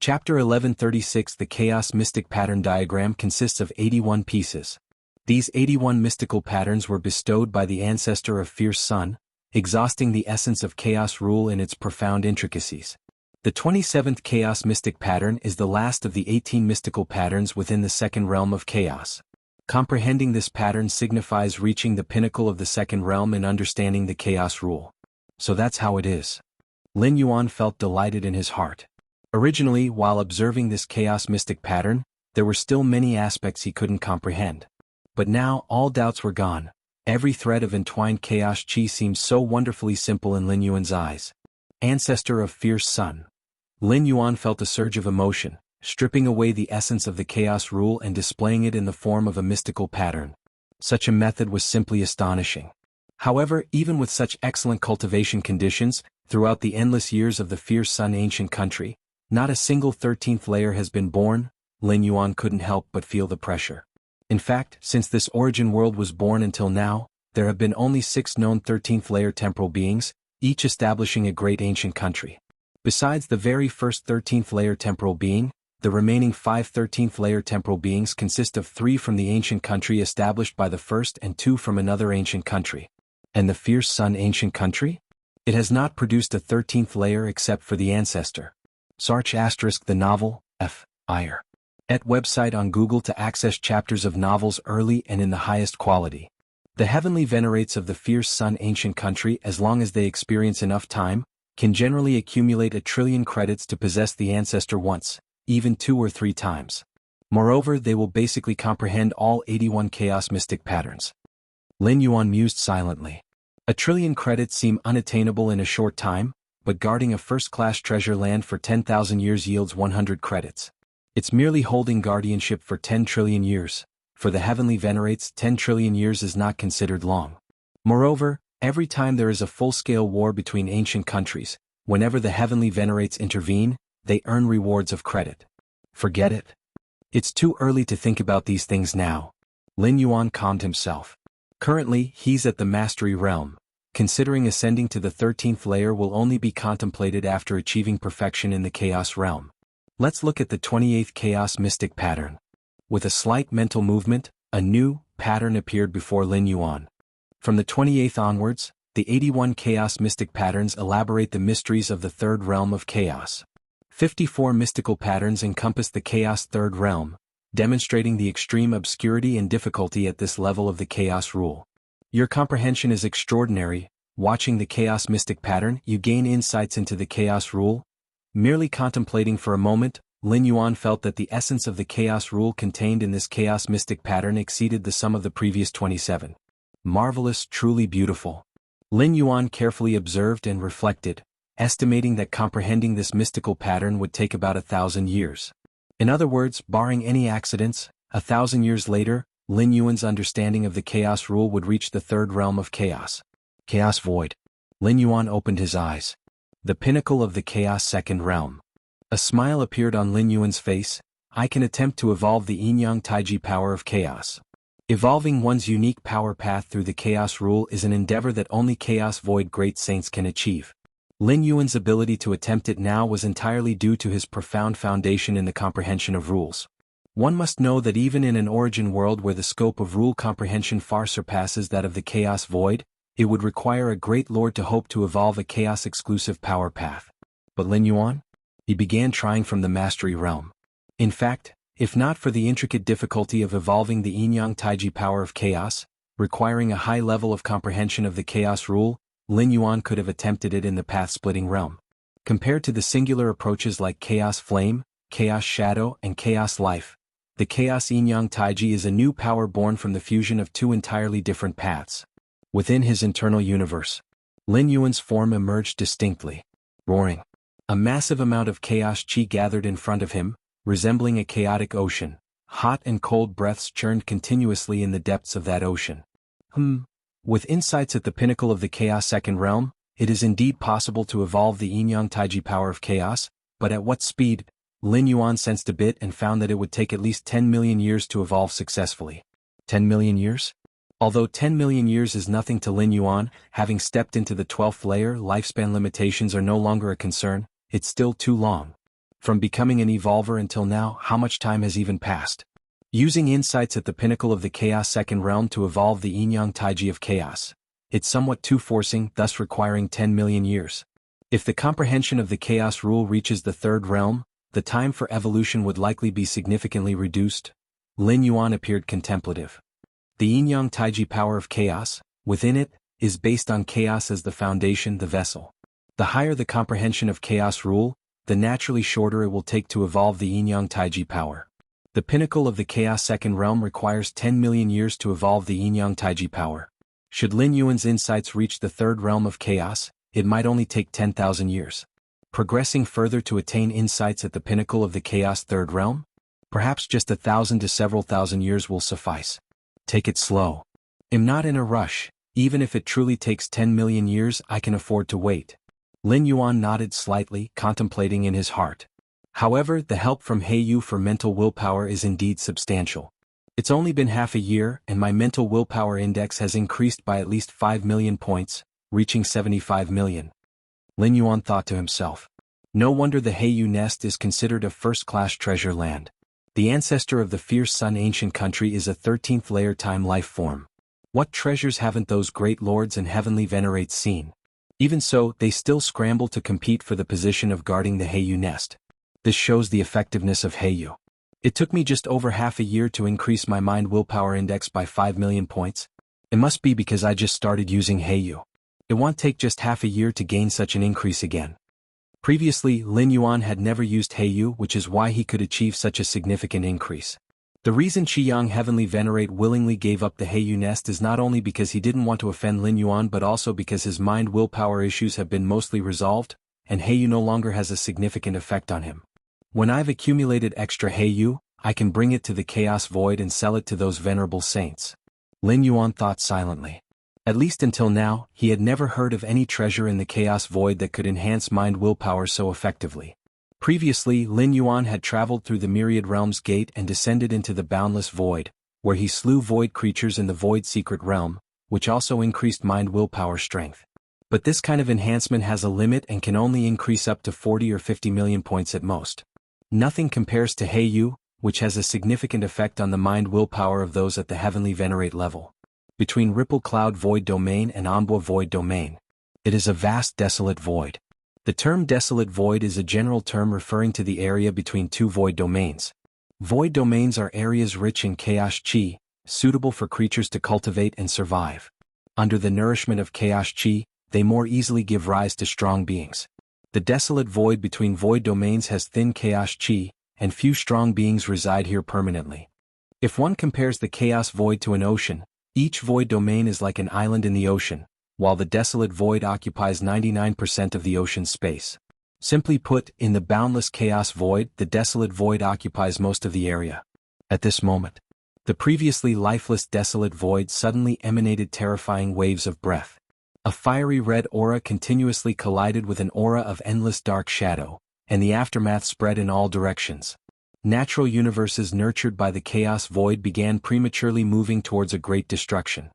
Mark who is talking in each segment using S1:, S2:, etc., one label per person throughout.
S1: Chapter 1136. The Chaos Mystic Pattern Diagram consists of 81 pieces. These 81 mystical patterns were bestowed by the ancestor of Fierce Sun, exhausting the essence of chaos rule in its profound intricacies. The 27th Chaos Mystic Pattern is the last of the 18 mystical patterns within the second realm of chaos. Comprehending this pattern signifies reaching the pinnacle of the second realm and understanding the chaos rule. So that's how it is. Lin Yuan felt delighted in his heart. Originally, while observing this chaos mystic pattern, there were still many aspects he couldn't comprehend. But now, all doubts were gone. Every thread of entwined chaos chi seemed so wonderfully simple in Lin Yuan's eyes. Ancestor of Fierce Sun. Lin Yuan felt a surge of emotion, stripping away the essence of the chaos rule and displaying it in the form of a mystical pattern. Such a method was simply astonishing. However, even with such excellent cultivation conditions, throughout the endless years of the Fierce Sun ancient country, not a single 13th layer has been born. Lin Yuan couldn't help but feel the pressure. In fact, since this origin world was born until now, there have been only 6 known 13th layer temporal beings, each establishing a great ancient country. Besides the very first 13th layer temporal being, the remaining 5 13th layer temporal beings consist of 3 from the ancient country established by the first and 2 from another ancient country. And the Fierce Sun ancient country? It has not produced a 13th layer except for the ancestor. Search * the novel, F.I.R. at website on Google to access chapters of novels early and in the highest quality. The heavenly venerates of the Fierce Sun ancient country, as long as they experience enough time, can generally accumulate 1 trillion credits to possess the ancestor once, even 2 or 3 times. Moreover, they will basically comprehend all 81 chaos mystic patterns. Lin Yuan mused silently. 1 trillion credits seem unattainable in a short time, but guarding a first-class treasure land for 10,000 years yields 100 credits. It's merely holding guardianship for 10 trillion years. For the heavenly venerates, 10 trillion years is not considered long. Moreover, every time there is a full-scale war between ancient countries, whenever the heavenly venerates intervene, they earn rewards of credit. Forget it. It's too early to think about these things now. Lin Yuan calmed himself. Currently, he's at the mastery realm. Considering ascending to the 13th layer will only be contemplated after achieving perfection in the chaos realm. Let's look at the 28th chaos mystic pattern. With a slight mental movement, a new pattern appeared before Lin Yuan. From the 28th onwards, the 81 chaos mystic patterns elaborate the mysteries of the third realm of chaos. 54 mystical patterns encompass the chaos third realm, demonstrating the extreme obscurity and difficulty at this level of the chaos rule. Your comprehension is extraordinary. Watching the chaos mystic pattern, you gain insights into the chaos rule. Merely contemplating for a moment, Lin Yuan felt that the essence of the chaos rule contained in this chaos mystic pattern exceeded the sum of the previous 27. Marvelous, truly beautiful. Lin Yuan carefully observed and reflected, estimating that comprehending this mystical pattern would take about 1,000 years. In other words, barring any accidents, 1,000 years later, Lin Yuan's understanding of the chaos rule would reach the third realm of chaos. Chaos void. Lin Yuan opened his eyes. The pinnacle of the chaos second realm. A smile appeared on Lin Yuan's face. I can attempt to evolve the yin-yang taiji power of chaos. Evolving one's unique power path through the chaos rule is an endeavor that only chaos void great saints can achieve. Lin Yuan's ability to attempt it now was entirely due to his profound foundation in the comprehension of rules. One must know that even in an origin world where the scope of rule comprehension far surpasses that of the chaos void, it would require a great lord to hope to evolve a chaos-exclusive power path. But Lin Yuan? He began trying from the mastery realm. In fact, if not for the intricate difficulty of evolving the yin-yang taiji power of chaos, requiring a high level of comprehension of the chaos rule, Lin Yuan could have attempted it in the path-splitting realm. Compared to the singular approaches like chaos flame, chaos shadow, and chaos life, the chaos yin-yang taiji is a new power born from the fusion of 2 entirely different paths. Within his internal universe, Lin Yuan's form emerged distinctly. Roaring. A massive amount of chaos chi gathered in front of him, resembling a chaotic ocean. Hot and cold breaths churned continuously in the depths of that ocean. With insights at the pinnacle of the chaos second realm, it is indeed possible to evolve the yin-yang taiji power of chaos, but at what speed? Lin Yuan sensed a bit and found that it would take at least 10 million years to evolve successfully. 10 million years? Although 10 million years is nothing to Lin Yuan, having stepped into the 12th layer, lifespan limitations are no longer a concern. It's still too long. From becoming an evolver until now, how much time has even passed? Using insights at the pinnacle of the Chaos Second Realm to evolve the Yin-Yang Taiji of Chaos. It's somewhat too forcing, thus requiring 10 million years. If the comprehension of the Chaos Rule reaches the Third Realm, the time for evolution would likely be significantly reduced. Lin Yuan appeared contemplative. The Yin-Yang Taiji power of Chaos, within it, is based on Chaos as the foundation, the vessel. The higher the comprehension of Chaos Rule, the naturally shorter it will take to evolve the Yin-Yang Taiji power. The pinnacle of the Chaos Second Realm requires 10 million years to evolve the Yin-Yang Taiji power. Should Lin Yuan's insights reach the Third Realm of Chaos, it might only take 10,000 years. Progressing further to attain insights at the pinnacle of the Chaos Third Realm? Perhaps just 1,000 to several thousand years will suffice. Take it slow. I'm not in a rush. Even if it truly takes 10 million years, I can afford to wait. Lin Yuan nodded slightly, contemplating in his heart. However, the help from Heiyu for mental willpower is indeed substantial. It's only been half a year, and my mental willpower index has increased by at least 5 million points, reaching 75 million. Lin Yuan thought to himself. No wonder the Heiyu nest is considered a first-class treasure land. The ancestor of the fierce sun ancient country is a 13th layer time life form. What treasures haven't those great lords and heavenly venerates seen? Even so, they still scramble to compete for the position of guarding the Heiyu nest. This shows the effectiveness of Heiyu. It took me just over half a year to increase my mind willpower index by 5 million points. It must be because I just started using Heiyu. It won't take just half a year to gain such an increase again. Previously, Lin Yuan had never used Heiyu, which is why he could achieve such a significant increase. The reason Qiyang Heavenly Venerate willingly gave up the Heiyu nest is not only because he didn't want to offend Lin Yuan but also because his mind willpower issues have been mostly resolved, and Heiyu no longer has a significant effect on him. When I've accumulated extra Heiyu, I can bring it to the Chaos Void and sell it to those venerable saints. Lin Yuan thought silently. At least until now, he had never heard of any treasure in the Chaos Void that could enhance mind willpower so effectively. Previously, Lin Yuan had traveled through the Myriad Realms Gate and descended into the Boundless Void, where he slew void creatures in the Void Secret Realm, which also increased mind willpower strength. But this kind of enhancement has a limit and can only increase up to 40 or 50 million points at most. Nothing compares to Heiyu, which has a significant effect on the mind willpower of those at the Heavenly Venerate level. Between Ripple Cloud Void Domain and Anbo Void Domain, it is a vast desolate void. The term desolate void is a general term referring to the area between two void domains. Void domains are areas rich in chaos chi, suitable for creatures to cultivate and survive. Under the nourishment of chaos chi, they more easily give rise to strong beings. The desolate void between void domains has thin chaos chi, and few strong beings reside here permanently. If one compares the chaos void to an ocean, each void domain is like an island in the ocean, while the desolate void occupies 99% of the ocean's space. Simply put, in the boundless chaos void, the desolate void occupies most of the area. At this moment, the previously lifeless desolate void suddenly emanated terrifying waves of breath. A fiery red aura continuously collided with an aura of endless dark shadow, and the aftermath spread in all directions. Natural universes nurtured by the chaos void began prematurely moving towards a great destruction.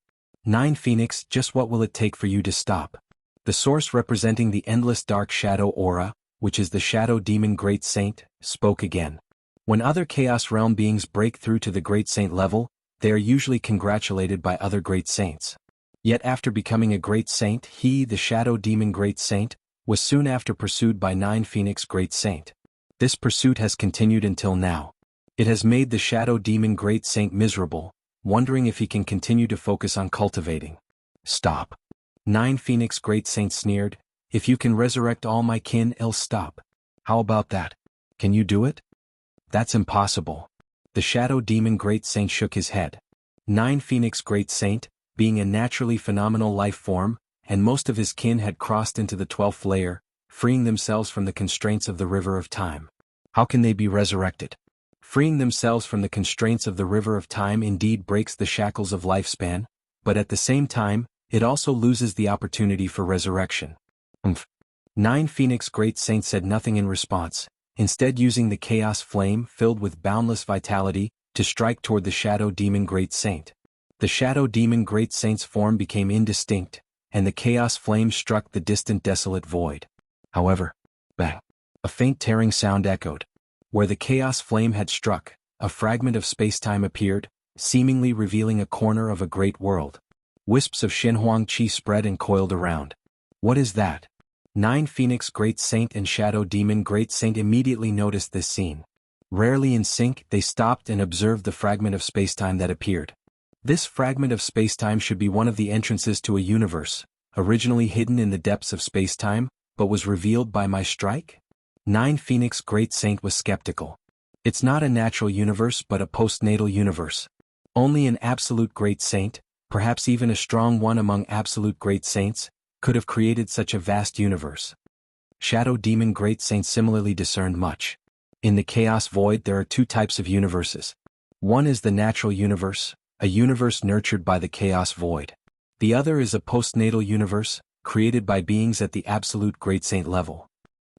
S1: 9 Phoenix, just what will it take for you to stop? The source representing the endless dark shadow aura, which is the shadow demon Great Saint, spoke again. When other Chaos Realm beings break through to the Great Saint level, they are usually congratulated by other Great Saints. Yet after becoming a Great Saint, he, the shadow demon Great Saint, was soon after pursued by 9 Phoenix Great Saint. This pursuit has continued until now. It has made the shadow demon Great Saint miserable, wondering if he can continue to focus on cultivating. Stop. 9 Phoenix Great Saint sneered. If you can resurrect all my kin, I'll stop. How about that? Can you do it? That's impossible. The shadow demon Great Saint shook his head. 9 Phoenix Great Saint, being a naturally phenomenal life form, and most of his kin had crossed into the 12th layer, freeing themselves from the constraints of the river of time. How can they be resurrected? Freeing themselves from the constraints of the river of time indeed breaks the shackles of lifespan, but at the same time, it also loses the opportunity for resurrection. 9 Phoenix Great Saint said nothing in response, instead using the chaos flame filled with boundless vitality to strike toward the shadow demon Great Saint. The shadow demon Great Saint's form became indistinct, and the chaos flame struck the distant desolate void. However, bang! A faint tearing sound echoed. Where the chaos flame had struck, a fragment of spacetime appeared, seemingly revealing a corner of a great world. Wisps of Xinhuang Qi spread and coiled around. What is that? 9 Phoenix Great Saint and Shadow Demon Great Saint immediately noticed this scene. Rarely in sync, they stopped and observed the fragment of spacetime that appeared. This fragment of spacetime should be one of the entrances to a universe, originally hidden in the depths of spacetime, but was revealed by my strike? 9 Phoenix Great Saint was skeptical. It's not a natural universe but a postnatal universe. Only an absolute great saint, perhaps even a strong one among absolute great saints, could have created such a vast universe. Shadow Demon Great Saint similarly discerned much. In the chaos void there are 2 types of universes. One is the natural universe, a universe nurtured by the chaos void. The other is a postnatal universe, created by beings at the absolute great saint level.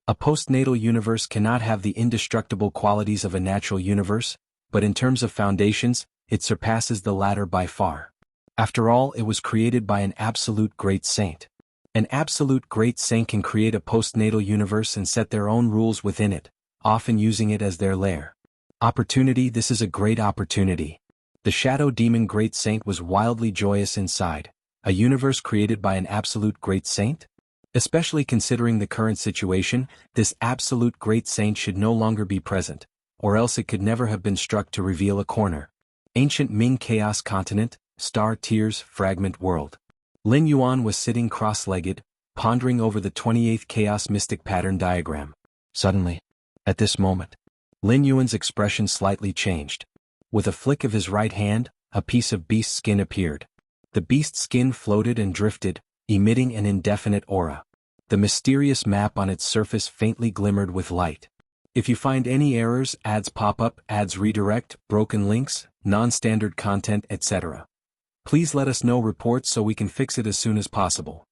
S1: A postnatal universe cannot have the indestructible qualities of a natural universe, but in terms of foundations, it surpasses the latter by far. After all, it was created by an absolute great saint. An absolute great saint can create a postnatal universe and set their own rules within it, often using it as their lair. Opportunity. This is a great opportunity. The Shadow Demon Great Saint was wildly joyous inside. A universe created by an absolute great saint? Especially considering the current situation, this absolute great saint should no longer be present, or else it could never have been struck to reveal a corner. Ancient Ming Chaos Continent, Star Tears Fragment World. Lin Yuan was sitting cross-legged, pondering over the 28th Chaos Mystic Pattern diagram. Suddenly, at this moment, Lin Yuan's expression slightly changed. With a flick of his right hand, a piece of beast skin appeared. The beast skin floated and drifted, emitting an indefinite aura. The mysterious map on its surface faintly glimmered with light. If you find any errors, ads pop up, ads redirect, broken links, non-standard content, etc., please let us know reports so we can fix it as soon as possible.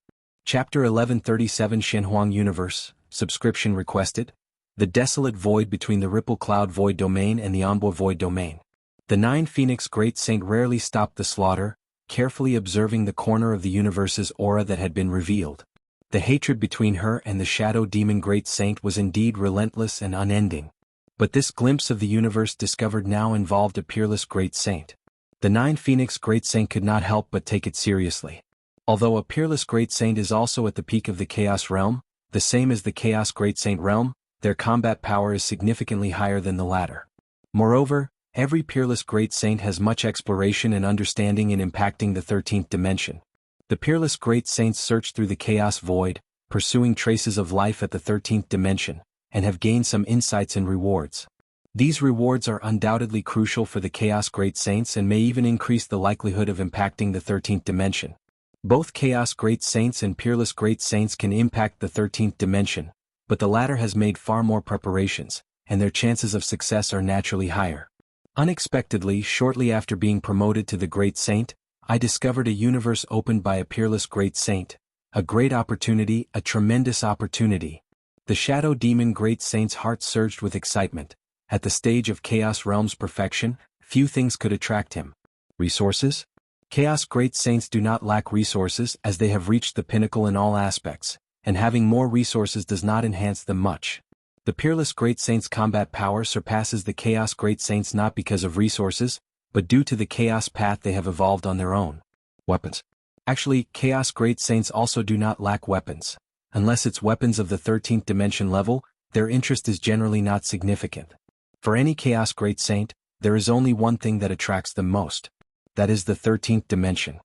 S1: Chapter 1137 Xinhuang Universe, Subscription Requested. The desolate void between the Ripple Cloud Void Domain and the Anbo Void Domain. The 9 Phoenix Great Saint rarely stopped the slaughter, carefully observing the corner of the universe's aura that had been revealed. The hatred between her and the Shadow Demon Great Saint was indeed relentless and unending. But this glimpse of the universe discovered now involved a peerless Great Saint. The 9 Phoenix Great Saint could not help but take it seriously. Although a peerless Great Saint is also at the peak of the Chaos Realm, the same as the Chaos Great Saint Realm, their combat power is significantly higher than the latter. Moreover, every peerless Great Saint has much exploration and understanding in impacting the 13th dimension. The peerless Great Saints search through the Chaos Void, pursuing traces of life at the 13th dimension, and have gained some insights and rewards. These rewards are undoubtedly crucial for the Chaos Great Saints and may even increase the likelihood of impacting the 13th dimension. Both Chaos Great Saints and Peerless Great Saints can impact the 13th dimension, but the latter has made far more preparations, and their chances of success are naturally higher. Unexpectedly, shortly after being promoted to the Great Saint, I discovered a universe opened by a peerless Great Saint. A great opportunity, a tremendous opportunity. The Shadow Demon Great Saint's heart surged with excitement. At the stage of Chaos Realm's perfection, few things could attract him. Resources? Chaos Great Saints do not lack resources as they have reached the pinnacle in all aspects, and having more resources does not enhance them much. The Peerless Great Saint's combat power surpasses the Chaos Great Saints not because of resources, but due to the Chaos path they have evolved on their own. Weapons. Actually, Chaos Great Saints also do not lack weapons. Unless it's weapons of the 13th dimension level, their interest is generally not significant. For any Chaos Great Saint, there is only one thing that attracts them most. That is the 13th dimension.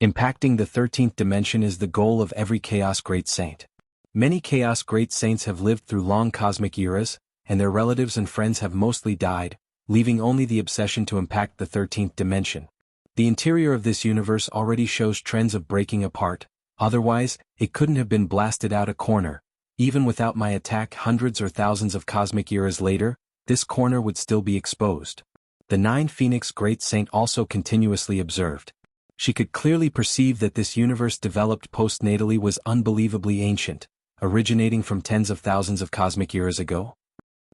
S1: Impacting the 13th dimension is the goal of every Chaos Great Saint. Many Chaos Great Saints have lived through long cosmic eras, and their relatives and friends have mostly died, leaving only the obsession to impact the 13th dimension. The interior of this universe already shows trends of breaking apart, otherwise, it couldn't have been blasted out a corner. Even without my attack hundreds or thousands of cosmic eras later, this corner would still be exposed. The 9 Phoenix Great Saint also continuously observed. She could clearly perceive that this universe developed postnatally was unbelievably ancient, originating from tens of thousands of cosmic eras ago.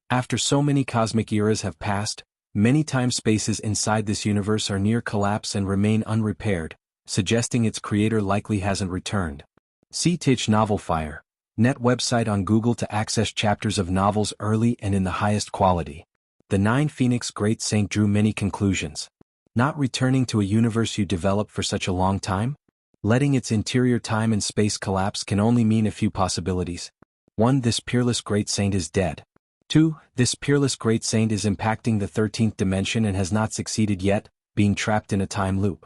S1: After so many cosmic eras have passed, many time spaces inside this universe are near collapse and remain unrepaired, suggesting its creator likely hasn't returned. See Tich Novel Fire, Net website on Google to access chapters of novels early and in the highest quality. The 9 Phoenix Great Saint drew many conclusions. Not returning to a universe you developed for such a long time? Letting its interior time and space collapse can only mean a few possibilities. 1. This peerless great saint is dead. 2. This peerless great saint is impacting the 13th dimension and has not succeeded yet, being trapped in a time loop.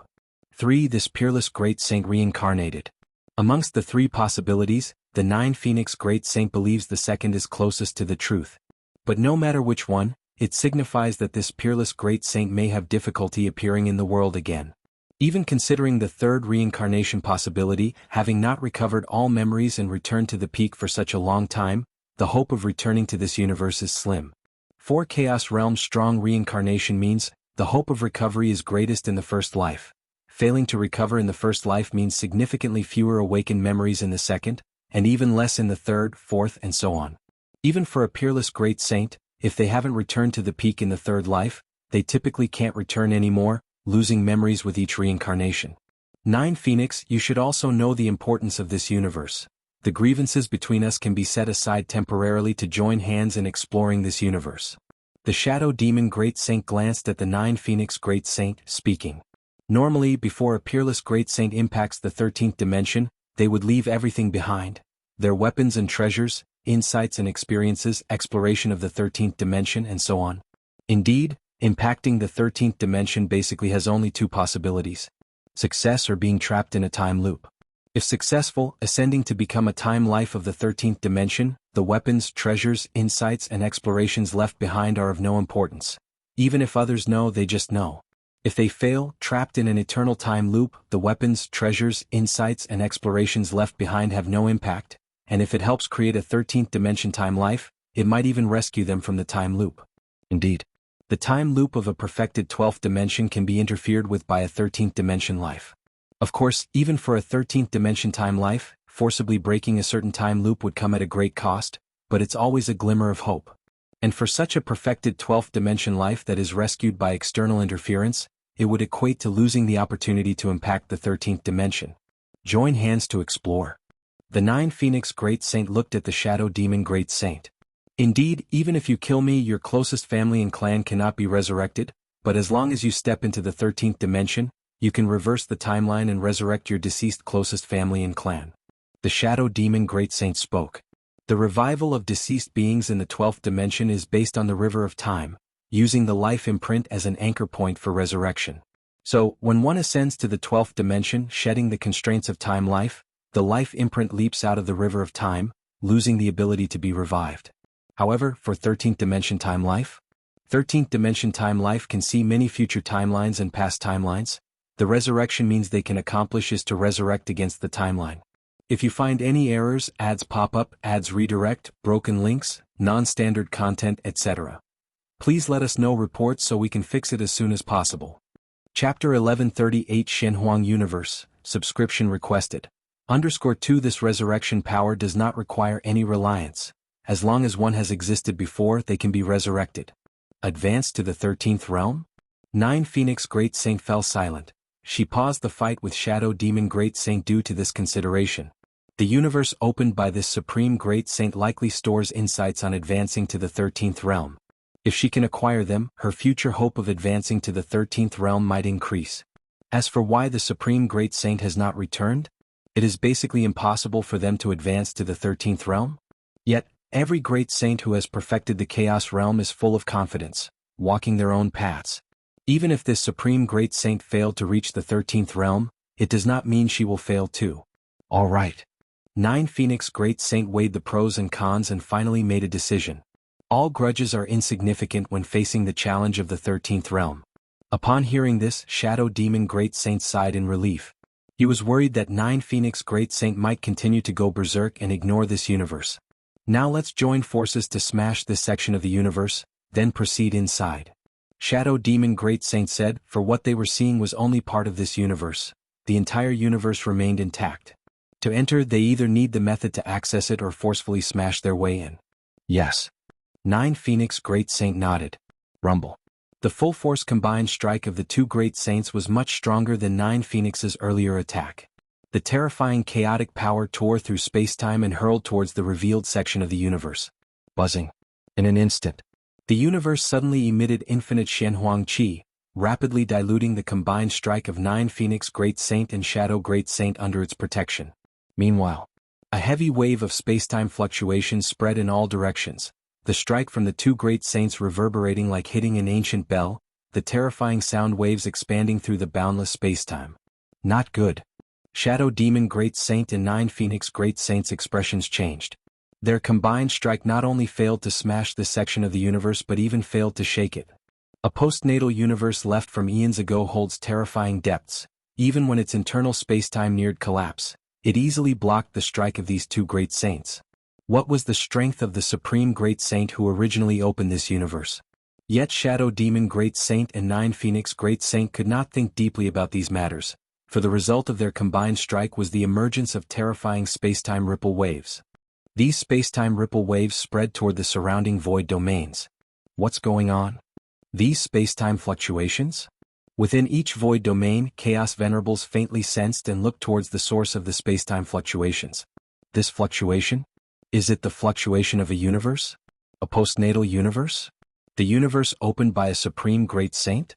S1: 3. This peerless great saint reincarnated. Amongst the 3 possibilities, the 9 Phoenix Great Saint believes the second is closest to the truth. But no matter which one, it signifies that this peerless great saint may have difficulty appearing in the world again. Even considering the 3rd reincarnation possibility, having not recovered all memories and returned to the peak for such a long time, the hope of returning to this universe is slim. 4. Chaos Realm's strong reincarnation means, the hope of recovery is greatest in the first life. Failing to recover in the first life means significantly fewer awakened memories in the second, and even less in the 3rd, 4th, and so on. Even for a peerless great saint, if they haven't returned to the peak in the 3rd life, they typically can't return anymore, losing memories with each reincarnation. 9 Phoenix, you should also know the importance of this universe. The grievances between us can be set aside temporarily to join hands in exploring this universe. The Shadow Demon Great Saint glanced at the 9 Phoenix Great Saint, speaking. Normally, before a peerless great saint impacts the 13th dimension, they would leave everything behind. Their weapons and treasures, insights and experiences, exploration of the 13th dimension, and so on. Indeed, impacting the 13th dimension basically has only 2 possibilities: success or being trapped in a time loop. If successful, ascending to become a time life of the 13th dimension, the weapons, treasures, insights, and explorations left behind are of no importance. Even if others know, they just know. If they fail, trapped in an eternal time loop, the weapons, treasures, insights, and explorations left behind have no impact, and if it helps create a 13th dimension time life, it might even rescue them from the time loop. Indeed, the time loop of a perfected 12th dimension can be interfered with by a 13th dimension life. Of course, even for a 13th dimension time life, forcibly breaking a certain time loop would come at a great cost, but it's always a glimmer of hope. And for such a perfected 12th dimension life that is rescued by external interference, it would equate to losing the opportunity to impact the 13th dimension. Join hands to explore. The 9 Phoenix Great Saint looked at the Shadow Demon Great Saint. Indeed, even if you kill me, your closest family and clan cannot be resurrected, but as long as you step into the 13th dimension, you can reverse the timeline and resurrect your deceased closest family and clan. The Shadow Demon Great Saint spoke. The revival of deceased beings in the 12th dimension is based on the river of time, using the life imprint as an anchor point for resurrection. So, when one ascends to the 12th dimension, shedding the constraints of time life, the life imprint leaps out of the river of time, losing the ability to be revived. However, for 13th dimension time life, 13th dimension time life can see many future timelines and past timelines. The resurrection means they can accomplish is to resurrect against the timeline. If you find any errors, ads pop up, ads redirect, broken links, non-standard content, etc., please let us know reports so we can fix it as soon as possible. Chapter 1138 Shenhuang Universe, Subscription Requested. _2 This resurrection power does not require any reliance. As long as one has existed before, they can be resurrected. Advance to the 13th realm? 9 Phoenix Great Saint fell silent. She paused the fight with Shadow Demon Great Saint due to this consideration. The universe opened by this Supreme Great Saint likely stores insights on advancing to the 13th realm. If she can acquire them, her future hope of advancing to the 13th realm might increase. As for why the Supreme Great Saint has not returned, it is basically impossible for them to advance to the 13th realm. Yet, every great saint who has perfected the Chaos Realm is full of confidence, walking their own paths. Even if this Supreme Great Saint failed to reach the 13th realm, it does not mean she will fail too. Alright. 9 Phoenix Great Saint weighed the pros and cons and finally made a decision. All grudges are insignificant when facing the challenge of the 13th realm. Upon hearing this, Shadow Demon Great Saint sighed in relief. He was worried that 9 Phoenix Great Saint might continue to go berserk and ignore this universe. Now let's join forces to smash this section of the universe, then proceed inside. Shadow Demon Great Saint said, for what they were seeing was only part of this universe. The entire universe remained intact. To enter, they either need the method to access it or forcefully smash their way in. Yes. 9 Phoenix Great Saint nodded. Rumble. The full force combined strike of the 2 Great Saints was much stronger than 9 Phoenix's earlier attack. The terrifying chaotic power tore through spacetime and hurled towards the revealed section of the universe. Buzzing. In an instant, the universe suddenly emitted infinite Xianhuang Qi, rapidly diluting the combined strike of 9 Phoenix Great Saint and Shadow Great Saint under its protection. Meanwhile, a heavy wave of spacetime fluctuations spread in all directions, the strike from the 2 Great Saints reverberating like hitting an ancient bell, the terrifying sound waves expanding through the boundless spacetime. Not good. Shadow Demon Great Saint and 9 Phoenix Great Saints' expressions changed. Their combined strike not only failed to smash this section of the universe but even failed to shake it. A postnatal universe left from eons ago holds terrifying depths. Even when its internal spacetime neared collapse, it easily blocked the strike of these 2 Great Saints. What was the strength of the Supreme Great Saint who originally opened this universe? Yet Shadow Demon Great Saint and 9 Phoenix Great Saint could not think deeply about these matters, for the result of their combined strike was the emergence of terrifying spacetime ripple waves. These spacetime ripple waves spread toward the surrounding void domains. What's going on? These spacetime fluctuations? Within each void domain, Chaos Venerables faintly sensed and looked towards the source of the spacetime fluctuations. This fluctuation? Is it the fluctuation of a universe? A postnatal universe? The universe opened by a Supreme Great Saint?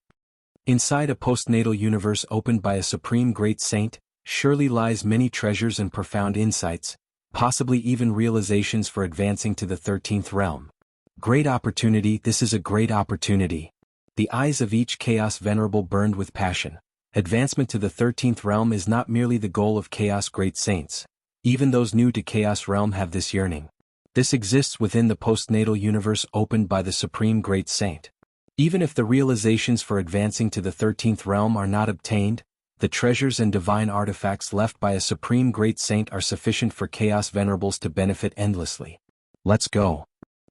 S1: Inside a postnatal universe opened by a Supreme Great Saint, surely lies many treasures and profound insights, possibly even realizations for advancing to the 13th realm. Great opportunity, this is a great opportunity. The eyes of each Chaos Venerable burned with passion. Advancement to the 13th realm is not merely the goal of Chaos Great Saints. Even those new to Chaos Realm have this yearning. This exists within the postnatal universe opened by the Supreme Great Saint. Even if the realizations for advancing to the 13th realm are not obtained, the treasures and divine artifacts left by a Supreme Great Saint are sufficient for Chaos Venerables to benefit endlessly. Let's go.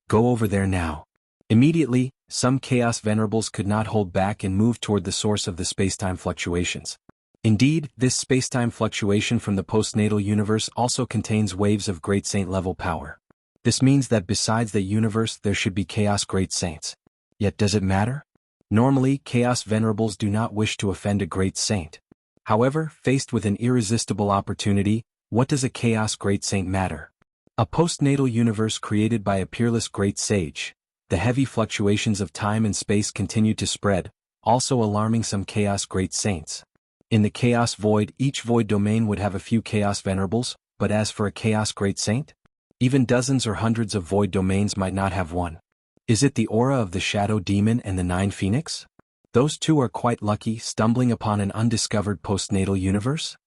S1: Go over there now. Immediately, some Chaos Venerables could not hold back and moved toward the source of the spacetime fluctuations. Indeed, this spacetime fluctuation from the postnatal universe also contains waves of Great Saint-level power. This means that besides the universe there should be Chaos Great Saints. Yet does it matter? Normally, Chaos Venerables do not wish to offend a Great Saint. However, faced with an irresistible opportunity, what does a Chaos Great Saint matter? A postnatal universe created by a peerless Great Sage. The heavy fluctuations of time and space continue to spread, also alarming some Chaos Great Saints. In the Chaos Void, each void domain would have a few Chaos Venerables, but as for a Chaos Great Saint? Even dozens or hundreds of void domains might not have one. Is it the aura of the Shadow Demon and the 9 Phoenix? Those two are quite lucky, stumbling upon an undiscovered postnatal universe?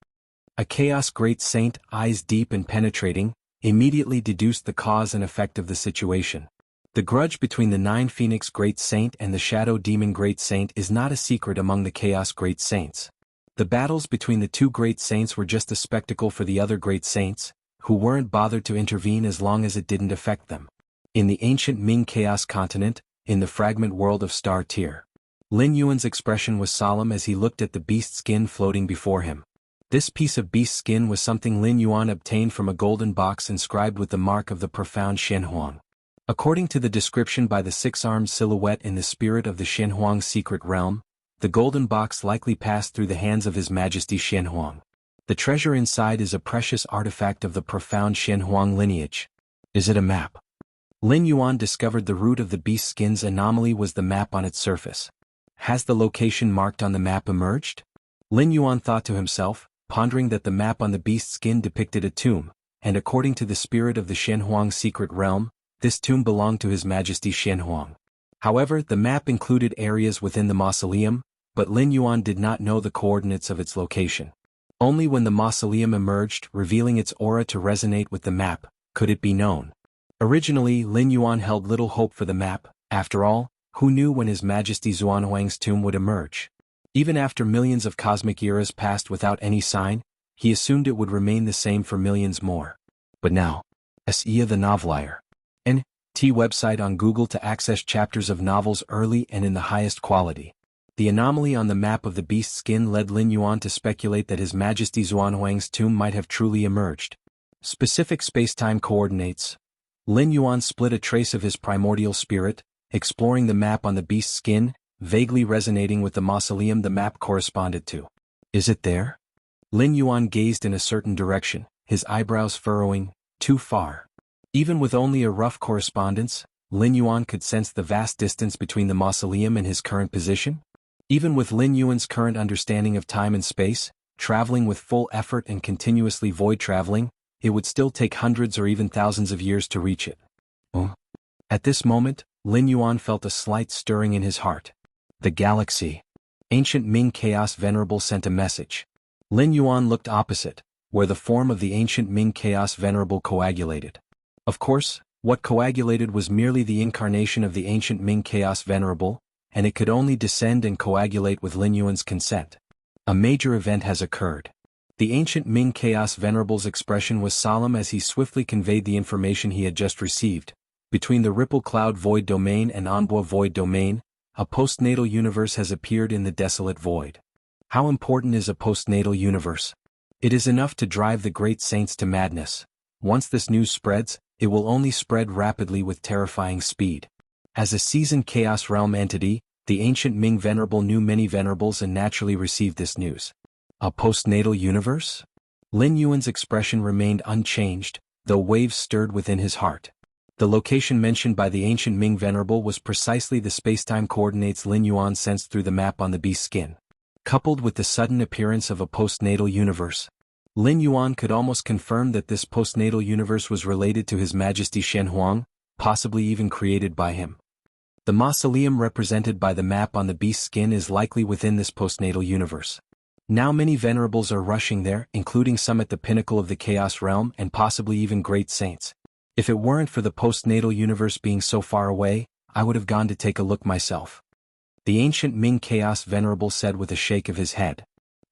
S1: A Chaos Great Saint, eyes deep and penetrating, immediately deduced the cause and effect of the situation. The grudge between the 9 Phoenix Great Saint and the Shadow Demon Great Saint is not a secret among the Chaos Great Saints. The battles between the 2 Great Saints were just a spectacle for the other Great Saints, who weren't bothered to intervene as long as it didn't affect them. In the ancient Ming Chaos continent, in the fragment world of Star Tier, Lin Yuan's expression was solemn as he looked at the beast skin floating before him. This piece of beast skin was something Lin Yuan obtained from a golden box inscribed with the mark of the profound Xianhuang. According to the description by the 6-armed silhouette in the spirit of the Xianhuang secret realm, the golden box likely passed through the hands of His Majesty Xianhuang. The treasure inside is a precious artifact of the profound Xianhuang lineage. Is it a map? Lin Yuan discovered the root of the beast skin's anomaly was the map on its surface. Has the location marked on the map emerged? Lin Yuan thought to himself, pondering that the map on the beast skin depicted a tomb, and according to the spirit of the Xianhuang secret realm, this tomb belonged to His Majesty Xianhuang. However, the map included areas within the mausoleum, but Lin Yuan did not know the coordinates of its location. Only when the mausoleum emerged, revealing its aura to resonate with the map, could it be known. Originally, Lin Yuan held little hope for the map. After all, who knew when His Majesty Xuanhuang's tomb would emerge? Even after millions of cosmic eras passed without any sign, he assumed it would remain the same for millions more. But now, Xianxia the Novelier. N.T. website on Google to access chapters of novels early and in the highest quality. The anomaly on the map of the beast skin led Lin Yuan to speculate that His Majesty Xuanhuang's tomb might have truly emerged. Specific spacetime coordinates. Lin Yuan split a trace of his primordial spirit, exploring the map on the beast skin, vaguely resonating with the mausoleum the map corresponded to. Is it there? Lin Yuan gazed in a certain direction, his eyebrows furrowing. Too far. Even with only a rough correspondence, Lin Yuan could sense the vast distance between the mausoleum and his current position. Even with Lin Yuan's current understanding of time and space, traveling with full effort and continuously void traveling, it would still take hundreds or even thousands of years to reach it. At this moment, Lin Yuan felt a slight stirring in his heart. The galaxy. Ancient Ming Chaos Venerable sent a message. Lin Yuan looked opposite, where the form of the ancient Ming Chaos Venerable coagulated. Of course, what coagulated was merely the incarnation of the ancient Ming Chaos Venerable, and it could only descend and coagulate with Lin Yuan's consent. A major event has occurred. The ancient Ming Chaos Venerable's expression was solemn as he swiftly conveyed the information he had just received. Between the Ripple Cloud Void Domain and Anbo Void Domain, a postnatal universe has appeared in the desolate void. How important is a postnatal universe? It is enough to drive the great saints to madness. Once this news spreads, it will only spread rapidly with terrifying speed. As a seasoned Chaos Realm entity, the ancient Ming Venerable knew many venerables and naturally received this news. A postnatal universe? Lin Yuan's expression remained unchanged, though waves stirred within his heart. The location mentioned by the ancient Ming Venerable was precisely the spacetime coordinates Lin Yuan sensed through the map on the beast's skin. Coupled with the sudden appearance of a postnatal universe, Lin Yuan could almost confirm that this postnatal universe was related to His Majesty Shen Huang, possibly even created by him. The mausoleum represented by the map on the beast's skin is likely within this postnatal universe. Now many venerables are rushing there, including some at the pinnacle of the Chaos Realm and possibly even great saints. If it weren't for the postnatal universe being so far away, I would have gone to take a look myself. The ancient Ming Chaos Venerable said with a shake of his head.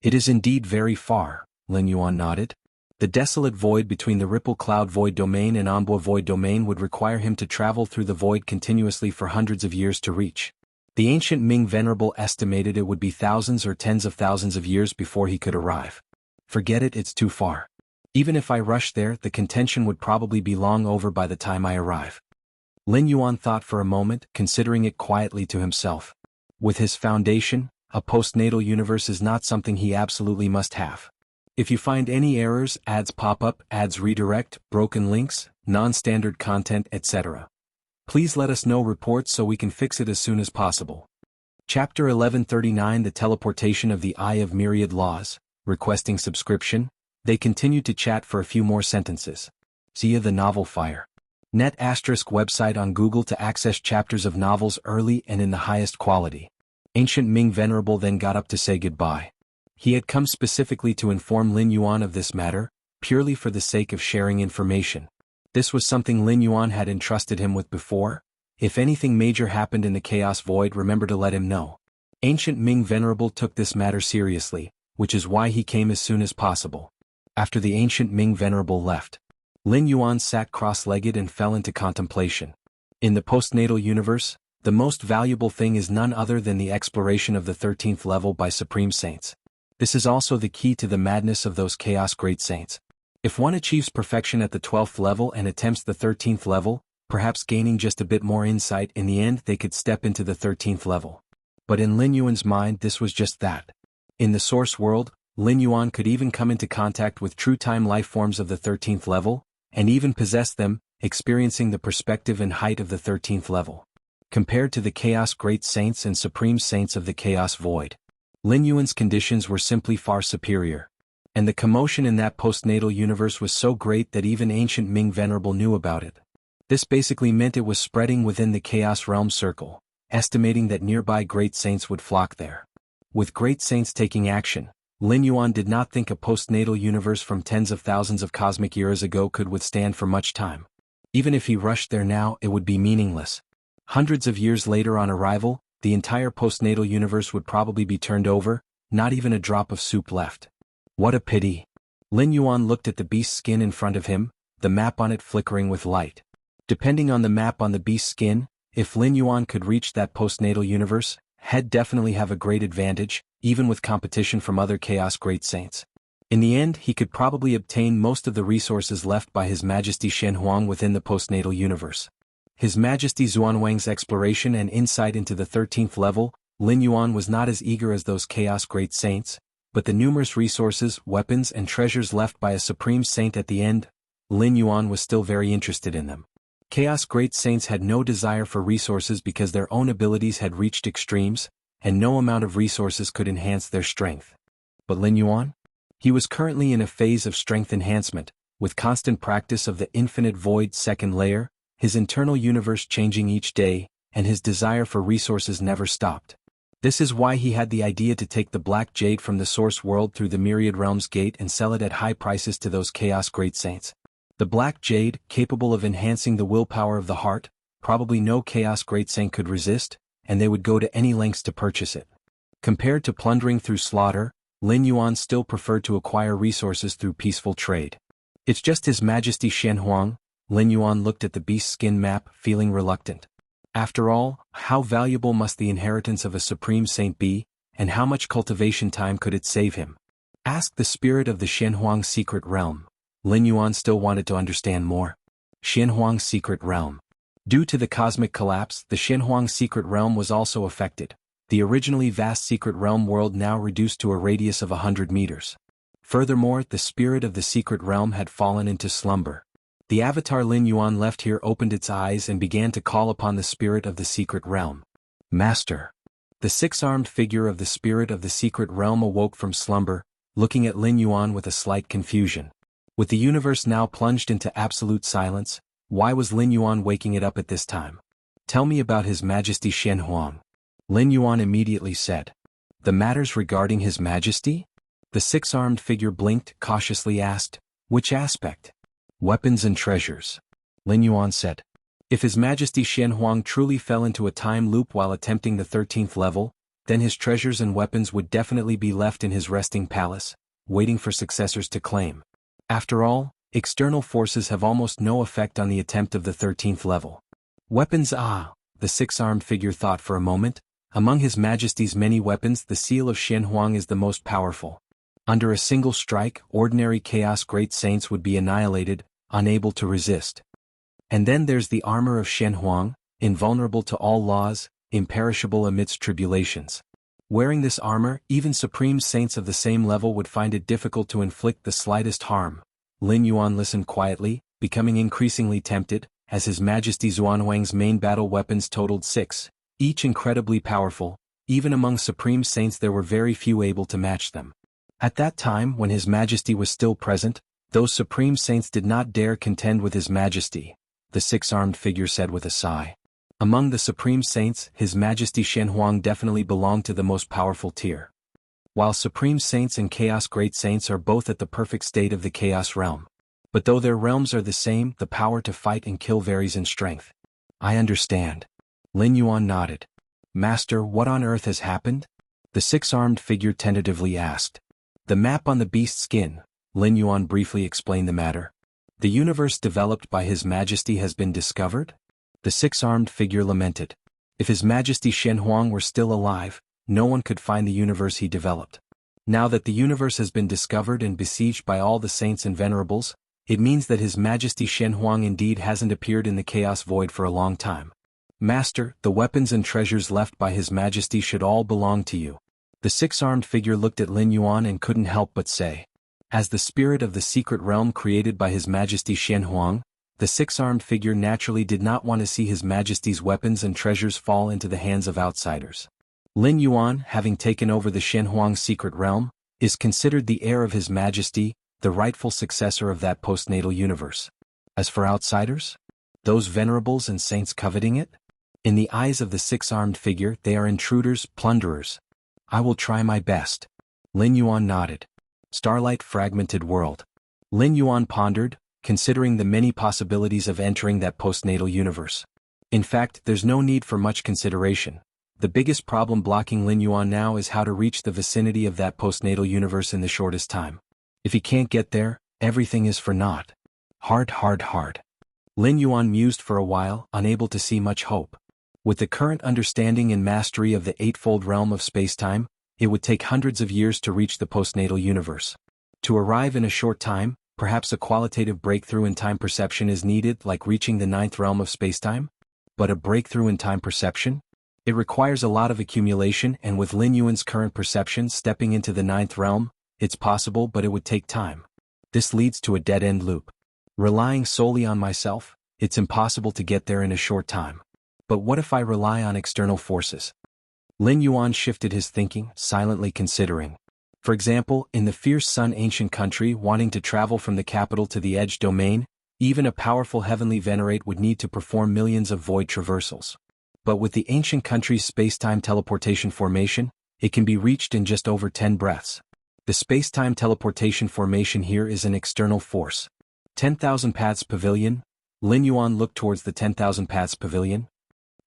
S1: It is indeed very far, Lin Yuan nodded. The desolate void between the Ripple Cloud Void Domain and Anbo Void Domain would require him to travel through the void continuously for hundreds of years to reach. The ancient Ming Venerable estimated it would be thousands or tens of thousands of years before he could arrive. Forget it, it's too far. Even if I rush there, the contention would probably be long over by the time I arrive. Lin Yuan thought for a moment, considering it quietly to himself. With his foundation, a postnatal universe is not something he absolutely must have. If you find any errors, ads pop up, ads redirect, broken links, non-standard content, etc., please let us know reports so we can fix it as soon as possible. Chapter 1139 The Teleportation of the Eye of Myriad Laws, requesting subscription. They continued to chat for a few more sentences. Xia the Novel Fire. Net * website on Google to access chapters of novels early and in the highest quality. Ancient Ming Venerable then got up to say goodbye. He had come specifically to inform Lin Yuan of this matter, purely for the sake of sharing information. This was something Lin Yuan had entrusted him with before. If anything major happened in the Chaos Void, remember to let him know. Ancient Ming Venerable took this matter seriously, which is why he came as soon as possible. After the ancient Ming Venerable left, Lin Yuan sat cross-legged and fell into contemplation. In the postnatal universe, the most valuable thing is none other than the exploration of the 13th level by Supreme Saints. This is also the key to the madness of those Chaos Great Saints. If one achieves perfection at the 12th level and attempts the 13th level, perhaps gaining just a bit more insight, in the end they could step into the 13th level. But in Lin Yuan's mind this was just that. In the source world, Lin Yuan could even come into contact with true time life forms of the 13th level, and even possess them, experiencing the perspective and height of the 13th level. Compared to the Chaos Great Saints and Supreme Saints of the Chaos Void, Lin Yuan's conditions were simply far superior. And the commotion in that postnatal universe was so great that even ancient Ming Venerable knew about it. This basically meant it was spreading within the Chaos Realm circle, estimating that nearby great saints would flock there. With great saints taking action, Lin Yuan did not think a postnatal universe from tens of thousands of cosmic eras ago could withstand for much time. Even if he rushed there now, it would be meaningless. Hundreds of years later on arrival, the entire postnatal universe would probably be turned over, not even a drop of soup left. What a pity. Lin Yuan looked at the beast's skin in front of him, the map on it flickering with light. Depending on the map on the beast's skin, if Lin Yuan could reach that postnatal universe, he'd definitely have a great advantage, even with competition from other Chaos Great Saints. In the end, he could probably obtain most of the resources left by His Majesty Shen Huang within the postnatal universe. His Majesty Xuanwang's exploration and insight into the 13th level, Lin Yuan was not as eager as those Chaos Great Saints, but the numerous resources, weapons and treasures left by a supreme saint at the end, Lin Yuan was still very interested in them. Chaos Great Saints had no desire for resources because their own abilities had reached extremes, and no amount of resources could enhance their strength. But Lin Yuan? He was currently in a phase of strength enhancement, with constant practice of the infinite void second layer, his internal universe changing each day, and his desire for resources never stopped. This is why he had the idea to take the Black Jade from the Source World through the Myriad Realms Gate and sell it at high prices to those Chaos Great Saints. The Black Jade, capable of enhancing the willpower of the heart, probably no Chaos Great Saint could resist, and they would go to any lengths to purchase it. Compared to plundering through slaughter, Lin Yuan still preferred to acquire resources through peaceful trade. It's just His Majesty Xianxia. Lin Yuan looked at the beast skin map, feeling reluctant. After all, how valuable must the inheritance of a supreme saint be, and how much cultivation time could it save him? Ask the spirit of the Xianxia secret realm. Lin Yuan still wanted to understand more. Xianxia secret realm. Due to the cosmic collapse, the Xianxia secret realm was also affected. The originally vast secret realm world now reduced to a radius of 100 meters. Furthermore, the spirit of the secret realm had fallen into slumber. The avatar Lin Yuan left here opened its eyes and began to call upon the spirit of the secret realm. Master. The six-armed figure of the spirit of the secret realm awoke from slumber, looking at Lin Yuan with a slight confusion. With the universe now plunged into absolute silence, why was Lin Yuan waking it up at this time? Tell me about His Majesty Xianxia. Lin Yuan immediately said. The matters regarding His Majesty? The six-armed figure blinked, cautiously asked, which aspect? Weapons and treasures. Lin Yuan said. If His Majesty Xianxia truly fell into a time loop while attempting the 13th level, then his treasures and weapons would definitely be left in his resting palace, waiting for successors to claim. After all, external forces have almost no effect on the attempt of the 13th level. Weapons the six-armed figure thought for a moment. Among His Majesty's many weapons, the seal of Xianxia is the most powerful. Under a single strike, ordinary Chaos Great Saints would be annihilated, unable to resist. And then there's the armor of Xianxia, invulnerable to all laws, imperishable amidst tribulations. Wearing this armor, even supreme saints of the same level would find it difficult to inflict the slightest harm. Lin Yuan listened quietly, becoming increasingly tempted, as His Majesty Xuanhuang's main battle weapons totaled 6, each incredibly powerful. Even among supreme saints there were very few able to match them. At that time, when His Majesty was still present, those supreme saints did not dare contend with His Majesty, the six-armed figure said with a sigh. Among the supreme saints, His Majesty Xianxia definitely belonged to the most powerful tier. While supreme saints and chaos great saints are both at the perfect state of the chaos realm. But though their realms are the same, the power to fight and kill varies in strength. I understand. Lin Yuan nodded. Master, what on earth has happened? The six-armed figure tentatively asked. The map on the beast skin, Lin Yuan briefly explained the matter. The universe developed by His Majesty has been discovered? The six-armed figure lamented. If His Majesty Xianxia were still alive, no one could find the universe he developed. Now that the universe has been discovered and besieged by all the saints and venerables, it means that His Majesty Xianxia indeed hasn't appeared in the chaos void for a long time. Master, the weapons and treasures left by His Majesty should all belong to you. The six-armed figure looked at Lin Yuan and couldn't help but say. As the spirit of the secret realm created by His Majesty Xianxia, the six-armed figure naturally did not want to see His Majesty's weapons and treasures fall into the hands of outsiders. Lin Yuan, having taken over the Xianxia secret realm, is considered the heir of His Majesty, the rightful successor of that postnatal universe. As for outsiders? Those venerables and saints coveting it? In the eyes of the six-armed figure, they are intruders, plunderers. I will try my best. Lin Yuan nodded. Starlight fragmented world. Lin Yuan pondered, considering the many possibilities of entering that postnatal universe. In fact, there's no need for much consideration. The biggest problem blocking Lin Yuan now is how to reach the vicinity of that postnatal universe in the shortest time. If he can't get there, everything is for naught. Hard. Lin Yuan mused for a while, unable to see much hope. With the current understanding and mastery of the eightfold realm of spacetime, it would take hundreds of years to reach the postnatal universe. To arrive in a short time, perhaps a qualitative breakthrough in time perception is needed, like reaching the ninth realm of spacetime? But a breakthrough in time perception? It requires a lot of accumulation, and with Lin Yuan's current perception stepping into the 9th realm, it's possible, but it would take time. This leads to a dead-end loop. Relying solely on myself, it's impossible to get there in a short time. But what if I rely on external forces? Lin Yuan shifted his thinking, silently considering. For example, in the Fierce Sun ancient country, wanting to travel from the capital to the edge domain, even a powerful heavenly venerate would need to perform millions of void traversals. But with the ancient country's space-time teleportation formation, it can be reached in just over 10 breaths. The space-time teleportation formation here is an external force. 10,000 Paths Pavilion. Lin Yuan looked towards the 10,000 Paths Pavilion.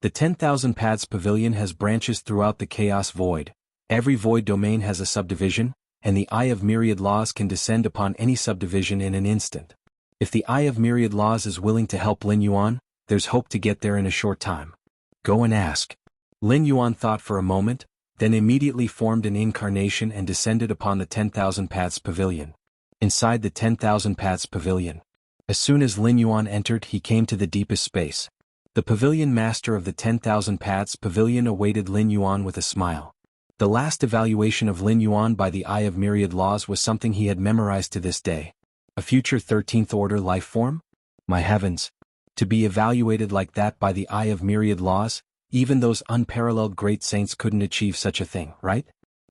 S1: The 10,000 Paths Pavilion has branches throughout the chaos void. Every void domain has a subdivision, and the Eye of Myriad Laws can descend upon any subdivision in an instant. If the Eye of Myriad Laws is willing to help Lin Yuan, there's hope to get there in a short time. Go and ask. Lin Yuan thought for a moment, then immediately formed an incarnation and descended upon the 10,000 Paths Pavilion. Inside the 10,000 Paths Pavilion. As soon as Lin Yuan entered, he came to the deepest space. The pavilion master of the 10,000 Paths Pavilion awaited Lin Yuan with a smile. The last evaluation of Lin Yuan by the Eye of Myriad Laws was something he had memorized to this day. A future 13th order life form? My heavens! To be evaluated like that by the Eye of Myriad Laws, even those unparalleled great saints couldn't achieve such a thing, right?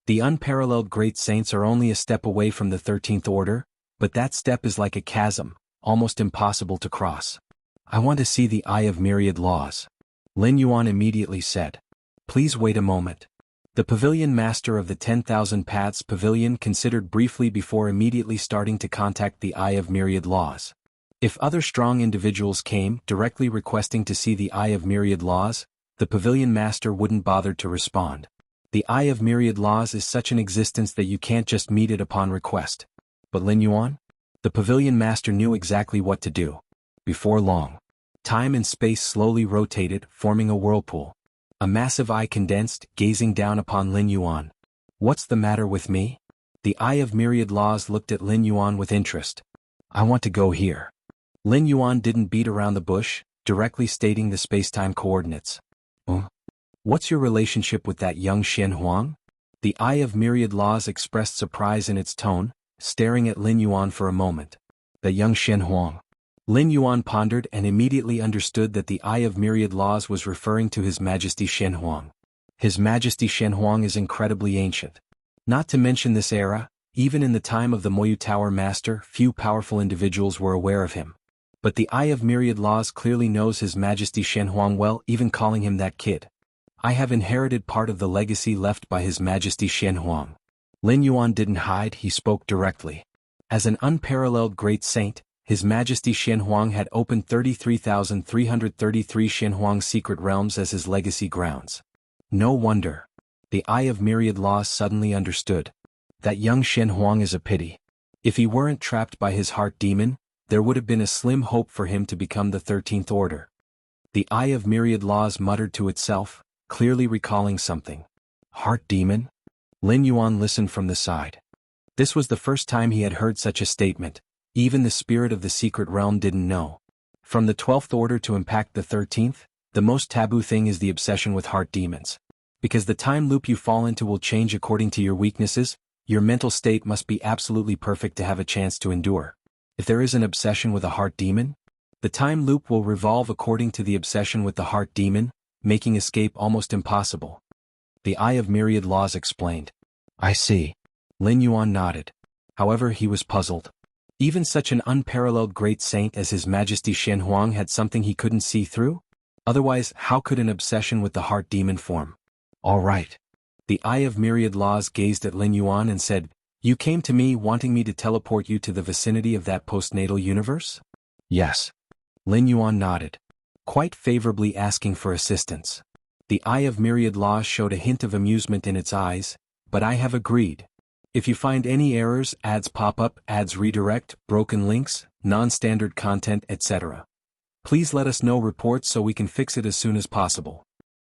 S1: The unparalleled great saints are only a step away from the 13th order, but that step is like a chasm, almost impossible to cross. I want to see the Eye of Myriad Laws. Lin Yuan immediately said. Please wait a moment. The pavilion master of the 10,000 Paths Pavilion considered briefly before immediately starting to contact the Eye of Myriad Laws. If other strong individuals came directly requesting to see the Eye of Myriad Laws, the pavilion master wouldn't bother to respond. The Eye of Myriad Laws is such an existence that you can't just meet it upon request. But Lin Yuan? The pavilion master knew exactly what to do. Before long, time and space slowly rotated, forming a whirlpool. A massive eye condensed, gazing down upon Lin Yuan. What's the matter with me? The Eye of Myriad Laws looked at Lin Yuan with interest. I want to go here. Lin Yuan didn't beat around the bush, directly stating the space-time coordinates. What's your relationship with that young Shen Huang? The Eye of Myriad Laws expressed surprise in its tone, staring at Lin Yuan for a moment. The young Shen Huang. Lin Yuan pondered and immediately understood that the Eye of Myriad Laws was referring to His Majesty Shen Huang. His Majesty Shen Huang is incredibly ancient. Not to mention this era, even in the time of the Moyu Tower Master, few powerful individuals were aware of him. But the Eye of Myriad Laws clearly knows His Majesty Shen Huang well, even calling him that kid. I have inherited part of the legacy left by His Majesty Shen Huang. Lin Yuan didn't hide, he spoke directly. As an unparalleled great saint, His Majesty Shen Huang had opened 33,333 Shen Huang secret realms as his legacy grounds. No wonder. The Eye of Myriad Laws suddenly understood. That young Shen Huang is a pity. If he weren't trapped by his heart demon, there would have been a slim hope for him to become the 13th order. The Eye of Myriad Laws muttered to itself, clearly recalling something. Heart demon? Lin Yuan listened from the side. This was the first time he had heard such a statement. Even the spirit of the secret realm didn't know. From the 12th order to impact the 13th, the most taboo thing is the obsession with heart demons. Because the time loop you fall into will change according to your weaknesses, your mental state must be absolutely perfect to have a chance to endure. If there is an obsession with a heart demon, the time loop will revolve according to the obsession with the heart demon, making escape almost impossible. The Eye of Myriad Laws explained. I see. Lin Yuan nodded. However, he was puzzled. Even such an unparalleled great saint as His Majesty Shen Huang had something he couldn't see through? Otherwise, how could an obsession with the heart demon form? All right. The Eye of Myriad Laws gazed at Lin Yuan and said, You came to me wanting me to teleport you to the vicinity of that postnatal universe? Yes. Lin Yuan nodded. Quite favorably asking for assistance. The Eye of Myriad Laws showed a hint of amusement in its eyes, but I have agreed. If you find any errors, ads pop up, ads redirect, broken links, non-standard content, etc. Please let us know reports so we can fix it as soon as possible.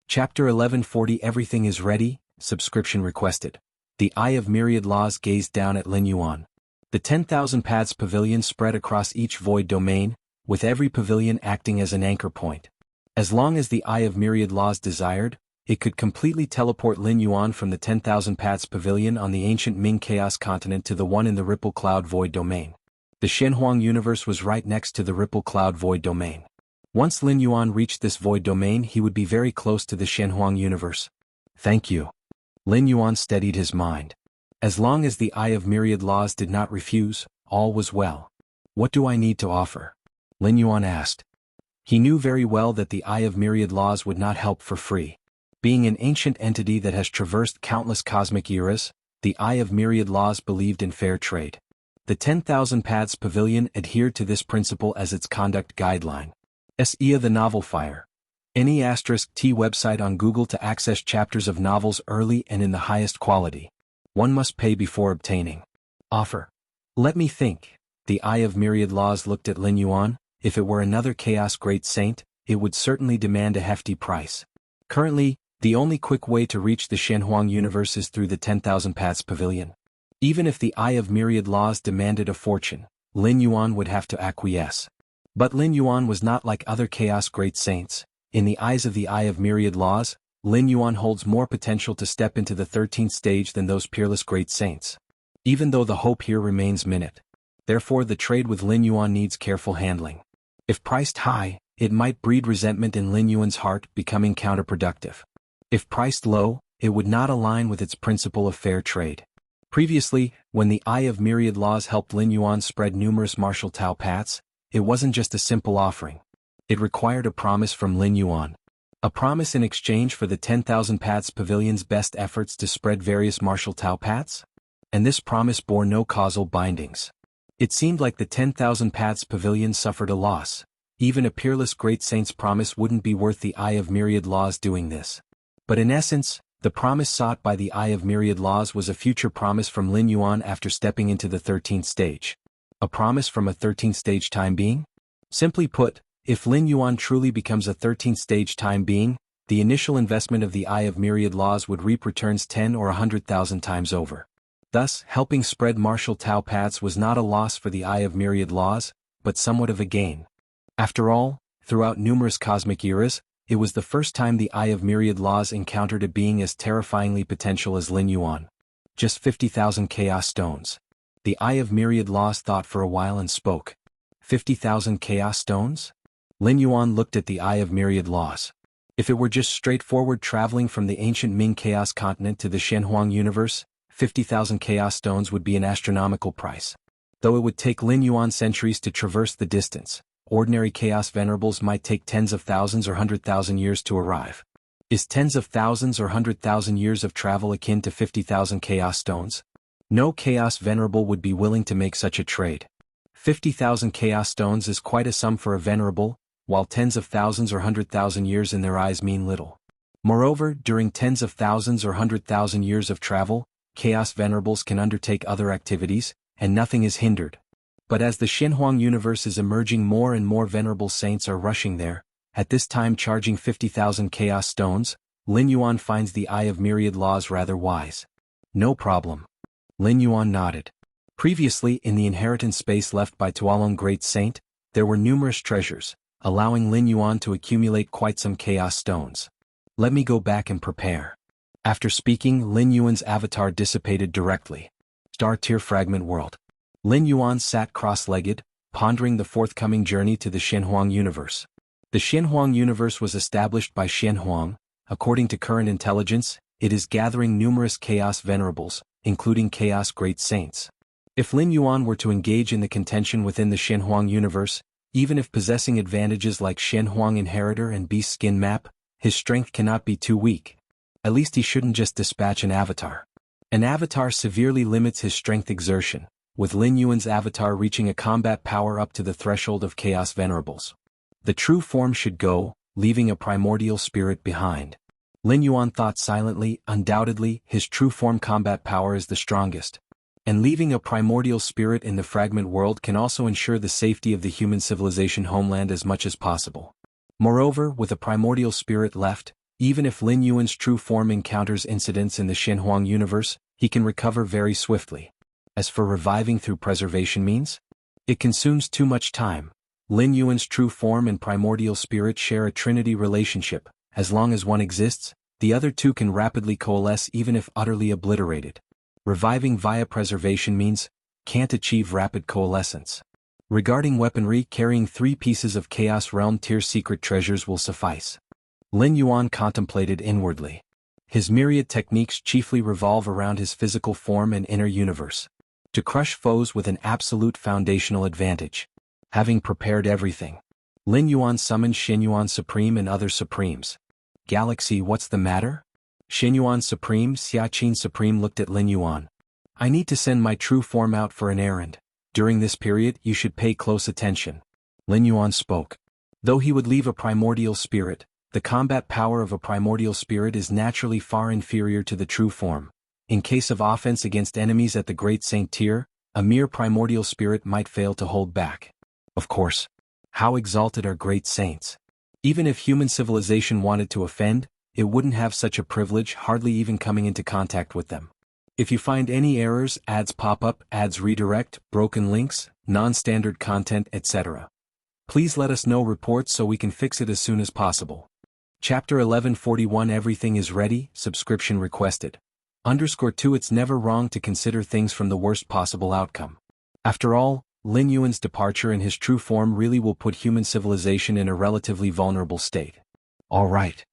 S1: Chapter 1140 Everything is ready, subscription requested. The Eye of Myriad Laws gazed down at Lin Yuan. The 10,000 Paths Pavilion spread across each void domain, with every pavilion acting as an anchor point. As long as the Eye of Myriad Laws desired, it could completely teleport Lin Yuan from the 10,000 Paths Pavilion on the ancient Ming Chaos Continent to the one in the Ripple Cloud Void Domain. The Shenhuang universe was right next to the Ripple Cloud Void Domain. Once Lin Yuan reached this Void Domain, he would be very close to the Shenhuang universe. Thank you. Lin Yuan steadied his mind. As long as the Eye of Myriad Laws did not refuse, all was well. What do I need to offer? Lin Yuan asked. He knew very well that the Eye of Myriad Laws would not help for free. Being an ancient entity that has traversed countless cosmic eras, the Eye of Myriad Laws believed in fair trade. The 10,000 Paths Pavilion adhered to this principle as its conduct guideline. Xianxia the Novel Fire. Any *T website on Google to access chapters of novels early and in the highest quality. One must pay before obtaining. Offer. Let me think. The Eye of Myriad Laws looked at Lin Yuan. If it were another Chaos Great Saint, it would certainly demand a hefty price. Currently, the only quick way to reach the Shenhuang universe is through the 10,000 Paths Pavilion. Even if the Eye of Myriad Laws demanded a fortune, Lin Yuan would have to acquiesce. But Lin Yuan was not like other Chaos Great Saints. In the eyes of the Eye of Myriad Laws, Lin Yuan holds more potential to step into the 13th stage than those peerless Great Saints. Even though the hope here remains minute. Therefore the trade with Lin Yuan needs careful handling. If priced high, it might breed resentment in Lin Yuan's heart, becoming counterproductive. If priced low, it would not align with its principle of fair trade. Previously, when the Eye of Myriad Laws helped Lin Yuan spread numerous martial Tao paths, it wasn't just a simple offering. It required a promise from Lin Yuan. A promise in exchange for the 10,000 Paths Pavilion's best efforts to spread various martial Tao paths? And this promise bore no causal bindings. It seemed like the 10,000 Paths Pavilion suffered a loss. Even a peerless Great Saint's promise wouldn't be worth the Eye of Myriad Laws doing this. But in essence, the promise sought by the Eye of Myriad Laws was a future promise from Lin Yuan after stepping into the 13th stage. A promise from a 13th stage time being? Simply put, if Lin Yuan truly becomes a 13th stage time being, the initial investment of the Eye of Myriad Laws would reap returns 10 or 100,000 times over. Thus, helping spread martial Tao paths was not a loss for the Eye of Myriad Laws, but somewhat of a gain. After all, throughout numerous cosmic eras, it was the first time the Eye of Myriad Laws encountered a being as terrifyingly potential as Lin Yuan. Just 50,000 Chaos Stones. The Eye of Myriad Laws thought for a while and spoke. 50,000 Chaos Stones? Lin Yuan looked at the Eye of Myriad Laws. If it were just straightforward traveling from the ancient Ming Chaos Continent to the Shenhuang universe, 50,000 Chaos Stones would be an astronomical price. Though it would take Lin Yuan centuries to traverse the distance, ordinary Chaos Venerables might take tens of thousands or 100,000 years to arrive. Is tens of thousands or 100,000 years of travel akin to 50,000 Chaos Stones? No Chaos Venerable would be willing to make such a trade. 50,000 Chaos Stones is quite a sum for a Venerable, while tens of thousands or 100,000 years in their eyes mean little. Moreover, during tens of thousands or 100,000 years of travel, Chaos Venerables can undertake other activities, and nothing is hindered. But as the Shenhuang universe is emerging, more and more venerable saints are rushing there, at this time charging 50,000 Chaos Stones. Lin Yuan finds the Eye of Myriad Laws rather wise. No problem. Lin Yuan nodded. Previously, in the inheritance space left by Tuolong Great Saint, there were numerous treasures, allowing Lin Yuan to accumulate quite some Chaos Stones. Let me go back and prepare. After speaking, Lin Yuan's avatar dissipated directly. Star Tier Fragment World. Lin Yuan sat cross-legged, pondering the forthcoming journey to the Shenhuang universe. The Shenhuang universe was established by Shenhuang. According to current intelligence, it is gathering numerous Chaos Venerables, including Chaos Great Saints. If Lin Yuan were to engage in the contention within the Shenhuang universe, even if possessing advantages like Shenhuang Inheritor and Beast Skin Map, his strength cannot be too weak. At least he shouldn't just dispatch an avatar. An avatar severely limits his strength exertion, with Lin Yuan's avatar reaching a combat power up to the threshold of Chaos Venerables. The true form should go, leaving a primordial spirit behind. Lin Yuan thought silently. Undoubtedly, his true form combat power is the strongest. And leaving a primordial spirit in the fragment world can also ensure the safety of the human civilization homeland as much as possible. Moreover, with a primordial spirit left, even if Lin Yuan's true form encounters incidents in the Shenhuang universe, he can recover very swiftly. As for reviving through preservation means, it consumes too much time. Lin Yuan's true form and primordial spirit share a trinity relationship. As long as one exists, The other two can rapidly coalesce even if utterly obliterated. Reviving via preservation means, can't achieve rapid coalescence. Regarding weaponry, carrying 3 pieces of Chaos Realm tier secret treasures will suffice. Lin Yuan contemplated inwardly. His myriad techniques chiefly revolve around his physical form and inner universe. To crush foes with an absolute foundational advantage. Having prepared everything, Lin Yuan summoned Xianyuan Supreme and other Supremes. Galaxy, what's the matter? Xianyuan Supreme, Xiaqin Supreme looked at Lin Yuan. I need to send my true form out for an errand. During this period, you should pay close attention. Lin Yuan spoke. Though he would leave a primordial spirit, the combat power of a primordial spirit is naturally far inferior to the true form. In case of offense against enemies at the Great Saint tier, a mere primordial spirit might fail to hold back. Of course. How exalted are great saints. Even if human civilization wanted to offend, it wouldn't have such a privilege, hardly even coming into contact with them. If you find any errors, ads pop up, ads redirect, broken links, non-standard content, etc. Please let us know reports so we can fix it as soon as possible. Chapter 1141 Everything is ready, subscription requested. _2 It's never wrong to consider things from the worst possible outcome. After all, Lin Yuan's departure in his true form really will put human civilization in a relatively vulnerable state. Alright.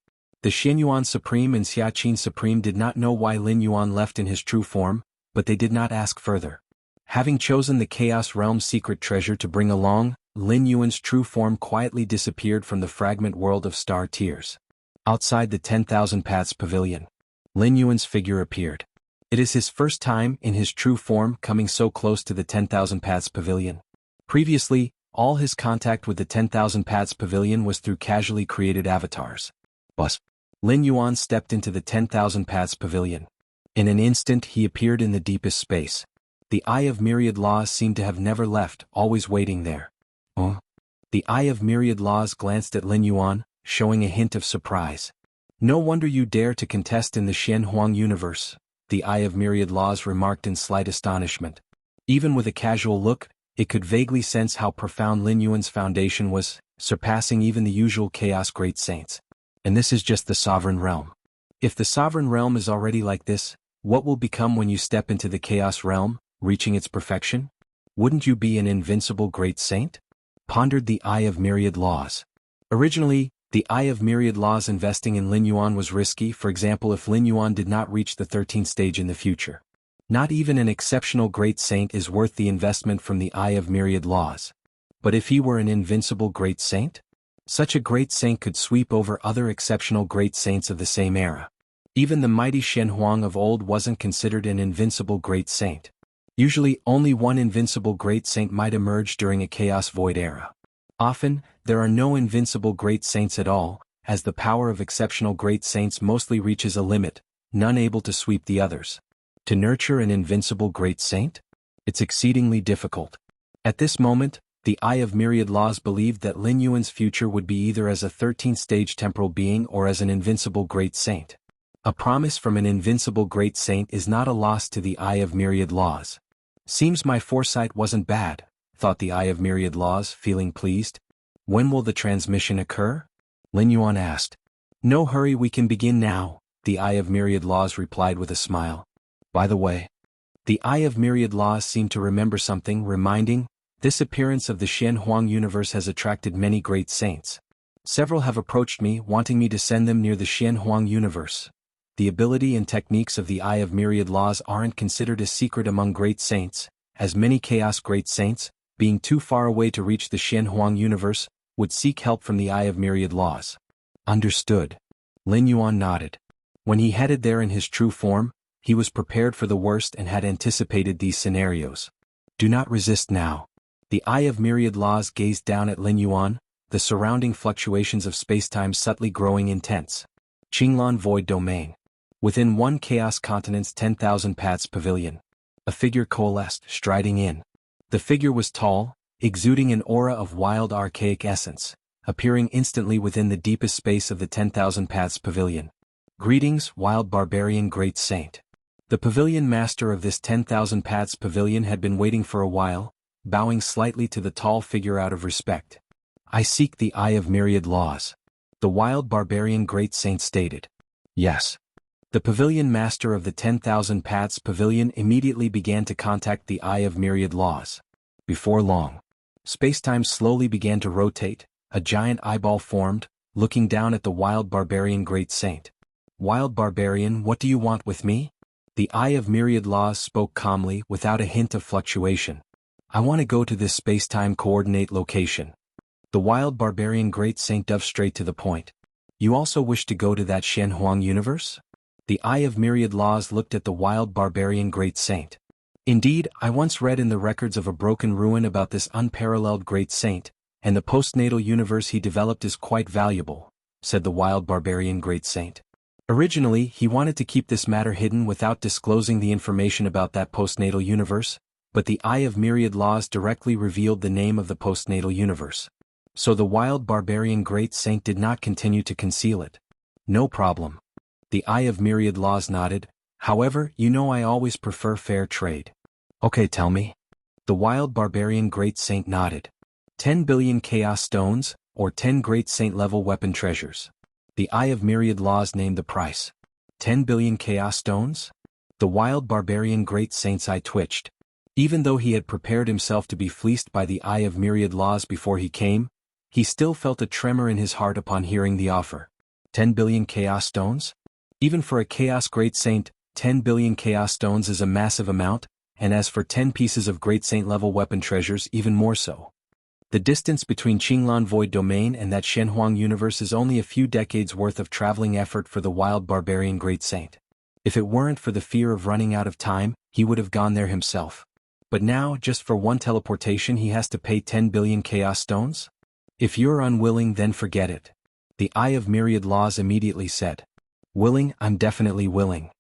S1: The Xianyuan Supreme and Xiaqin Supreme did not know why Lin Yuan left in his true form, but they did not ask further. Having chosen the Chaos Realm secret treasure to bring along, Lin Yuan's true form quietly disappeared from the fragment world of star tiers. Outside the 10,000 Paths Pavilion, Lin Yuan's figure appeared. It is his first time, in his true form, coming so close to the 10,000 Paths Pavilion. Previously, all his contact with the 10,000 Paths Pavilion was through casually created avatars. But Lin Yuan stepped into the 10,000 Paths Pavilion. In an instant he appeared in the deepest space. The Eye of Myriad Laws seemed to have never left, always waiting there. The Eye of Myriad Laws glanced at Lin Yuan, showing a hint of surprise. No wonder you dare to contest in the Xianhuang universe, the Eye of Myriad Laws remarked in slight astonishment. Even with a casual look, it could vaguely sense how profound Lin Yuan's foundation was, surpassing even the usual Chaos Great Saints. And this is just the Sovereign Realm. If the Sovereign Realm is already like this, what will become when you step into the Chaos Realm, reaching its perfection? Wouldn't you be an invincible Great Saint? Pondered the Eye of Myriad Laws. Originally, the Eye of Myriad Laws investing in Lin Yuan was risky, for example if Lin Yuan did not reach the 13th stage in the future. Not even an exceptional Great Saint is worth the investment from the Eye of Myriad Laws. But if he were an invincible Great Saint? Such a Great Saint could sweep over other exceptional Great Saints of the same era. Even the mighty Xianhuang of old wasn't considered an invincible Great Saint. Usually, only one invincible Great Saint might emerge during a Chaos Void era. Often, there are no invincible Great Saints at all, as the power of exceptional Great Saints mostly reaches a limit, none able to sweep the others. To nurture an invincible Great Saint? It's exceedingly difficult. At this moment, the Eye of Myriad Laws believed that Lin Yuan's future would be either as a 13th-stage temporal being or as an invincible Great Saint. A promise from an invincible Great Saint is not a loss to the Eye of Myriad Laws. Seems my foresight wasn't bad, thought the Eye of Myriad Laws, feeling pleased. When will the transmission occur? Lin Yuan asked. No hurry, we can begin now, the Eye of Myriad Laws replied with a smile. By the way, the Eye of Myriad Laws seemed to remember something, reminding, this appearance of the Xianhuang universe has attracted many great saints. Several have approached me, wanting me to send them near the Xianhuang universe. The ability and techniques of the Eye of Myriad Laws aren't considered a secret among great saints, as many Chaos Great Saints, being too far away to reach the Xianhuang universe, would seek help from the Eye of Myriad Laws. Understood. Lin Yuan nodded. When he headed there in his true form, he was prepared for the worst and had anticipated these scenarios. Do not resist now. The Eye of Myriad Laws gazed down at Lin Yuan, the surrounding fluctuations of spacetime subtly growing intense. Qinglan Void Domain. Within one Chaos Continent's 10,000 Paths Pavilion. A figure coalesced, striding in. The figure was tall, exuding an aura of wild archaic essence, appearing instantly within the deepest space of the 10,000 Paths Pavilion. Greetings, wild barbarian Great Saint. The pavilion master of this 10,000 Paths Pavilion had been waiting for a while, bowing slightly to the tall figure out of respect. I seek the Eye of Myriad Laws. The wild barbarian Great Saint stated. Yes. The pavilion master of the 10,000 Paths Pavilion immediately began to contact the Eye of Myriad Laws. Before long, space-time slowly began to rotate, a giant eyeball formed, looking down at the wild barbarian great saint. Wild barbarian, what do you want with me? The Eye of Myriad Laws spoke calmly without a hint of fluctuation. I want to go to this space-time coordinate location. The wild barbarian great saint dove straight to the point. You also wish to go to that Xianxia universe? The Eye of Myriad Laws looked at the wild barbarian great saint. Indeed, I once read in the records of a broken ruin about this unparalleled great saint, and the postnatal universe he developed is quite valuable, said the wild barbarian great saint. Originally, he wanted to keep this matter hidden without disclosing the information about that postnatal universe, but the Eye of Myriad Laws directly revealed the name of the postnatal universe. So the wild barbarian great saint did not continue to conceal it. No problem. The Eye of Myriad Laws nodded. However, you know I always prefer fair trade. Okay, tell me. The wild barbarian great saint nodded. 10 billion chaos stones, or 10 great saint level weapon treasures. The Eye of Myriad Laws named the price. 10 billion chaos stones? The wild barbarian great saint's eye twitched. Even though he had prepared himself to be fleeced by the Eye of Myriad Laws before he came, he still felt a tremor in his heart upon hearing the offer. 10 billion chaos stones? Even for a chaos great saint, 10 billion chaos stones is a massive amount, and as for 10 pieces of great saint level weapon treasures, even more so. The distance between Qinglan Void Domain and that Shenhuang universe is only a few decades worth of traveling effort for the wild barbarian great saint. If it weren't for the fear of running out of time, he would have gone there himself. But now, just for one teleportation he has to pay 10 billion chaos stones? If you're unwilling, then forget it. The Eye of Myriad Laws immediately said. Willing, I'm definitely willing.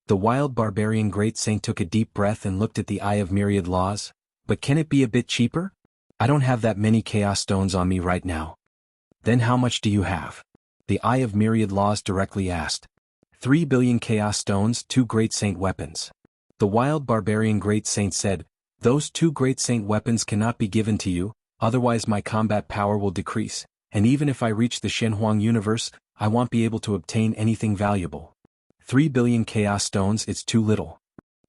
S1: The wild barbarian great saint took a deep breath and looked at the Eye of Myriad Laws. But can it be a bit cheaper? I don't have that many chaos stones on me right now. Then how much do you have? The Eye of Myriad Laws directly asked. 3 billion chaos stones, 2 great saint weapons. The wild barbarian great saint said, those 2 great saint weapons cannot be given to you, otherwise my combat power will decrease, and even if I reach the Shenhuang universe, I won't be able to obtain anything valuable. 3 billion chaos stones, it's too little.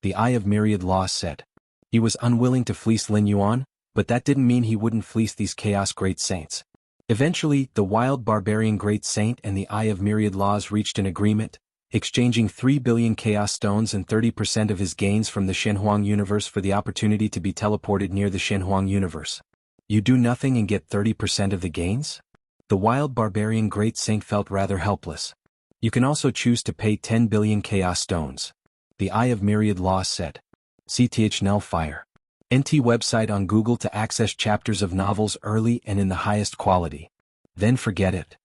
S1: The Eye of Myriad Laws said. He was unwilling to fleece Lin Yuan, but that didn't mean he wouldn't fleece these chaos great saints. Eventually, the wild barbarian great saint and the Eye of Myriad Laws reached an agreement, exchanging 3 billion chaos stones and 30% of his gains from the Shenhuang universe for the opportunity to be teleported near the Shenhuang universe. You do nothing and get 30% of the gains? The wild barbarian great saint felt rather helpless. You can also choose to pay 10 billion chaos stones. The Eye of Myriad Laws said. CTHNL Fire. NT website on Google to access chapters of novels early and in the highest quality. Then forget it.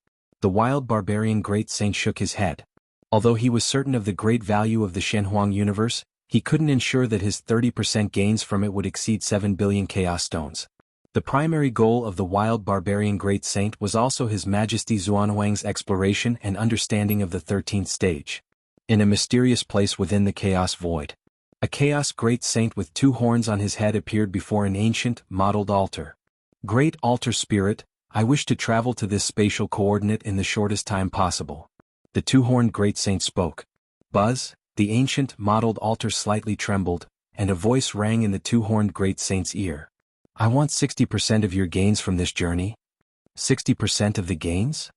S1: The wild barbarian great saint shook his head. Although he was certain of the great value of the Shenhuang universe, he couldn't ensure that his 30% gains from it would exceed 7 billion chaos stones. The primary goal of the wild barbarian great saint was also His Majesty Xuanhuang's exploration and understanding of the 13th stage. In a mysterious place within the chaos void, a chaos great saint with 2 horns on his head appeared before an ancient, modeled altar. Great altar spirit, I wish to travel to this spatial coordinate in the shortest time possible. The 2-horned great saint spoke. Buzz, the ancient, modeled altar slightly trembled, and a voice rang in the 2-horned great saint's ear. I want 60% of your gains from this journey. 60% of the gains?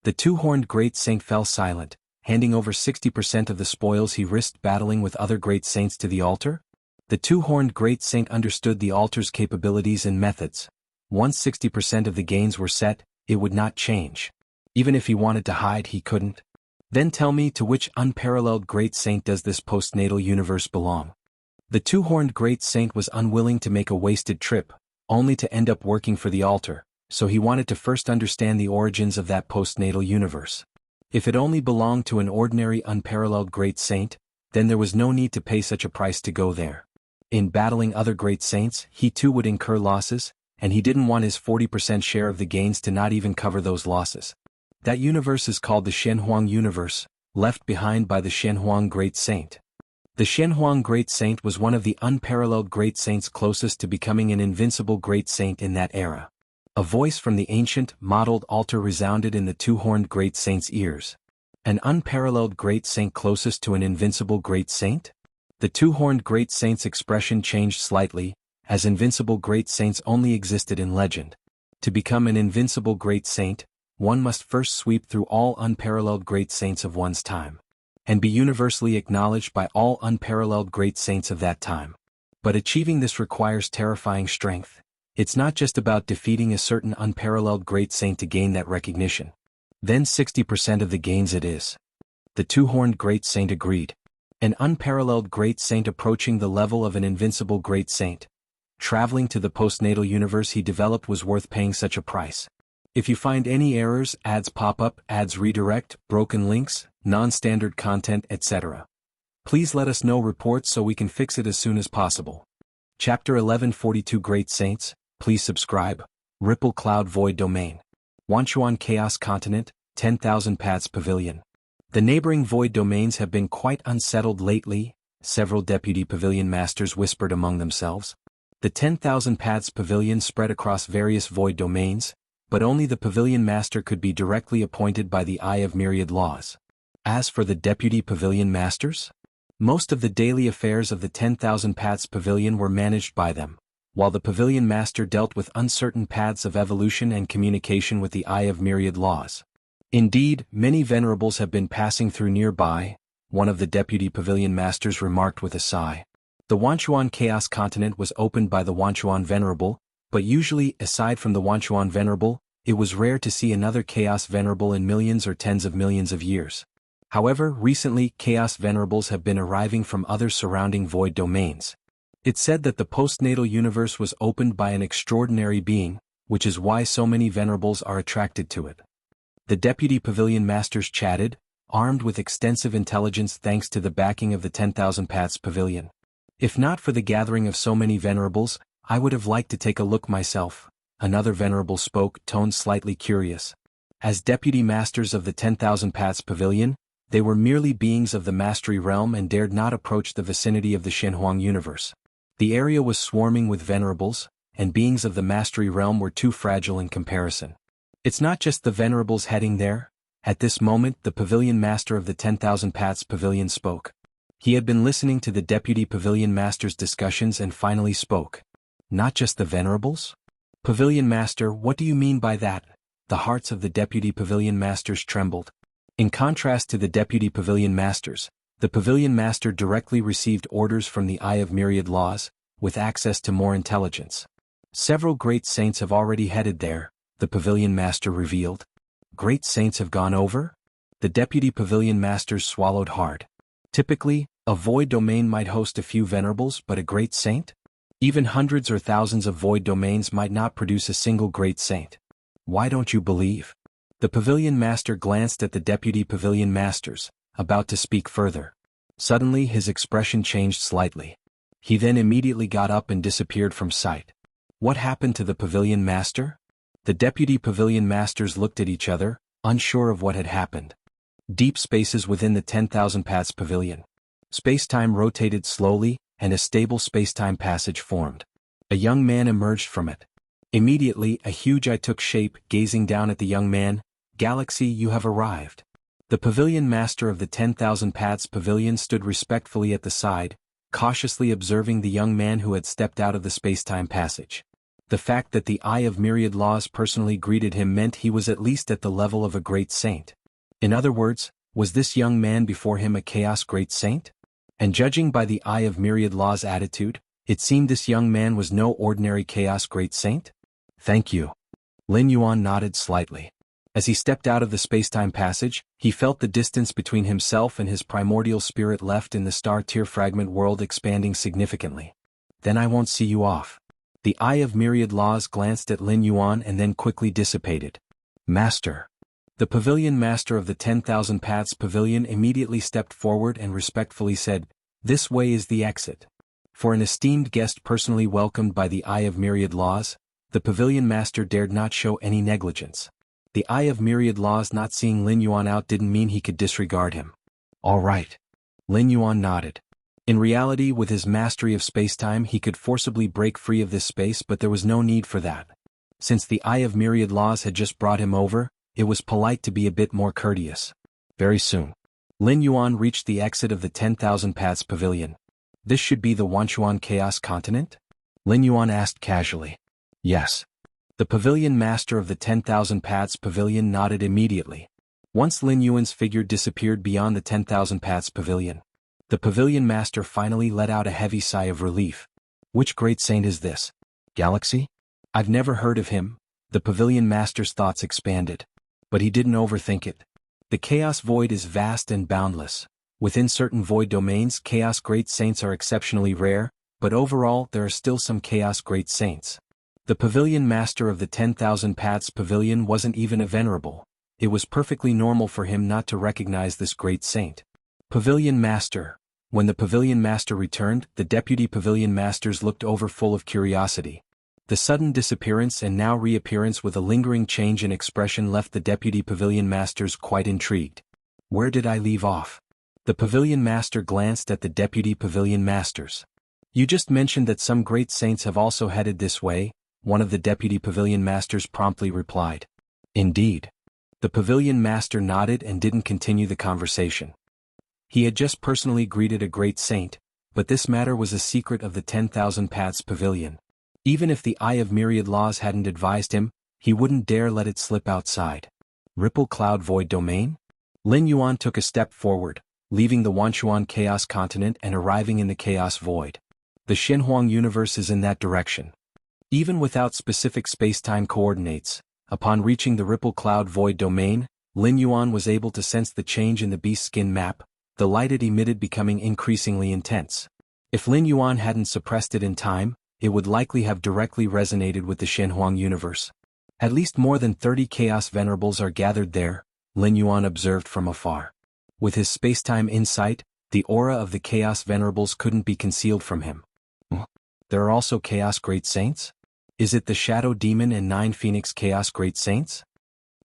S1: The 2-horned great saint fell silent, handing over 60% of the spoils he risked battling with other great saints to the altar. The 2-horned great saint understood the altar's capabilities and methods. Once 60% of the gains were set, it would not change. Even if he wanted to hide, he couldn't. Then tell me, to which unparalleled great saint does this postnatal universe belong? The 2-horned great saint was unwilling to make a wasted trip, only to end up working for the altar, so he wanted to first understand the origins of that postnatal universe. If it only belonged to an ordinary unparalleled great saint, then there was no need to pay such a price to go there. In battling other great saints, he too would incur losses, and he didn't want his 40% share of the gains to not even cover those losses. That universe is called the Shenhuang universe, left behind by the Shenhuang great saint. The Shenhuang great saint was one of the unparalleled great saints closest to becoming an invincible great saint in that era. A voice from the ancient, modeled altar resounded in the 2-horned great saint's ears. An unparalleled great saint closest to an invincible great saint? The two-horned great saint's expression changed slightly, as invincible great saints only existed in legend. To become an invincible great saint, one must first sweep through all unparalleled great saints of one's time, and be universally acknowledged by all unparalleled great saints of that time. But achieving this requires terrifying strength. It's not just about defeating a certain unparalleled great saint to gain that recognition. Then 60% of the gains it is. The two-horned great saint agreed. An unparalleled great saint approaching the level of an invincible great saint. Traveling to the postnatal universe he developed was worth paying such a price. If you find any errors, ads pop up, ads redirect, broken links, non-standard content, etc., please let us know reports so we can fix it as soon as possible. Chapter 1142 Great Saints, please subscribe. Ripple Cloud Void Domain. Wanchuan Chaos Continent, 10,000 Paths Pavilion. The neighboring void domains have been quite unsettled lately, several deputy pavilion masters whispered among themselves. The 10,000 Paths Pavilion spread across various void domains, but only the pavilion master could be directly appointed by the Eye of Myriad Laws. As for the deputy pavilion masters, most of the daily affairs of the 10,000 Paths Pavilion were managed by them, while the pavilion master dealt with uncertain paths of evolution and communication with the Eye of Myriad Laws. Indeed, many venerables have been passing through nearby, one of the deputy pavilion masters remarked with a sigh. The Wanchuan Chaos Continent was opened by the Wanchuan Venerable, but usually, aside from the Wanchuan Venerable, it was rare to see another Chaos Venerable in millions or tens of millions of years. However, recently, Chaos Venerables have been arriving from other surrounding void domains. It's said that the postnatal universe was opened by an extraordinary being, which is why so many venerables are attracted to it. The deputy pavilion masters chatted, armed with extensive intelligence thanks to the backing of the 10,000 Paths Pavilion. If not for the gathering of so many venerables, I would have liked to take a look myself. Another venerable spoke, toned slightly curious. As deputy masters of the 10,000 Paths Pavilion, they were merely beings of the mastery realm and dared not approach the vicinity of the Xinhuang universe. The area was swarming with venerables, and beings of the mastery realm were too fragile in comparison. It's not just the venerables heading there. At this moment, the pavilion master of the 10,000 Paths Pavilion spoke. He had been listening to the deputy pavilion master's discussions and finally spoke. Not just the venerables? Pavilion master, what do you mean by that? The hearts of the deputy pavilion masters trembled. In contrast to the deputy pavilion masters, the pavilion master directly received orders from the Eye of Myriad Laws, with access to more intelligence. Several great saints have already headed there, the pavilion master revealed. Great saints have gone over? The deputy pavilion masters swallowed hard. Typically, a void domain might host a few venerables, but a great saint? Even hundreds or thousands of void domains might not produce a single great saint. Why don't you believe? The pavilion master glanced at the deputy pavilion masters, about to speak further. Suddenly his expression changed slightly. He then immediately got up and disappeared from sight. What happened to the pavilion master? The deputy pavilion masters looked at each other, unsure of what had happened. Deep spaces within the 10,000 Paths Pavilion. Space-time rotated slowly, and a stable space-time passage formed. A young man emerged from it. Immediately, a huge eye took shape, gazing down at the young man. Galaxy, you have arrived. The pavilion master of the 10,000 Paths Pavilion stood respectfully at the side, cautiously observing the young man who had stepped out of the space-time passage. The fact that the Eye of Myriad Laws personally greeted him meant he was at least at the level of a great saint. In other words, was this young man before him a chaos great saint? And judging by the Eye of Myriad Laws' attitude, it seemed this young man was no ordinary chaos great saint? Thank you. Lin Yuan nodded slightly. As he stepped out of the space-time passage, he felt the distance between himself and his primordial spirit left in the star-tier fragment world expanding significantly. Then I won't see you off. The Eye of Myriad Laws glanced at Lin Yuan and then quickly dissipated. Master. The pavilion master of the 10,000 Paths Pavilion immediately stepped forward and respectfully said, "This way is the exit." For an esteemed guest personally welcomed by the Eye of Myriad Laws, the pavilion master dared not show any negligence. The Eye of Myriad Laws not seeing Lin Yuan out didn't mean he could disregard him. All right. Lin Yuan nodded. In reality, with his mastery of spacetime, he could forcibly break free of this space, but there was no need for that. Since the Eye of Myriad Laws had just brought him over, it was polite to be a bit more courteous. Very soon. Lin Yuan reached the exit of the 10,000 Paths Pavilion. This should be the Wanchuan Chaos Continent? Lin Yuan asked casually. Yes. The pavilion master of the 10,000 Paths Pavilion nodded immediately. Once Lin Yuan's figure disappeared beyond the 10,000 Paths Pavilion, the pavilion master finally let out a heavy sigh of relief. Which great saint is this? Galaxy? I've never heard of him. The pavilion master's thoughts expanded. But he didn't overthink it. The chaos void is vast and boundless. Within certain void domains, chaos great saints are exceptionally rare, but overall there are still some chaos great saints. The pavilion master of the 10,000 Paths Pavilion wasn't even a venerable. It was perfectly normal for him not to recognize this great saint. Pavilion master. When the pavilion master returned, the deputy pavilion masters looked over full of curiosity. The sudden disappearance and now reappearance with a lingering change in expression left the deputy pavilion masters quite intrigued. Where did I leave off? The pavilion master glanced at the deputy pavilion masters. You just mentioned that some great saints have also headed this way, one of the deputy pavilion masters promptly replied. Indeed. The pavilion master nodded and didn't continue the conversation. He had just personally greeted a great saint, but this matter was a secret of the 10,000 Paths Pavilion. Even if the Eye of Myriad Laws hadn't advised him, he wouldn't dare let it slip outside. Ripple Cloud Void Domain? Lin Yuan took a step forward, leaving the Wanchuan Chaos Continent and arriving in the Chaos Void. The Xinhuang universe is in that direction. Even without specific space-time coordinates, upon reaching the Ripple Cloud Void Domain, Lin Yuan was able to sense the change in the beast skin map, the light it emitted becoming increasingly intense. If Lin Yuan hadn't suppressed it in time, it would likely have directly resonated with the Xinhuang universe. At least more than 30 Chaos Venerables are gathered there, Lin Yuan observed from afar. With his space-time insight, the aura of the Chaos Venerables couldn't be concealed from him. There are also Chaos Great Saints? Is it the Shadow Demon and 9 Phoenix Chaos Great Saints?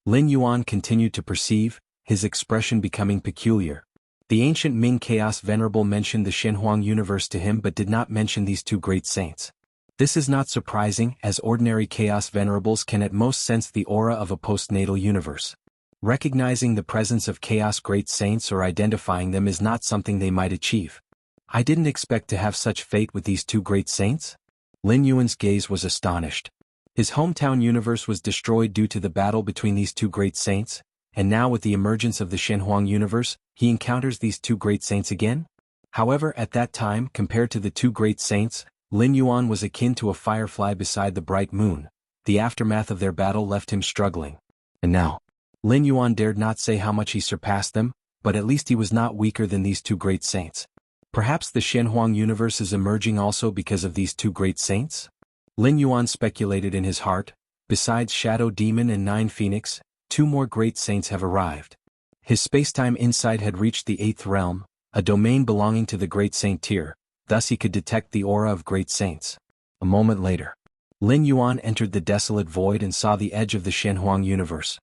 S1: Lin Yuan continued to perceive, his expression becoming peculiar. The ancient Ming Chaos Venerable mentioned the Xinhuang universe to him but did not mention these two great saints. This is not surprising, as ordinary Chaos Venerables can at most sense the aura of a postnatal universe. Recognizing the presence of Chaos Great Saints or identifying them is not something they might achieve. I didn't expect to have such fate with these two great saints? Lin Yuan's gaze was astonished. His hometown universe was destroyed due to the battle between these two great saints, and now with the emergence of the Xinhuang universe, he encounters these two great saints again? However, at that time, compared to the two great saints, Lin Yuan was akin to a firefly beside the bright moon. The aftermath of their battle left him struggling. And now, Lin Yuan dared not say how much he surpassed them, but at least he was not weaker than these two great saints. Perhaps the Xinhuang universe is emerging also because of these two great saints? Lin Yuan speculated in his heart. Besides Shadow Demon and 9 Phoenix, 2 more great saints have arrived. His spacetime insight had reached the 8th realm, a domain belonging to the great saint tier, thus he could detect the aura of great saints. A moment later, Lin Yuan entered the desolate void and saw the edge of the Xinhuang universe.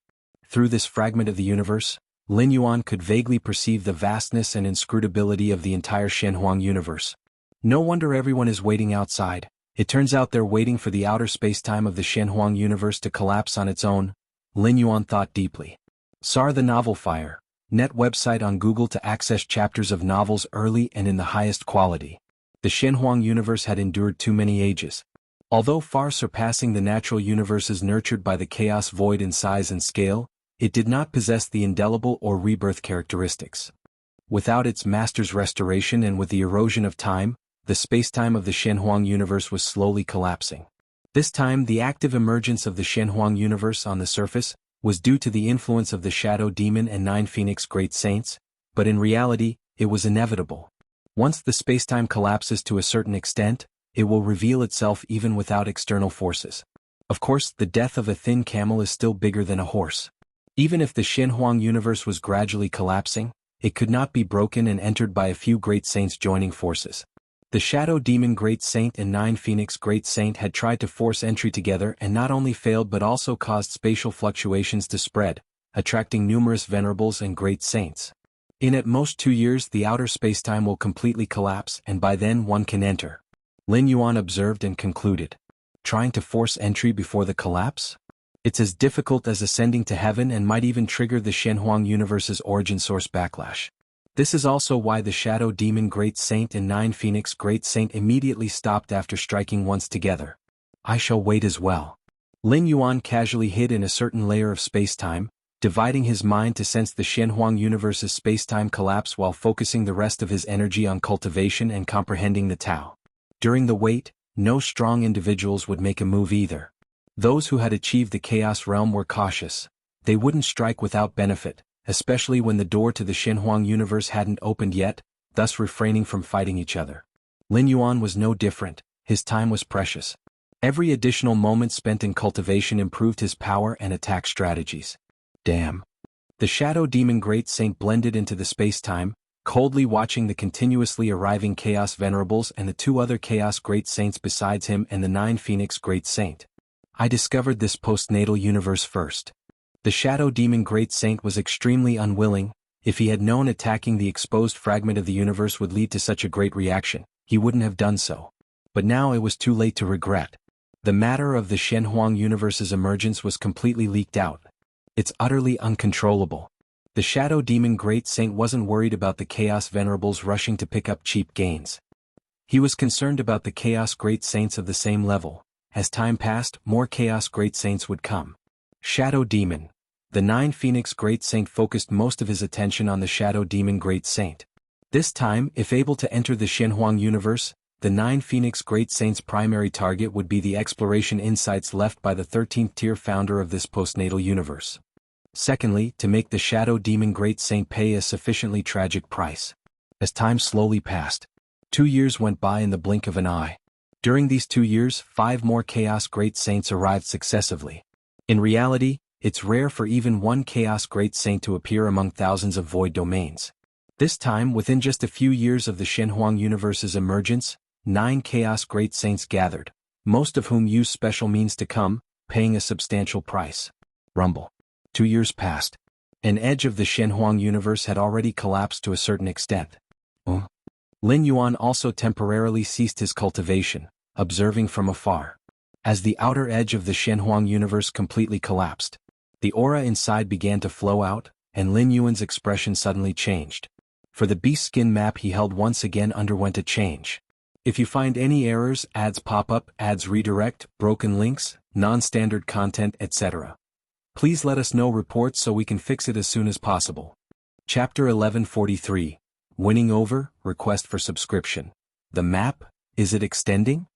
S1: Through this fragment of the universe, Lin Yuan could vaguely perceive the vastness and inscrutability of the entire Xinhuang universe. No wonder everyone is waiting outside. It turns out they're waiting for the outer spacetime of the Xinhuang universe to collapse on its own, Lin Yuan thought deeply. SAR the Novel Fire, net website on Google to access chapters of novels early and in the highest quality. The Xinhuang universe had endured too many ages. Although far surpassing the natural universes nurtured by the chaos void in size and scale, it did not possess the indelible or rebirth characteristics. Without its master's restoration and with the erosion of time, the spacetime of the Xinhuang universe was slowly collapsing. This time the active emergence of the Xinhuang universe on the surface was due to the influence of the Shadow Demon and 9 Phoenix Great Saints, but in reality, it was inevitable. Once the spacetime collapses to a certain extent, it will reveal itself even without external forces. Of course, the death of a thin camel is still bigger than a horse. Even if the Xinhuang universe was gradually collapsing, it could not be broken and entered by a few great saints joining forces. The Shadow Demon Great Saint and 9 Phoenix Great Saint had tried to force entry together and not only failed but also caused spatial fluctuations to spread, attracting numerous venerables and great saints. In at most 2 years the outer spacetime will completely collapse and by then one can enter. Lin Yuan observed and concluded. Trying to force entry before the collapse? It's as difficult as ascending to heaven and might even trigger the Shenhuang universe's origin source backlash. This is also why the Shadow Demon Great Saint and Nine Phoenix Great Saint immediately stopped after striking once together. I shall wait as well. Lin Yuan casually hid in a certain layer of space-time, dividing his mind to sense the Shenhuang universe's space-time collapse while focusing the rest of his energy on cultivation and comprehending the Tao. During the wait, no strong individuals would make a move either. Those who had achieved the Chaos Realm were cautious. They wouldn't strike without benefit, especially when the door to the Shenhuang universe hadn't opened yet, thus refraining from fighting each other. Lin Yuan was no different. His time was precious. Every additional moment spent in cultivation improved his power and attack strategies. Damn. The Shadow Demon Great Saint blended into the space-time, coldly watching the continuously arriving Chaos Venerables and the two other Chaos Great Saints besides him and the Nine Phoenix Great Saint. I discovered this postnatal universe first. The Shadow Demon Great Saint was extremely unwilling. If he had known attacking the exposed fragment of the universe would lead to such a great reaction, he wouldn't have done so. But now it was too late to regret. The matter of the Shenhuang universe's emergence was completely leaked out. It's utterly uncontrollable. The Shadow Demon Great Saint wasn't worried about the Chaos Venerables rushing to pick up cheap gains. He was concerned about the Chaos Great Saints of the same level. As time passed, more Chaos Great Saints would come. Shadow Demon. The Nine Phoenix Great Saint focused most of his attention on the Shadow Demon Great Saint. This time, if able to enter the Shenhuang universe, the Nine Phoenix Great Saint's primary target would be the exploration insights left by the 13th tier founder of this postnatal universe. Secondly, to make the Shadow Demon Great Saint pay a sufficiently tragic price. As time slowly passed, 2 years went by in the blink of an eye. During these 2 years, 5 more Chaos Great Saints arrived successively. In reality, it's rare for even one Chaos Great Saint to appear among thousands of void domains. This time, within just a few years of the Shenhuang universe's emergence, 9 Chaos Great Saints gathered, most of whom used special means to come, paying a substantial price. Rumble. 2 years passed. An edge of the Shenhuang universe had already collapsed to a certain extent. Lin Yuan also temporarily ceased his cultivation, observing from afar. As the outer edge of the Shenhuang universe completely collapsed, the aura inside began to flow out, and Lin Yuan's expression suddenly changed. For the beast skin map he held once again underwent a change. If you find any errors, ads pop up, ads redirect, broken links, non-standard content, etc., please let us know reports so we can fix it as soon as possible. Chapter 1143. Winning over, request for subscription. The map, is it extending?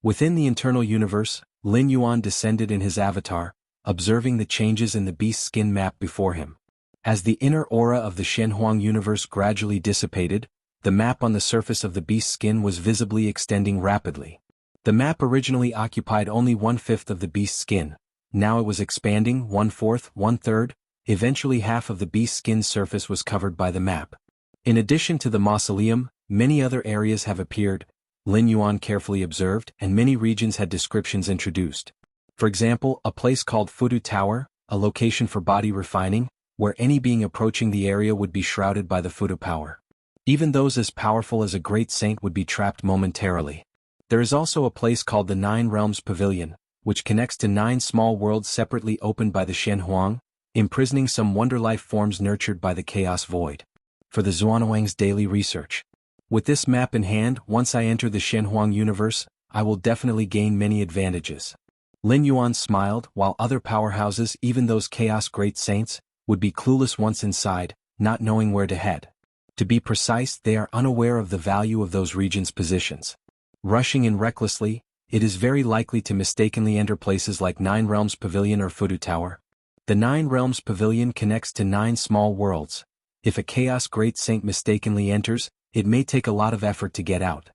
S1: Within the internal universe, Lin Yuan descended in his avatar, observing the changes in the beast skin map before him. As the inner aura of the Shenhuang universe gradually dissipated, the map on the surface of the beast skin was visibly extending rapidly. The map originally occupied only 1/5 of the beast skin. Now it was expanding 1/4, 1/3, eventually half of the beast skin's surface was covered by the map. In addition to the mausoleum, many other areas have appeared, Lin Yuan carefully observed, and many regions had descriptions introduced. For example, a place called Fudu Tower, a location for body refining, where any being approaching the area would be shrouded by the Fudu power. Even those as powerful as a great saint would be trapped momentarily. There is also a place called the Nine Realms Pavilion, which connects to 9 small worlds separately opened by the Shenhuang, imprisoning some wonder-life forms nurtured by the Chaos Void. For the Xuanwang's daily research. With this map in hand, once I enter the Shenhuang universe, I will definitely gain many advantages. Lin Yuan smiled, while other powerhouses, even those Chaos Great Saints, would be clueless once inside, not knowing where to head. To be precise, they are unaware of the value of those regions' positions. Rushing in recklessly, it is very likely to mistakenly enter places like Nine Realms Pavilion or Fudu Tower. The Nine Realms Pavilion connects to 9 small worlds. If a Chaos Great Saint mistakenly enters, it may take a lot of effort to get out.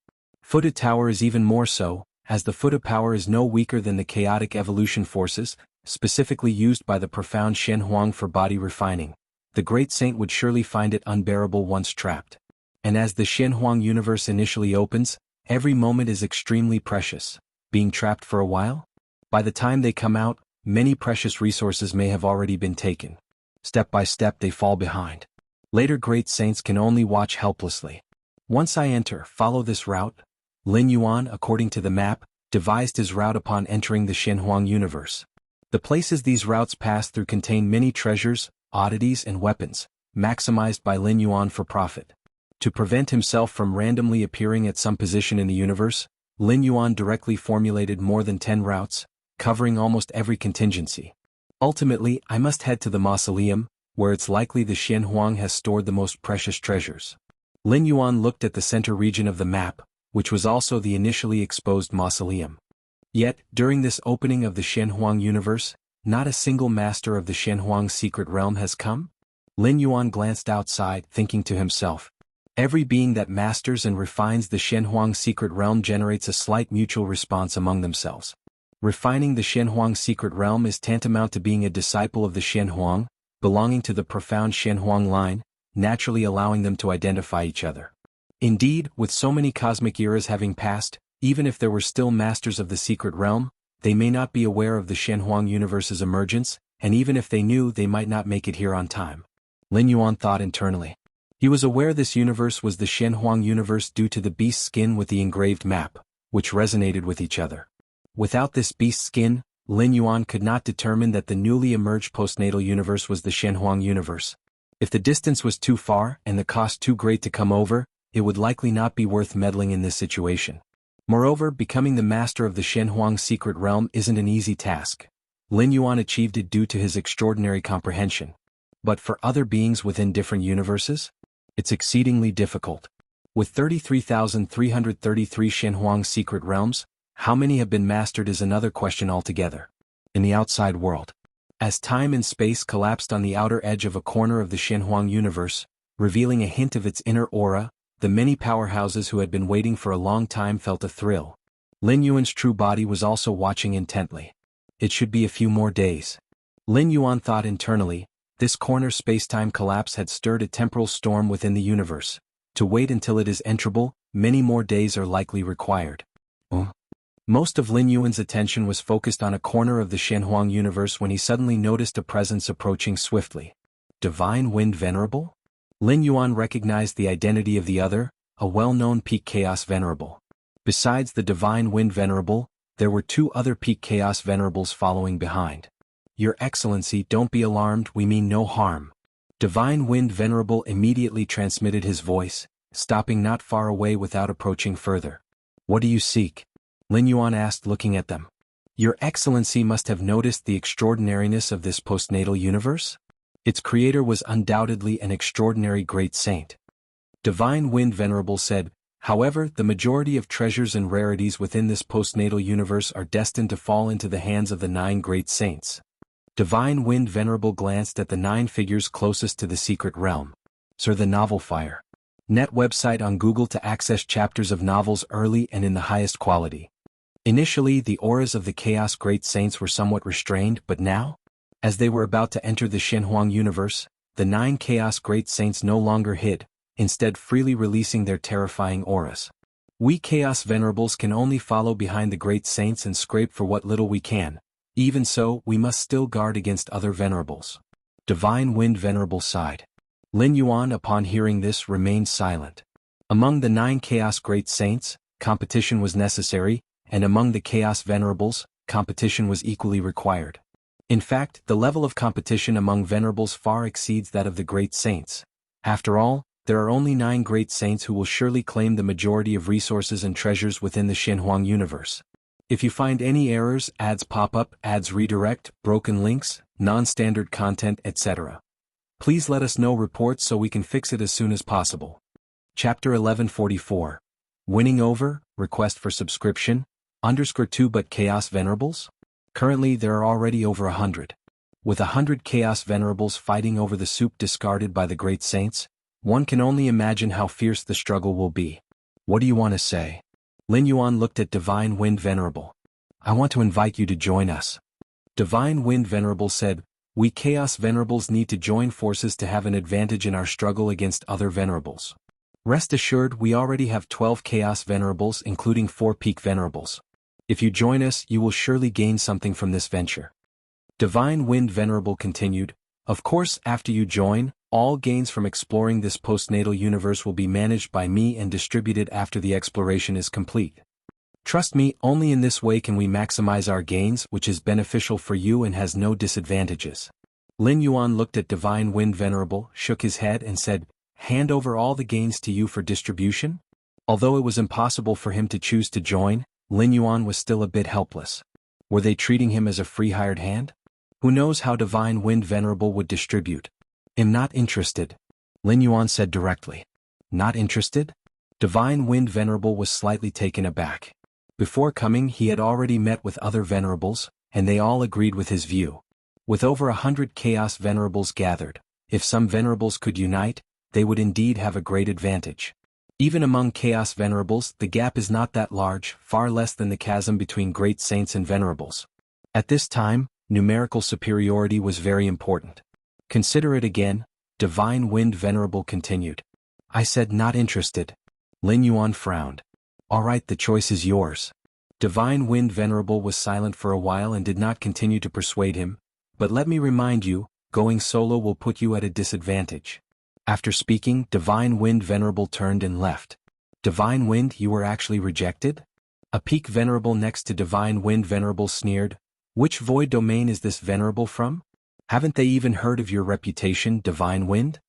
S1: Fudu Tower is even more so, as the Fudu power is no weaker than the chaotic evolution forces, specifically used by the profound Shenhuang for body refining. The Great Saint would surely find it unbearable once trapped. And as the Shenhuang universe initially opens, every moment is extremely precious. Being trapped for a while? By the time they come out, many precious resources may have already been taken. Step by step they fall behind. Later Great Saints can only watch helplessly. Once I enter, follow this route. Lin Yuan, according to the map, devised his route upon entering the Shenhuang universe. The places these routes pass through contain many treasures, oddities and weapons, maximized by Lin Yuan for profit. To prevent himself from randomly appearing at some position in the universe, Lin Yuan directly formulated more than 10 routes, covering almost every contingency. Ultimately, I must head to the mausoleum, where it's likely the Xianhuang has stored the most precious treasures. Lin Yuan looked at the center region of the map, which was also the initially exposed mausoleum. Yet, during this opening of the Xianhuang universe, not a single master of the Xianhuang secret realm has come? Lin Yuan glanced outside, thinking to himself. Every being that masters and refines the Xianhuang secret realm generates a slight mutual response among themselves. Refining the Xianhuang secret realm is tantamount to being a disciple of the Xianhuang, belonging to the profound Xianhuang line, naturally allowing them to identify each other. Indeed, with so many cosmic eras having passed, even if there were still masters of the secret realm, they may not be aware of the Xianhuang universe's emergence, and even if they knew, they might not make it here on time. Lin Yuan thought internally. He was aware this universe was the Xianhuang universe due to the beast skin with the engraved map, which resonated with each other. Without this beast skin, Lin Yuan could not determine that the newly emerged postnatal universe was the Xianhuang universe. If the distance was too far and the cost too great to come over, it would likely not be worth meddling in this situation. Moreover, becoming the master of the Xianhuang secret realm isn't an easy task. Lin Yuan achieved it due to his extraordinary comprehension. But for other beings within different universes? It's exceedingly difficult. With 33,333 Xianhuang secret realms, how many have been mastered is another question altogether. In the outside world. As time and space collapsed on the outer edge of a corner of the Xianhuang universe, revealing a hint of its inner aura, the many powerhouses who had been waiting for a long time felt a thrill. Lin Yuan's true body was also watching intently. It should be a few more days. Lin Yuan thought internally. This corner spacetime collapse had stirred a temporal storm within the universe. To wait until it is enterable, many more days are likely required. Most of Lin Yuan's attention was focused on a corner of the Xianhuang universe when he suddenly noticed a presence approaching swiftly. Divine Wind Venerable? Lin Yuan recognized the identity of the other, a well-known peak Chaos Venerable. Besides the Divine Wind Venerable, there were 2 other peak Chaos Venerables following behind. Your Excellency, don't be alarmed, we mean no harm. Divine Wind Venerable immediately transmitted his voice, stopping not far away without approaching further. What do you seek? Lin Yuan asked, looking at them. Your Excellency must have noticed the extraordinariness of this postnatal universe? Its creator was undoubtedly an extraordinary great saint. Divine Wind Venerable said, however, the majority of treasures and rarities within this postnatal universe are destined to fall into the hands of the 9 great saints. Divine Wind Venerable glanced at the 9 figures closest to the secret realm. Sir, the Novel Fire. Net website on Google to access chapters of novels early and in the highest quality. Initially, the auras of the Chaos Great Saints were somewhat restrained, but now? As they were about to enter the Xianhuang universe, the 9 Chaos Great Saints no longer hid, instead freely releasing their terrifying auras. We Chaos Venerables can only follow behind the Great Saints and scrape for what little we can. Even so, we must still guard against other Venerables. Divine Wind Venerable sighed. Lin Yuan, upon hearing this, remained silent. Among the 9 Chaos Great Saints, competition was necessary, and among the Chaos Venerables, competition was equally required. In fact, the level of competition among Venerables far exceeds that of the Great Saints. After all, there are only 9 Great Saints who will surely claim the majority of resources and treasures within the Xianhuang universe. If you find any errors, ads pop up, ads redirect, broken links, non-standard content, etc., please let us know reports so we can fix it as soon as possible. Chapter 1144. Winning over, request for subscription, _2 but Chaos Venerables? Currently there are already over 100. With 100 Chaos Venerables fighting over the soup discarded by the Great Saints, one can only imagine how fierce the struggle will be. What do you want to say? Lin Yuan looked at Divine Wind Venerable. I want to invite you to join us. Divine Wind Venerable said, we Chaos Venerables need to join forces to have an advantage in our struggle against other Venerables. Rest assured, we already have 12 Chaos Venerables including 4 Peak Venerables. If you join us, you will surely gain something from this venture. Divine Wind Venerable continued, of course, after you join, all gains from exploring this postnatal universe will be managed by me and distributed after the exploration is complete. Trust me, only in this way can we maximize our gains, which is beneficial for you and has no disadvantages. Lin Yuan looked at Divine Wind Venerable, shook his head and said, hand over all the gains to you for distribution? Although it was impossible for him to choose to join, Lin Yuan was still a bit helpless. Were they treating him as a free hired hand? Who knows how Divine Wind Venerable would distribute? I'm not interested, Lin Yuan said directly. Not interested? Divine Wind Venerable was slightly taken aback. Before coming he had already met with other venerables, and they all agreed with his view. With over 100 Chaos Venerables gathered, if some venerables could unite, they would indeed have a great advantage. Even among Chaos Venerables the gap is not that large, far less than the chasm between great saints and venerables. At this time, numerical superiority was very important. Consider it again, Divine Wind Venerable continued. I said not interested. Lin Yuan frowned. Alright, the choice is yours. Divine Wind Venerable was silent for a while and did not continue to persuade him, but let me remind you, going solo will put you at a disadvantage. After speaking, Divine Wind Venerable turned and left. Divine Wind, you were actually rejected? A peak venerable next to Divine Wind Venerable sneered. Which void domain is this venerable from? Haven't they even heard of your reputation, Divine Wind?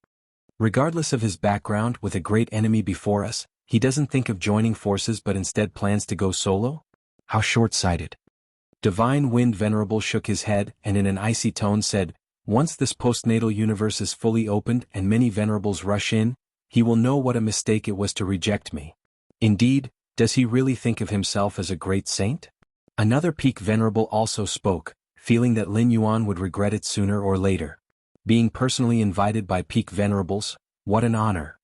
S1: Regardless of his background, with a great enemy before us, he doesn't think of joining forces but instead plans to go solo? How short-sighted. Divine Wind Venerable shook his head and in an icy tone said, once this postnatal universe is fully opened and many venerables rush in, he will know what a mistake it was to reject me. Indeed, does he really think of himself as a great saint? Another peak venerable also spoke, feeling that Lin Yuan would regret it sooner or later. Being personally invited by peak venerables, what an honor.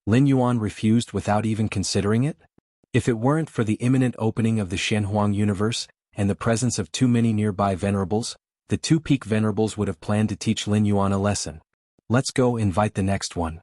S1: Lin Yuan refused without even considering it? If it weren't for the imminent opening of the Shenhuang universe, and the presence of too many nearby venerables, the two peak venerables would have planned to teach Lin Yuan a lesson. Let's go invite the next one.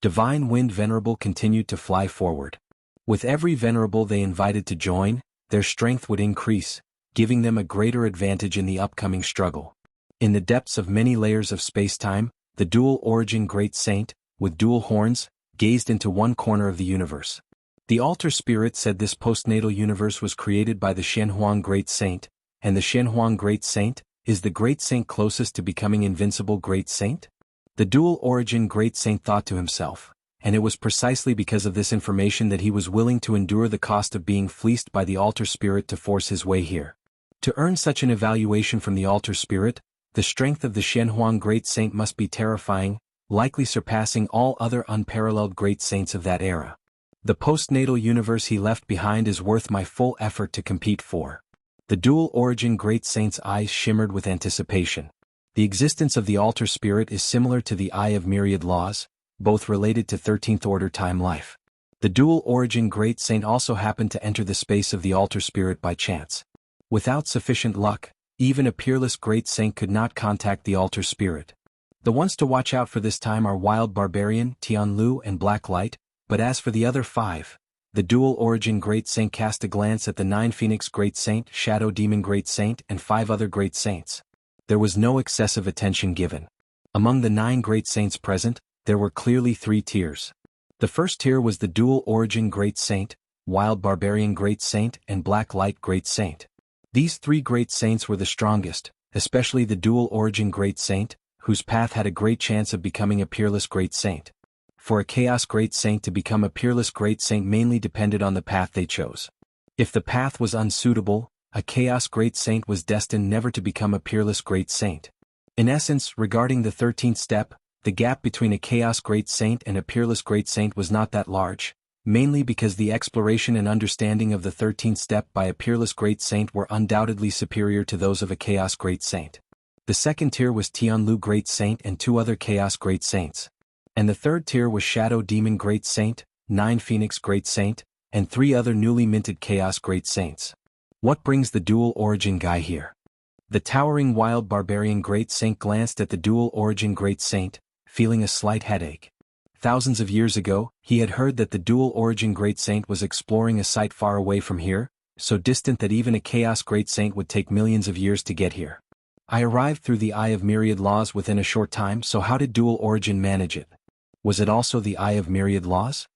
S1: Divine Wind Venerable continued to fly forward. With every venerable they invited to join, their strength would increase, giving them a greater advantage in the upcoming struggle. In the depths of many layers of space-time, the dual origin Great Saint, with dual horns, gazed into one corner of the universe. The altar spirit said this postnatal universe was created by the Shenhuang Great Saint, and the Shenhuang Great Saint, is the Great Saint closest to becoming invincible Great Saint? The dual origin Great Saint thought to himself, and it was precisely because of this information that he was willing to endure the cost of being fleeced by the altar spirit to force his way here. To earn such an evaluation from the altar spirit, the strength of the Shenhuang Great Saint must be terrifying, likely surpassing all other unparalleled Great Saints of that era. The postnatal universe he left behind is worth my full effort to compete for. The dual origin Great Saint's eyes shimmered with anticipation. The existence of the altar spirit is similar to the Eye of Myriad Laws, both related to 13th Order time life. The dual origin Great Saint also happened to enter the space of the altar spirit by chance. Without sufficient luck, even a peerless Great Saint could not contact the altar spirit. The ones to watch out for this time are Wild Barbarian, Tianlu and Black Light, but as for the other five, the dual origin Great Saint cast a glance at the 9 Phoenix Great Saint, Shadow Demon Great Saint and 5 other Great Saints. There was no excessive attention given. Among the 9 Great Saints present, there were clearly 3 tiers. The first tier was the dual origin Great Saint, Wild Barbarian Great Saint and Black Light Great Saint. These 3 Great Saints were the strongest, especially the dual origin Great Saint, whose path had a great chance of becoming a peerless Great Saint. For a Chaos Great Saint to become a peerless Great Saint mainly depended on the path they chose. If the path was unsuitable, a Chaos Great Saint was destined never to become a peerless Great Saint. In essence, regarding the 13th step, the gap between a Chaos Great Saint and a peerless Great Saint was not that large, mainly because the exploration and understanding of the 13th step by a peerless Great Saint were undoubtedly superior to those of a Chaos Great Saint. The second tier was Tianlu Great Saint and 2 other Chaos Great Saints. And the third tier was Shadow Demon Great Saint, 9 Phoenix Great Saint, and 3 other newly minted Chaos Great Saints. What brings the dual origin guy here? The towering Wild Barbarian Great Saint glanced at the dual origin Great Saint, feeling a slight headache. Thousands of years ago, he had heard that the dual origin Great Saint was exploring a site far away from here, so distant that even a Chaos Great Saint would take millions of years to get here. I arrived through the Eye of Myriad Laws within a short time, so how did dual origin manage it? Was it also the Eye of Myriad Laws?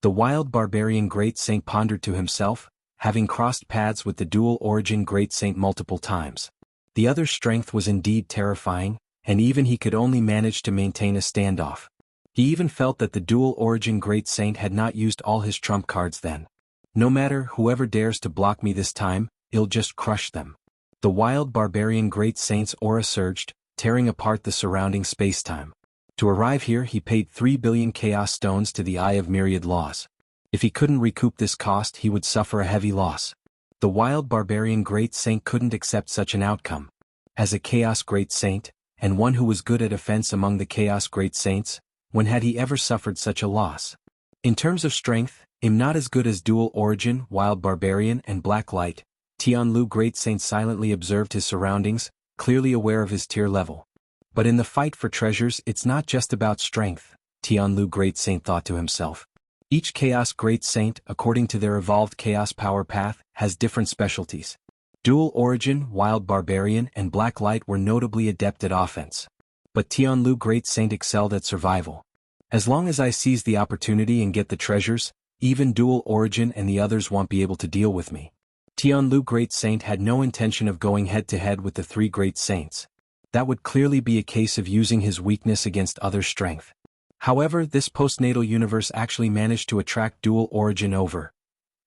S1: The Wild Barbarian Great Saint pondered to himself, having crossed paths with the dual-origin Great Saint multiple times. The other's strength was indeed terrifying, and even he could only manage to maintain a standoff. He even felt that the dual-origin Great Saint had not used all his trump cards then. No matter whoever dares to block me this time, I'll just crush them. The wild barbarian Great Saint's aura surged, tearing apart the surrounding spacetime. To arrive here he paid 3 billion chaos stones to the Eye of Myriad Laws. If he couldn't recoup this cost he would suffer a heavy loss. The wild barbarian Great Saint couldn't accept such an outcome. As a Chaos Great Saint, and one who was good at offense among the Chaos Great Saints, when had he ever suffered such a loss? In terms of strength, I'm not as good as Dual Origin, Wild Barbarian and Black Light. Tianlu Great Saint silently observed his surroundings, clearly aware of his tier level. But in the fight for treasures it's not just about strength, Tianlu Great Saint thought to himself. Each Chaos Great Saint, according to their evolved Chaos Power Path, has different specialties. Dual Origin, Wild Barbarian and Black Light were notably adept at offense. But Tianlu Great Saint excelled at survival. As long as I seize the opportunity and get the treasures, even Dual Origin and the others won't be able to deal with me. Tianlu Great Saint had no intention of going head-to-head with the three Great Saints. That would clearly be a case of using his weakness against others' strength. However, this postnatal universe actually managed to attract Dual Origin over.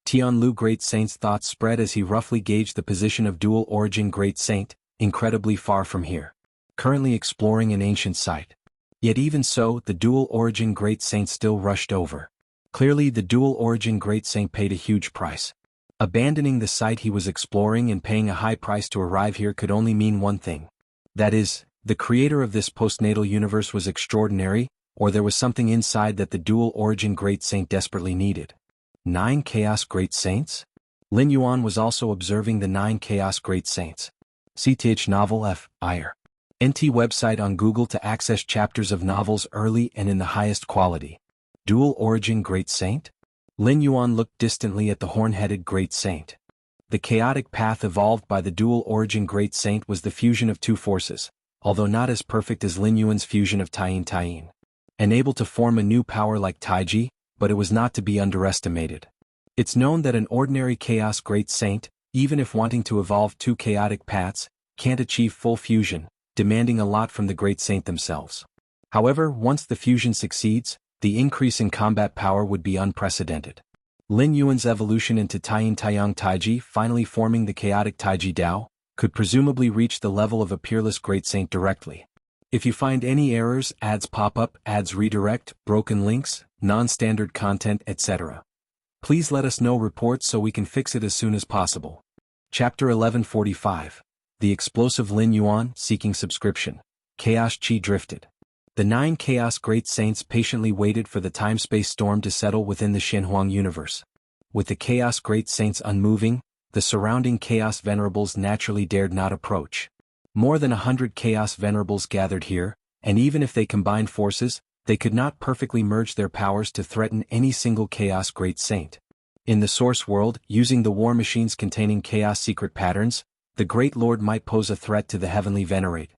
S1: Tianlu Great Saint's thoughts spread as he roughly gauged the position of Dual Origin Great Saint, incredibly far from here. Currently exploring an ancient site. Yet even so, the Dual Origin Great Saint still rushed over. Clearly the Dual Origin Great Saint paid a huge price. Abandoning the site he was exploring and paying a high price to arrive here could only mean one thing. That is, the creator of this postnatal universe was extraordinary, or there was something inside that the Dual Origin Great Saint desperately needed. 9 Chaos Great Saints? Lin Yuan was also observing the 9 Chaos Great Saints. CTH Novel F. IR. NT website on Google to access chapters of novels early and in the highest quality. Dual Origin Great Saint? Lin Yuan looked distantly at the horn-headed Great Saint. The chaotic path evolved by the Dual Origin Great Saint was the fusion of two forces, although not as perfect as Lin Yuan's fusion of Taiyin. And able to form a new power like Taiji, but it was not to be underestimated. It's known that an ordinary Chaos Great Saint, even if wanting to evolve two chaotic paths, can't achieve full fusion, demanding a lot from the Great Saint themselves. However, once the fusion succeeds, the increase in combat power would be unprecedented. Lin Yuan's evolution into Taiyin Taiji, finally forming the chaotic Taiji Dao, could presumably reach the level of a peerless Great Saint directly. If you find any errors, ads pop up, ads redirect, broken links, non-standard content, etc., please let us know reports so we can fix it as soon as possible. Chapter 1145. The Explosive Lin Yuan, Seeking Subscription. Chaos Chi Drifted. The 9 Chaos Great Saints patiently waited for the time-space storm to settle within the Shenhuang universe. With the Chaos Great Saints unmoving, the surrounding Chaos Venerables naturally dared not approach. More than 100 Chaos Venerables gathered here, and even if they combined forces, they could not perfectly merge their powers to threaten any single Chaos Great Saint. In the Source World, using the war machines containing Chaos Secret Patterns, the Great Lord might pose a threat to the Heavenly Venerate.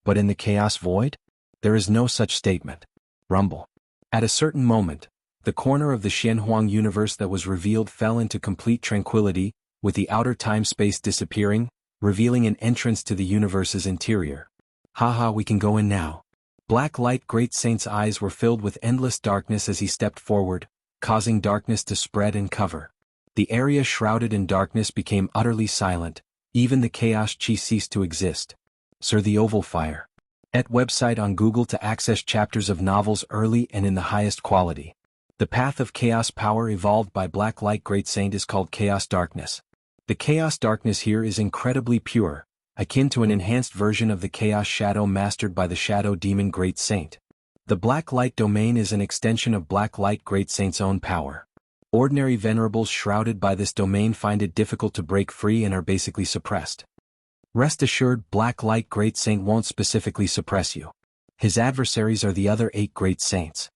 S1: But in the Chaos Void? There is no such statement. Rumble. At a certain moment, the corner of the Shenhuang universe that was revealed fell into complete tranquility, with the outer time-space disappearing, revealing an entrance to the universe's interior. Haha, we can go in now. Black Light Great Saint's eyes were filled with endless darkness as he stepped forward, causing darkness to spread and cover. The area shrouded in darkness became utterly silent, even the Chaos Chi ceased to exist. Sir the Oval Fire. Et website on Google to access chapters of novels early and in the highest quality. The path of chaos power evolved by Black Light Great Saint is called Chaos Darkness. The Chaos Darkness here is incredibly pure, akin to an enhanced version of the Chaos Shadow mastered by the Shadow Demon Great Saint. The Black Light domain is an extension of Black Light Great Saint's own power. Ordinary venerables shrouded by this domain find it difficult to break free and are basically suppressed. Rest assured, Black Light Great Saint won't specifically suppress you. His adversaries are the other 8 Great Saints.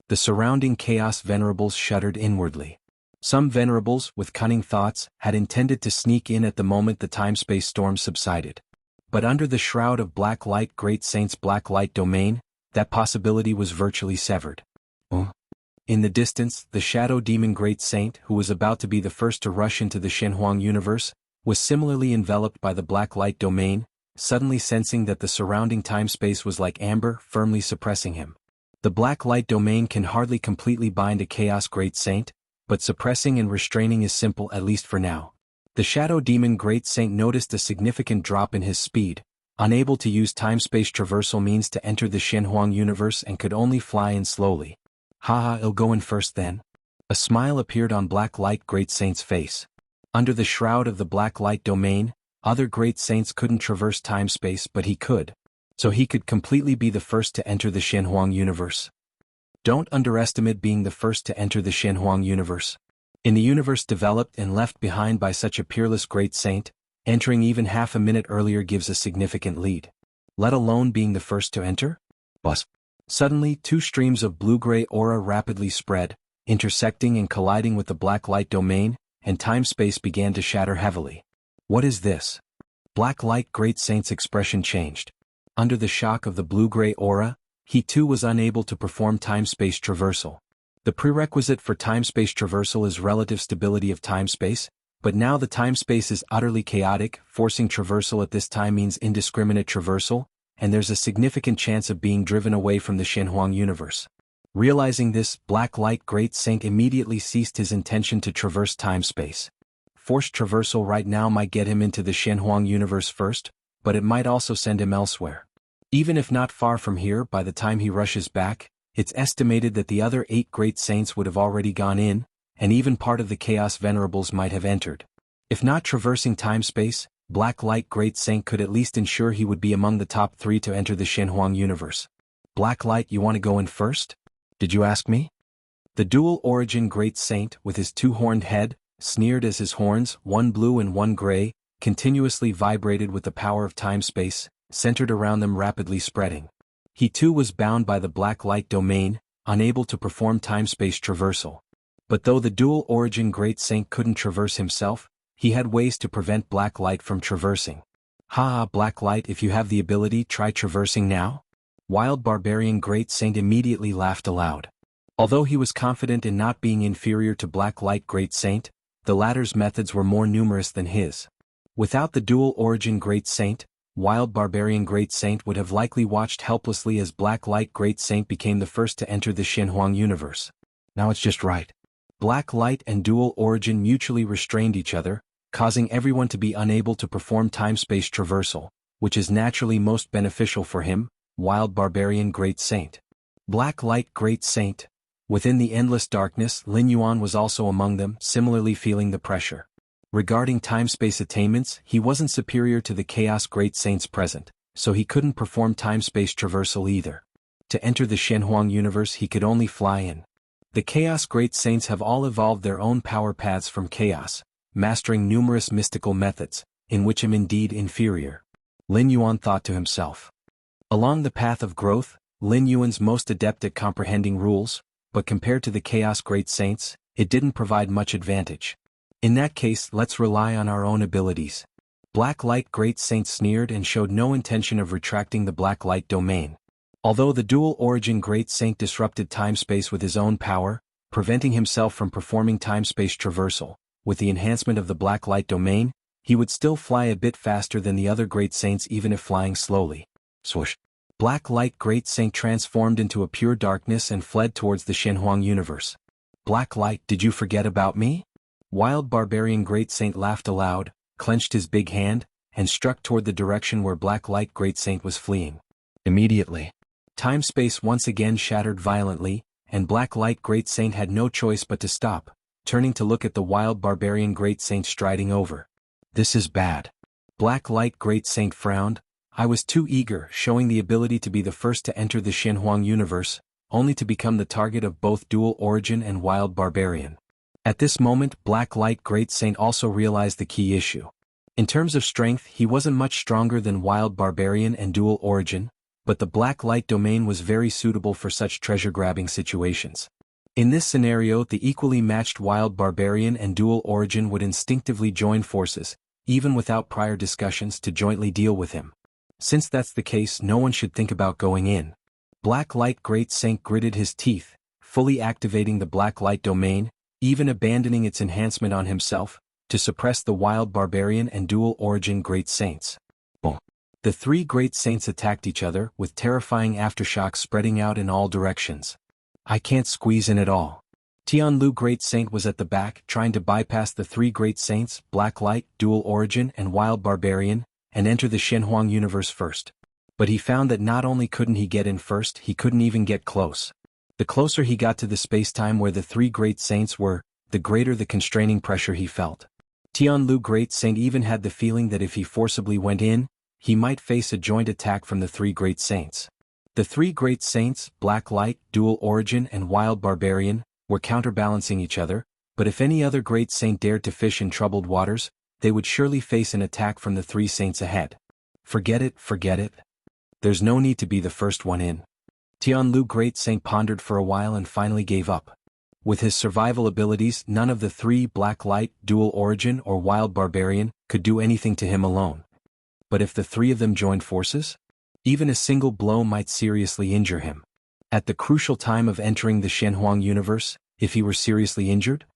S1: The surrounding Chaos Venerables shuddered inwardly. Some Venerables, with cunning thoughts, had intended to sneak in at the moment the time-space storm subsided. But under the shroud of Black Light Great Saint's Black Light domain, that possibility was virtually severed. In the distance, the Shadow Demon Great Saint, who was about to be the first to rush into the Shenhuang universe, was similarly enveloped by the black light domain, suddenly sensing that the surrounding time-space was like amber, firmly suppressing him. The black light domain can hardly completely bind a Chaos Great Saint, but suppressing and restraining is simple, at least for now. The Shadow Demon Great Saint noticed a significant drop in his speed, unable to use time-space traversal means to enter the Shenhuang universe and could only fly in slowly. Haha, I'll go in first then. A smile appeared on Black Light Great Saint's face. Under the shroud of the black light domain, other Great Saints couldn't traverse time-space, but he could. So he could completely be the first to enter the Shenhuang universe. Don't underestimate being the first to enter the Shenhuang universe. In the universe developed and left behind by such a peerless Great Saint, entering even half a minute earlier gives a significant lead. Let alone being the first to enter? Bus. Suddenly, two streams of blue-gray aura rapidly spread, intersecting and colliding with the black light domain, and time-space began to shatter heavily. What is this? Black Light Great Saint's expression changed. Under the shock of the blue-gray aura, he too was unable to perform time-space traversal. The prerequisite for time-space traversal is relative stability of time-space, but now the time-space is utterly chaotic. Forcing traversal at this time means indiscriminate traversal, and there's a significant chance of being driven away from the Shenhuang universe. Realizing this, Black Light Great Saint immediately ceased his intention to traverse time-space. Forced traversal right now might get him into the Shenhuang universe first, but it might also send him elsewhere. Even if not far from here, by the time he rushes back, it's estimated that the other 8 Great Saints would have already gone in, and even part of the Chaos Venerables might have entered. If not traversing time-space, Black Light Great Saint could at least ensure he would be among the top 3 to enter the Shenhuang universe. Black Light, you want to go in first? Did you ask me? The dual origin Great Saint, with his 2-horned head, sneered as his horns, one blue and one gray, continuously vibrated with the power of time-space, centered around them rapidly spreading. He too was bound by the black light domain, unable to perform time-space traversal. But though the dual origin Great Saint couldn't traverse himself, he had ways to prevent Black Light from traversing. Haha, Black Light, if you have the ability, try traversing now? Wild Barbarian Great Saint immediately laughed aloud. Although he was confident in not being inferior to Black Light Great Saint, the latter's methods were more numerous than his. Without the dual origin Great Saint, Wild Barbarian Great Saint would have likely watched helplessly as Black Light Great Saint became the first to enter the Shenhuang universe. Now it's just right. Black Light and dual origin mutually restrained each other, causing everyone to be unable to perform time-space traversal, which is naturally most beneficial for him, Wild Barbarian Great Saint. Black Light Great Saint. Within the endless darkness, Lin Yuan was also among them, similarly feeling the pressure. Regarding time-space attainments, he wasn't superior to the Chaos Great Saints present, so he couldn't perform time-space traversal either. To enter the Shenhuang universe he could only fly in. The Chaos Great Saints have all evolved their own power paths from chaos, mastering numerous mystical methods, in which I'm indeed inferior. Lin Yuan thought to himself. Along the path of growth, Lin Yuan's most adept at comprehending rules, but compared to the Chaos Great Saints, it didn't provide much advantage. In that case, let's rely on our own abilities. Black Light Great Saint sneered and showed no intention of retracting the Black Light domain. Although the dual origin Great Saint disrupted time-space with his own power, preventing himself from performing time-space traversal, with the enhancement of the Black Light domain, he would still fly a bit faster than the other Great Saints even if flying slowly. Swoosh! Black Light Great Saint transformed into a pure darkness and fled towards the Shenhuang universe. Black Light, did you forget about me? Wild Barbarian Great Saint laughed aloud, clenched his big hand, and struck toward the direction where Black Light Great Saint was fleeing. Immediately, time-space once again shattered violently, and Black Light Great Saint had no choice but to stop, turning to look at the Wild Barbarian Great Saint striding over. This is bad. Black Light Great Saint frowned. I was too eager, showing the ability to be the first to enter the Shenhuang universe, only to become the target of both Dual Origin and Wild Barbarian. At this moment, Black Light Great Saint also realized the key issue. In terms of strength, he wasn't much stronger than Wild Barbarian and Dual Origin, but the Black Light domain was very suitable for such treasure-grabbing situations. In this scenario, the equally matched Wild Barbarian and Dual Origin would instinctively join forces, even without prior discussions, to jointly deal with him. Since that's the case, no one should think about going in. Black Light Great Saint gritted his teeth, fully activating the black light domain, even abandoning its enhancement on himself, to suppress the wild barbarian and dual-origin great saints. The three great saints attacked each other, with terrifying aftershocks spreading out in all directions. I can't squeeze in at all. Tianlu Great Saint was at the back, trying to bypass the three great saints, Black Light, Dual Origin and Wild Barbarian, and enter the Shenhuang universe first. But he found that not only couldn't he get in first, he couldn't even get close. The closer he got to the space-time where the three great saints were, the greater the constraining pressure he felt. Tianlu Great Saint even had the feeling that if he forcibly went in, he might face a joint attack from the three great saints. The three great saints, Black Light, Dual Origin and Wild Barbarian, were counterbalancing each other, but if any other great saint dared to fish in troubled waters, they would surely face an attack from the three saints ahead. Forget it. There's no need to be the first one in. Tianlu Great Saint pondered for a while and finally gave up. With his survival abilities, none of the three, Black Light, Dual Origin or Wild Barbarian, could do anything to him alone. But if the three of them joined forces? Even a single blow might seriously injure him. At the crucial time of entering the Shenhuang universe, if he were seriously injured,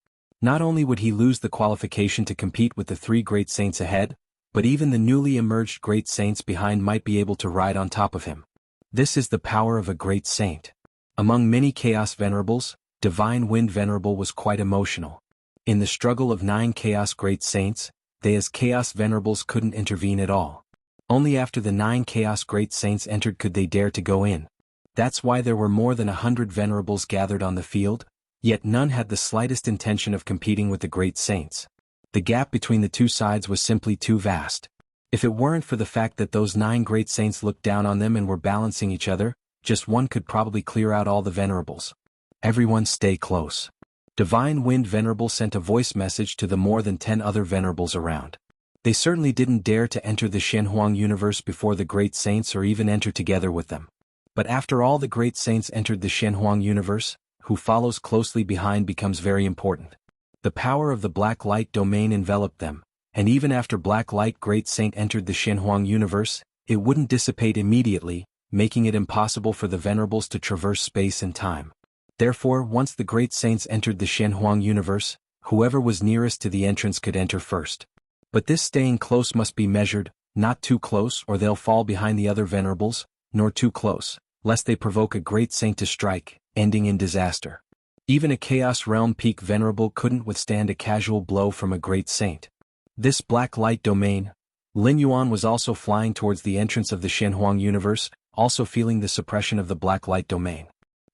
S1: not only would he lose the qualification to compete with the three great saints ahead, but even the newly emerged great saints behind might be able to ride on top of him. This is the power of a great saint. Among many Chaos Venerables, Divine Wind Venerable was quite emotional. In the struggle of 9 Chaos Great Saints, they as Chaos Venerables couldn't intervene at all. Only after the 9 Chaos Great Saints entered could they dare to go in. That's why there were more than 100 Venerables gathered on the field, yet none had the slightest intention of competing with the Great Saints. The gap between the two sides was simply too vast. If it weren't for the fact that those 9 Great Saints looked down on them and were balancing each other, just one could probably clear out all the Venerables. Everyone stay close. Divine Wind Venerable sent a voice message to the more than 10 other Venerables around. They certainly didn't dare to enter the Shenhuang universe before the Great Saints or even enter together with them. But after all the Great Saints entered the Shenhuang universe, who follows closely behind becomes very important. The power of the Black Light domain enveloped them, and even after Black Light Great Saint entered the Shenhuang universe, it wouldn't dissipate immediately, making it impossible for the Venerables to traverse space and time. Therefore, once the Great Saints entered the Shenhuang universe, whoever was nearest to the entrance could enter first. But this staying close must be measured, not too close or they'll fall behind the other Venerables, nor too close, lest they provoke a Great Saint to strike, ending in disaster. Even a Chaos Realm Peak Venerable couldn't withstand a casual blow from a Great Saint. This Black Light domain, Lin Yuan was also flying towards the entrance of the Shenhuang universe, also feeling the suppression of the Black Light domain.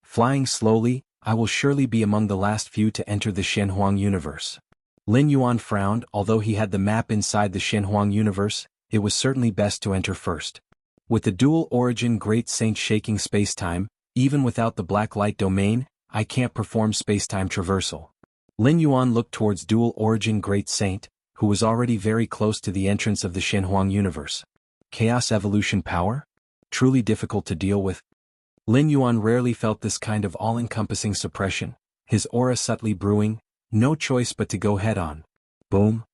S1: Flying slowly, I will surely be among the last few to enter the Shenhuang universe. Lin Yuan frowned. Although he had the map inside the Shenhuang universe, it was certainly best to enter first. With the dual origin Great Saint shaking space-time, even without the Black Light domain, I can't perform space-time traversal. Lin Yuan looked towards dual origin Great Saint, who was already very close to the entrance of the Shenhuang universe. Chaos evolution power? Truly difficult to deal with. Lin Yuan rarely felt this kind of all-encompassing suppression, his aura subtly brewing, no choice but to go head-on. Boom.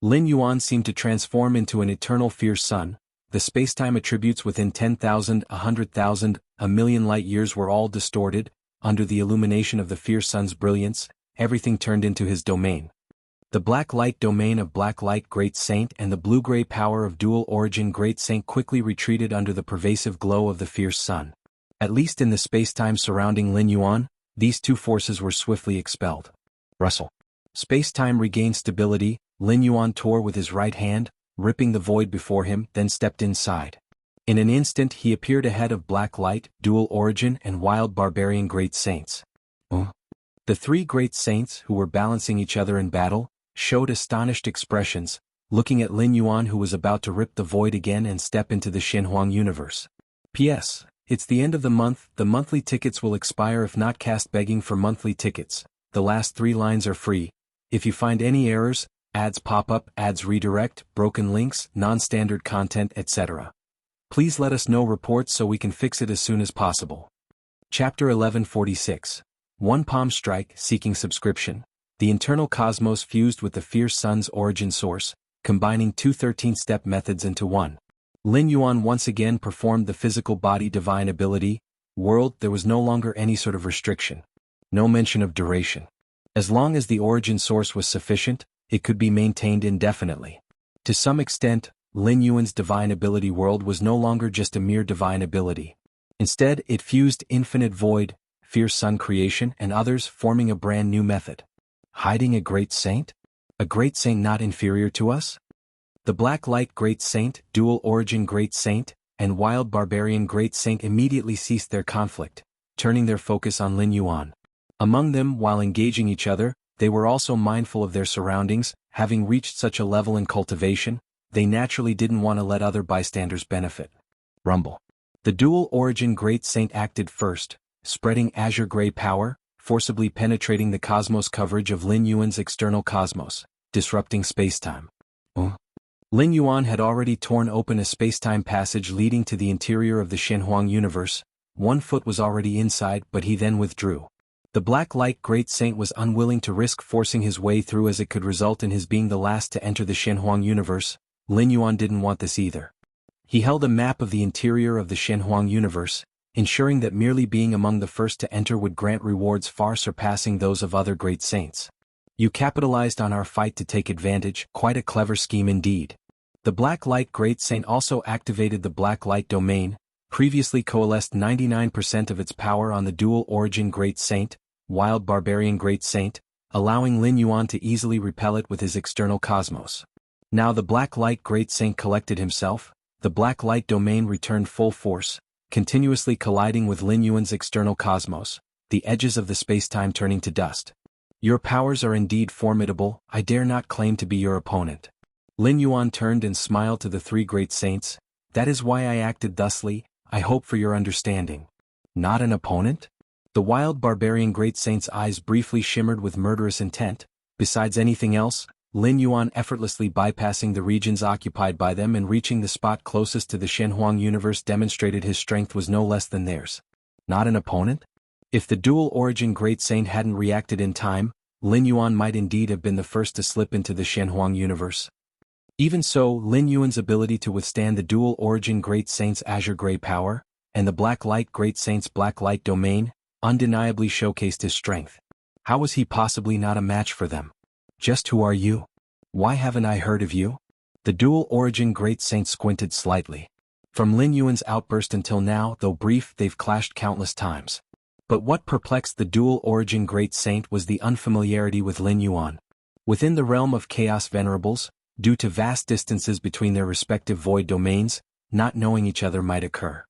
S1: Lin Yuan seemed to transform into an eternal fierce sun. The space-time attributes within 10,000, 100,000, a million light-years were all distorted. Under the illumination of the fierce sun's brilliance, everything turned into his domain. The Black Light domain of Black Light Great Saint and the blue-gray power of Dual Origin Great Saint quickly retreated under the pervasive glow of the fierce sun. At least in the space-time surrounding Lin Yuan, these two forces were swiftly expelled. Rustle. Space-time regained stability. Lin Yuan tore with his right hand, ripping the void before him, then stepped inside. In an instant he appeared ahead of Black Light, Dual Origin and Wild Barbarian Great Saints. The three Great Saints, who were balancing each other in battle, showed astonished expressions, looking at Lin Yuan, who was about to rip the void again and step into the Shenhuang universe. P.S. It's the end of the month. The monthly tickets will expire if not cast begging for monthly tickets. The last 3 lines are free. If you find any errors, ads pop up, ads redirect, broken links, non-standard content, etc. Please let us know reports so we can fix it as soon as possible. Chapter 1146. One Palm Strike, Seeking Subscription. The internal cosmos fused with the fierce sun's origin source, combining 2 13-step methods into one. Lin Yuan once again performed the physical body divine ability. World, there was no longer any sort of restriction. No mention of duration. As long as the origin source was sufficient, it could be maintained indefinitely. To some extent, Lin Yuan's divine ability world was no longer just a mere divine ability. Instead, it fused infinite void, fierce sun creation and others, forming a brand new method. Hiding a great saint? A great saint not inferior to us? The Black Light Great Saint, Dual Origin Great Saint, and Wild Barbarian Great Saint immediately ceased their conflict, turning their focus on Lin Yuan. Among them, while engaging each other, they were also mindful of their surroundings. Having reached such a level in cultivation, they naturally didn't want to let other bystanders benefit. Rumble. The Dual Origin Great Saint acted first, spreading azure gray power, forcibly penetrating the cosmos coverage of Lin Yuan's external cosmos, disrupting spacetime. Lin Yuan had already torn open a spacetime passage leading to the interior of the Shenhuang universe. 1 foot was already inside, but he then withdrew. The Black Light Great Saint was unwilling to risk forcing his way through, as it could result in his being the last to enter the Shenhuang universe. Lin Yuan didn't want this either. He held a map of the interior of the Shenhuang universe, ensuring that merely being among the first to enter would grant rewards far surpassing those of other great saints. You capitalized on our fight to take advantage, quite a clever scheme indeed. The Black Light Great Saint also activated the Black Light Domain, previously coalesced 99% of its power on the Dual Origin Great Saint, Wild Barbarian Great Saint, allowing Lin Yuan to easily repel it with his external cosmos. Now the Black Light Great Saint collected himself, the Black Light Domain returned full force, continuously colliding with Lin Yuan's external cosmos, the edges of the spacetime turning to dust. Your powers are indeed formidable, I dare not claim to be your opponent. Lin Yuan turned and smiled to the 3 great saints. That is why I acted thusly, I hope for your understanding. Not an opponent? The Wild Barbarian Great Saint's eyes briefly shimmered with murderous intent. Besides anything else, Lin Yuan effortlessly bypassing the regions occupied by them and reaching the spot closest to the Shenhuang universe demonstrated his strength was no less than theirs. Not an opponent? If the Dual Origin Great Saint hadn't reacted in time, Lin Yuan might indeed have been the first to slip into the Shenhuang universe. Even so, Lin Yuan's ability to withstand the Dual Origin Great Saint's azure gray power, and the Black Light Great Saint's Black Light Domain, undeniably showcased his strength. How was he possibly not a match for them? Just who are you? Why haven't I heard of you? The Dual Origin Great Saint squinted slightly. From Lin Yuan's outburst until now, though brief, they've clashed countless times. But what perplexed the Dual Origin Great Saint was the unfamiliarity with Lin Yuan. Within the realm of Chaos Venerables, due to vast distances between their respective void domains, not knowing each other might occur.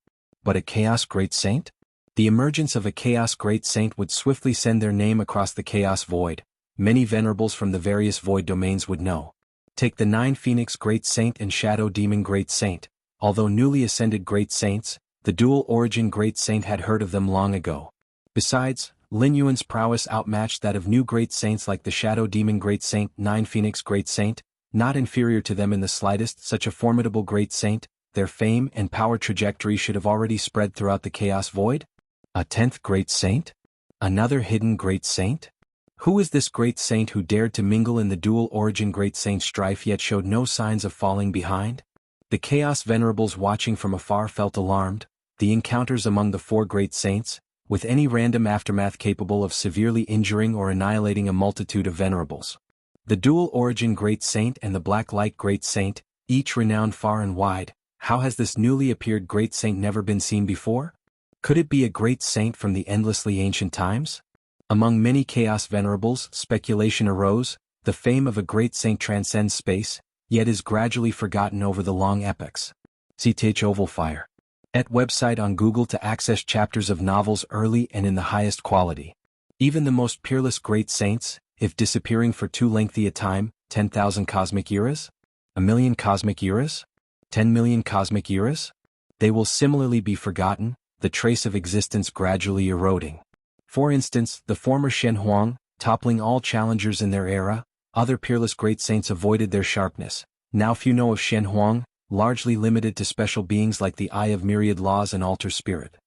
S1: But a Chaos Great Saint? The emergence of a Chaos Great Saint would swiftly send their name across the Chaos Void. Many venerables from the various void domains would know. Take the 9 Phoenix Great Saint and Shadow Demon Great Saint. Although newly ascended Great Saints, the Dual Origin Great Saint had heard of them long ago. Besides, Lin Yuan's prowess outmatched that of new Great Saints like the Shadow Demon Great Saint, 9 Phoenix Great Saint, not inferior to them in the slightest. Such a formidable Great Saint, their fame and power trajectory should have already spread throughout the Chaos Void. A 10th Great Saint? Another hidden Great Saint? Who is this Great Saint who dared to mingle in the Dual Origin Great Saint strife yet showed no signs of falling behind? The Chaos Venerables watching from afar felt alarmed. The encounters among the 4 Great Saints, with any random aftermath capable of severely injuring or annihilating a multitude of venerables. The Dual Origin Great Saint and the Black Light Great Saint, each renowned far and wide. How has this newly appeared Great Saint never been seen before? Could it be a Great Saint from the endlessly ancient times? Among many Chaos Venerables, speculation arose. The fame of a Great Saint transcends space, yet is gradually forgotten over the long epochs. CTH Oval Fire. Et website on Google to access chapters of novels early and in the highest quality. Even the most peerless Great Saints, if disappearing for too lengthy a time, 10,000 cosmic eras? 1,000,000 cosmic eras? 10,000,000 cosmic eras? They will similarly be forgotten, the trace of existence gradually eroding. For instance, the former Shenhuang, toppling all challengers in their era, other peerless Great Saints avoided their sharpness. Now few know of Shenhuang, largely limited to special beings like the Eye of Myriad Laws and Altar Spirit.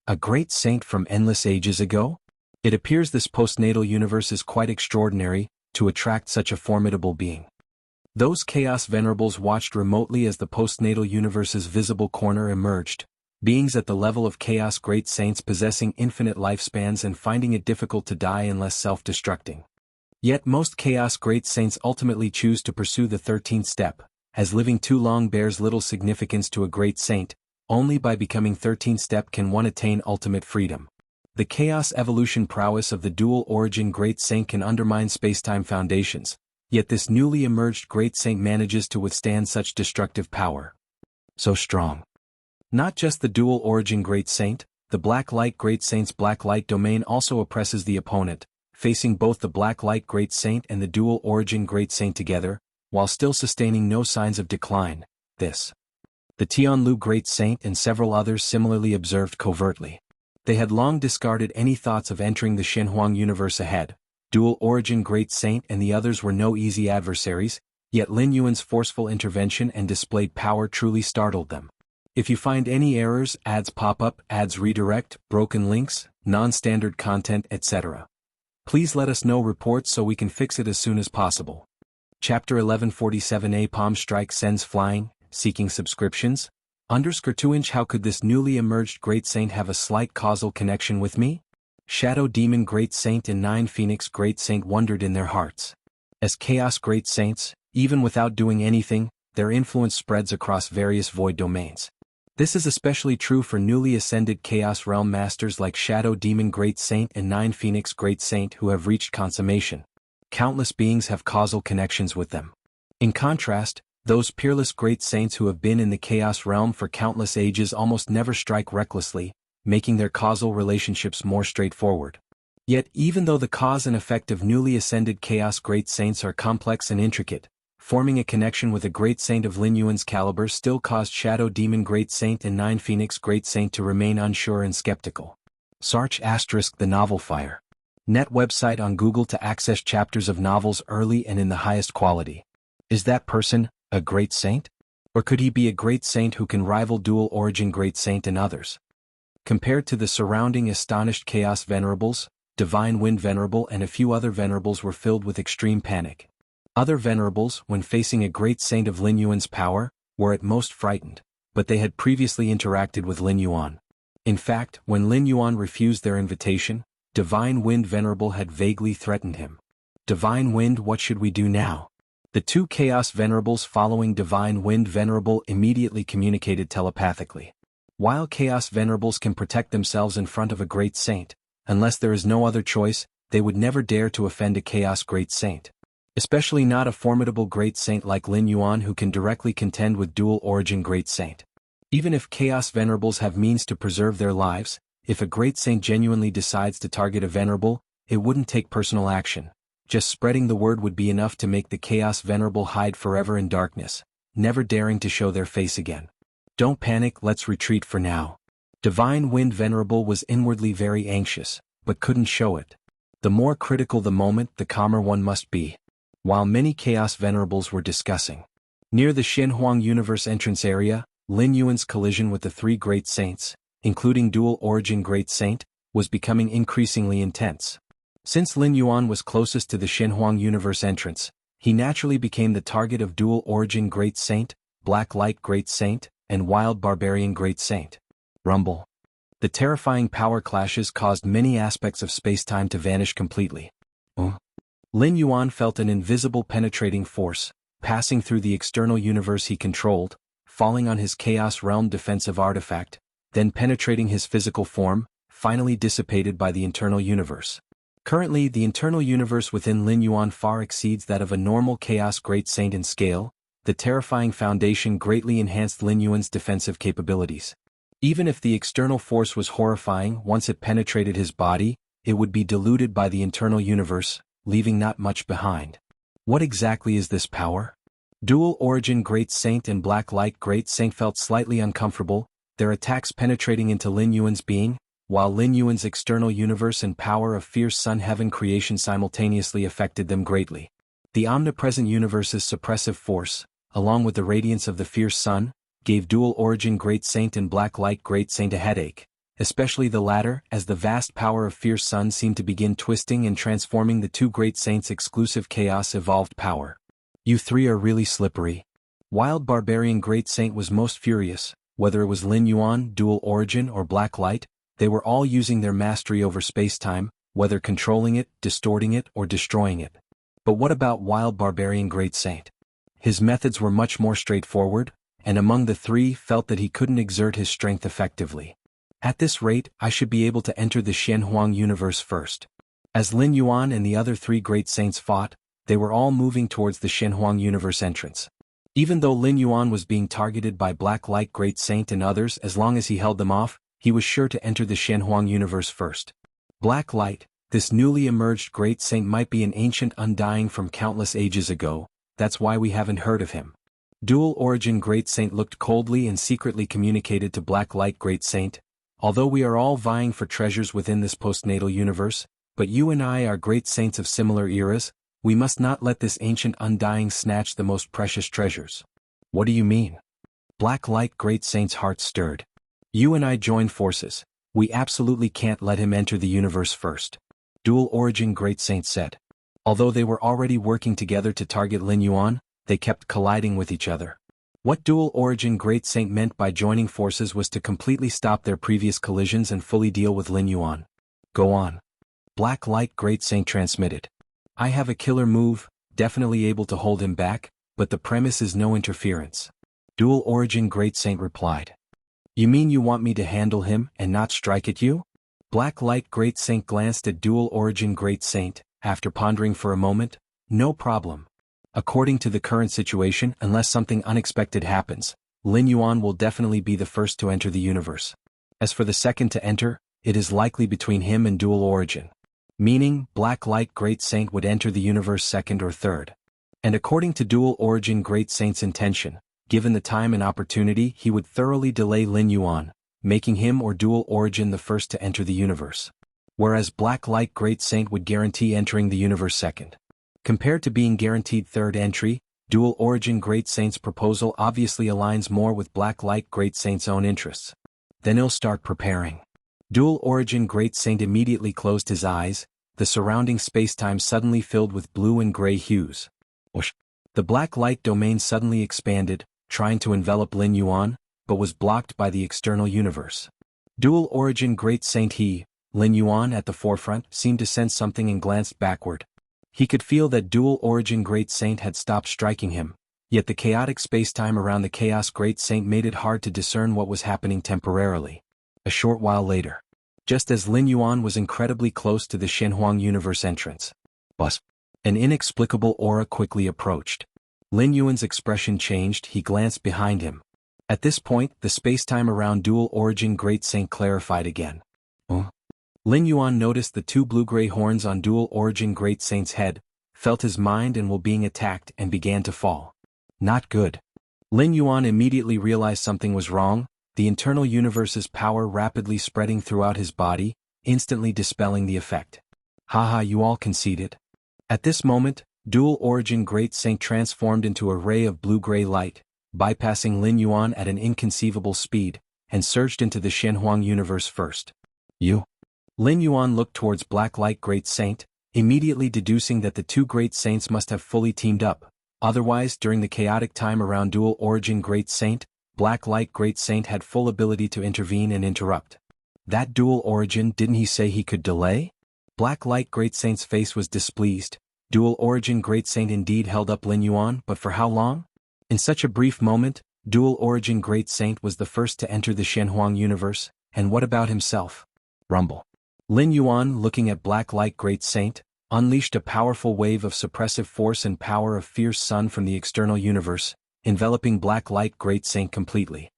S1: A Great Saint from endless ages ago? It appears this postnatal universe is quite extraordinary, to attract such a formidable being. Those Chaos Venerables watched remotely as the postnatal universe's visible corner emerged. beings at the level of Chaos Great Saints possessing infinite lifespans and finding it difficult to die unless self-destructing. Yet most Chaos Great Saints ultimately choose to pursue the 13th step, as living too long bears little significance to a Great Saint. Only by becoming 13th step can one attain ultimate freedom. The chaos evolution prowess of the dual origin Great Saint can undermine spacetime foundations, yet this newly emerged Great Saint manages to withstand such destructive power. So strong. Not just the dual origin Great Saint, the Black Light Great Saint's Black Light domain also oppresses the opponent, facing both the Black Light Great Saint and the dual origin Great Saint together, while still sustaining no signs of decline. The Tianlu Great Saint and several others similarly observed covertly. They had long discarded any thoughts of entering the Xinhuang universe ahead. Dual Origin Great Saint and the others were no easy adversaries, yet Lin Yuan's forceful intervention and displayed power truly startled them. If you find any errors, ads pop up, ads redirect, broken links, non-standard content, etc., please let us know reports so we can fix it as soon as possible. Chapter 1147A Palm Strike sends flying, seeking subscriptions? _2" How could this newly emerged Great Saint have a slight causal connection with me? Shadow Demon Great Saint and 9 Phoenix Great Saint wondered in their hearts. As Chaos Great Saints, even without doing anything, their influence spreads across various void domains. This is especially true for newly ascended Chaos Realm Masters like Shadow Demon Great Saint and 9 Phoenix Great Saint who have reached consummation. Countless beings have causal connections with them. In contrast, those peerless Great Saints who have been in the Chaos Realm for countless ages almost never strike recklessly, making their causal relationships more straightforward. Yet even though the cause and effect of newly ascended Chaos Great Saints are complex and intricate, forming a connection with a Great Saint of Lin Yuan's caliber still caused Shadow Demon Great Saint and 9 Phoenix Great Saint to remain unsure and skeptical. Search * The Novel Fire. Net website on Google to access chapters of novels early and in the highest quality. Is that person a Great Saint? Or could he be a Great Saint who can rival Dual Origin Great Saint and others? Compared to the surrounding astonished Chaos Venerables, Divine Wind Venerable and a few other Venerables were filled with extreme panic. Other Venerables, when facing a Great Saint of Lin Yuan's power, were at most frightened, but they had previously interacted with Lin Yuan. In fact, when Lin Yuan refused their invitation, Divine Wind Venerable had vaguely threatened him. Divine Wind, what should we do now? The two Chaos Venerables following Divine Wind Venerable immediately communicated telepathically. While Chaos Venerables can protect themselves in front of a Great Saint, unless there is no other choice, they would never dare to offend a Chaos Great Saint. Especially not a formidable Great Saint like Lin Yuan who can directly contend with Dual Origin Great Saint. Even if Chaos Venerables have means to preserve their lives, if a Great Saint genuinely decides to target a Venerable, it wouldn't take personal action. Just spreading the word would be enough to make the Chaos Venerable hide forever in darkness, never daring to show their face again. Don't panic, let's retreat for now. Divine Wind Venerable was inwardly very anxious, but couldn't show it. The more critical the moment, the calmer one must be. While many Chaos Venerables were discussing, near the Xinhuang Universe entrance area, Lin Yuan's collision with the 3 Great Saints, including Dual Origin Great Saint, was becoming increasingly intense. Since Lin Yuan was closest to the Xinhuang Universe entrance, he naturally became the target of Dual Origin Great Saint, Black Light Great Saint, and Wild Barbarian Great Saint. Rumble. The terrifying power clashes caused many aspects of space-time to vanish completely. Lin Yuan felt an invisible penetrating force, passing through the external universe he controlled, falling on his Chaos Realm defensive artifact, then penetrating his physical form, finally dissipated by the internal universe. Currently, the internal universe within Lin Yuan far exceeds that of a normal Chaos Great Saint in scale. The terrifying foundation greatly enhanced Lin Yuan's defensive capabilities. Even if the external force was horrifying, once it penetrated his body, it would be diluted by the internal universe, leaving not much behind. What exactly is this power? Dual Origin Great Saint and Black Light Great Saint felt slightly uncomfortable, their attacks penetrating into Lin Yuan's being, while Lin Yuan's external universe and power of fierce sun heaven creation simultaneously affected them greatly. The omnipresent universe's suppressive force, along with the radiance of the fierce sun, gave Dual Origin Great Saint and Black Light Great Saint a headache, especially the latter, as the vast power of fierce sun seemed to begin twisting and transforming the 2 Great Saints' exclusive chaos-evolved power. You 3 are really slippery. Wild Barbarian Great Saint was most furious, Whether it was Lin Yuan, Dual Origin, or Black Light, they were all using their mastery over space-time, whether controlling it, distorting it, or destroying it. But what about Wild Barbarian Great Saint? His methods were much more straightforward, and among the three felt that he couldn't exert his strength effectively. At this rate, I should be able to enter the Xianhuang universe first. As Lin Yuan and the other three great saints fought, they were all moving towards the Xianhuang universe entrance. Even though Lin Yuan was being targeted by Black Light Great Saint and others, as long as he held them off, he was sure to enter the Xianhuang universe first. Black Light, this newly emerged great saint, might be an ancient undying from countless ages ago, that's why we haven't heard of him. Dual Origin Great Saint looked coldly and secretly communicated to Black Light Great Saint, although we are all vying for treasures within this postnatal universe, but you and I are great saints of similar eras, we must not let this ancient undying snatch the most precious treasures. What do you mean? Black Light Great Saint's heart stirred. You and I join forces. We absolutely can't let him enter the universe first. Dual Origin Great Saint said. Although they were already working together to target Lin Yuan, they kept colliding with each other. What Dual Origin Great Saint meant by joining forces was to completely stop their previous collisions and fully deal with Lin Yuan. Go on. Black Light Great Saint transmitted. I have a killer move, definitely able to hold him back, but the premise is no interference. Dual Origin Great Saint replied. You mean you want me to handle him and not strike at you? Black Light Great Saint glanced at Dual Origin Great Saint, after pondering for a moment. No problem. According to the current situation, unless something unexpected happens, Lin Yuan will definitely be the first to enter the universe. As for the second to enter, it is likely between him and Dual Origin. Meaning, Black Light Great Saint would enter the universe second or third. And according to Dual Origin Great Saint's intention, given the time and opportunity, he would thoroughly delay Lin Yuan, making him or Dual Origin the first to enter the universe. Whereas Black Light Great Saint would guarantee entering the universe second. Compared to being guaranteed third entry, Dual Origin Great Saint's proposal obviously aligns more with Black Light Great Saint's own interests. Then he'll start preparing. Dual Origin Great Saint immediately closed his eyes, the surrounding spacetime suddenly filled with blue and gray hues. Whoosh. The black light domain suddenly expanded, trying to envelop Lin Yuan, but was blocked by the external universe. Dual Origin Great Saint Lin Yuan at the forefront, seemed to sense something and glanced backward. He could feel that Dual Origin Great Saint had stopped striking him, yet the chaotic spacetime around the Chaos Great Saint made it hard to discern what was happening temporarily. A short while later, just as Lin Yuan was incredibly close to the Xianhuang universe entrance, an inexplicable aura quickly approached. Lin Yuan's expression changed, he glanced behind him. At this point, the spacetime around Dual Origin Great Saint clarified again. Lin Yuan noticed the two blue-gray horns on Dual Origin Great Saint's head, felt his mind and will being attacked and began to fall. Not good. Lin Yuan immediately realized something was wrong, the internal universe's power rapidly spreading throughout his body, instantly dispelling the effect. Haha, you all conceded. At this moment, Dual Origin Great Saint transformed into a ray of blue-gray light, bypassing Lin Yuan at an inconceivable speed, and surged into the Xianhuang universe first. Lin Yuan looked towards Black Light Great Saint, immediately deducing that the two Great Saints must have fully teamed up, otherwise during the chaotic time around Dual Origin Great Saint, Black Light Great Saint had full ability to intervene and interrupt. That Dual Origin, didn't he say he could delay? Black Light Great Saint's face was displeased. Dual Origin Great Saint indeed held up Lin Yuan, but for how long? In such a brief moment, Dual Origin Great Saint was the first to enter the Xianhuang universe, and what about himself? Rumble. Lin Yuan, looking at Black Light Great Saint, unleashed a powerful wave of suppressive force and power of fierce sun from the external universe, enveloping Black Light Great Saint completely.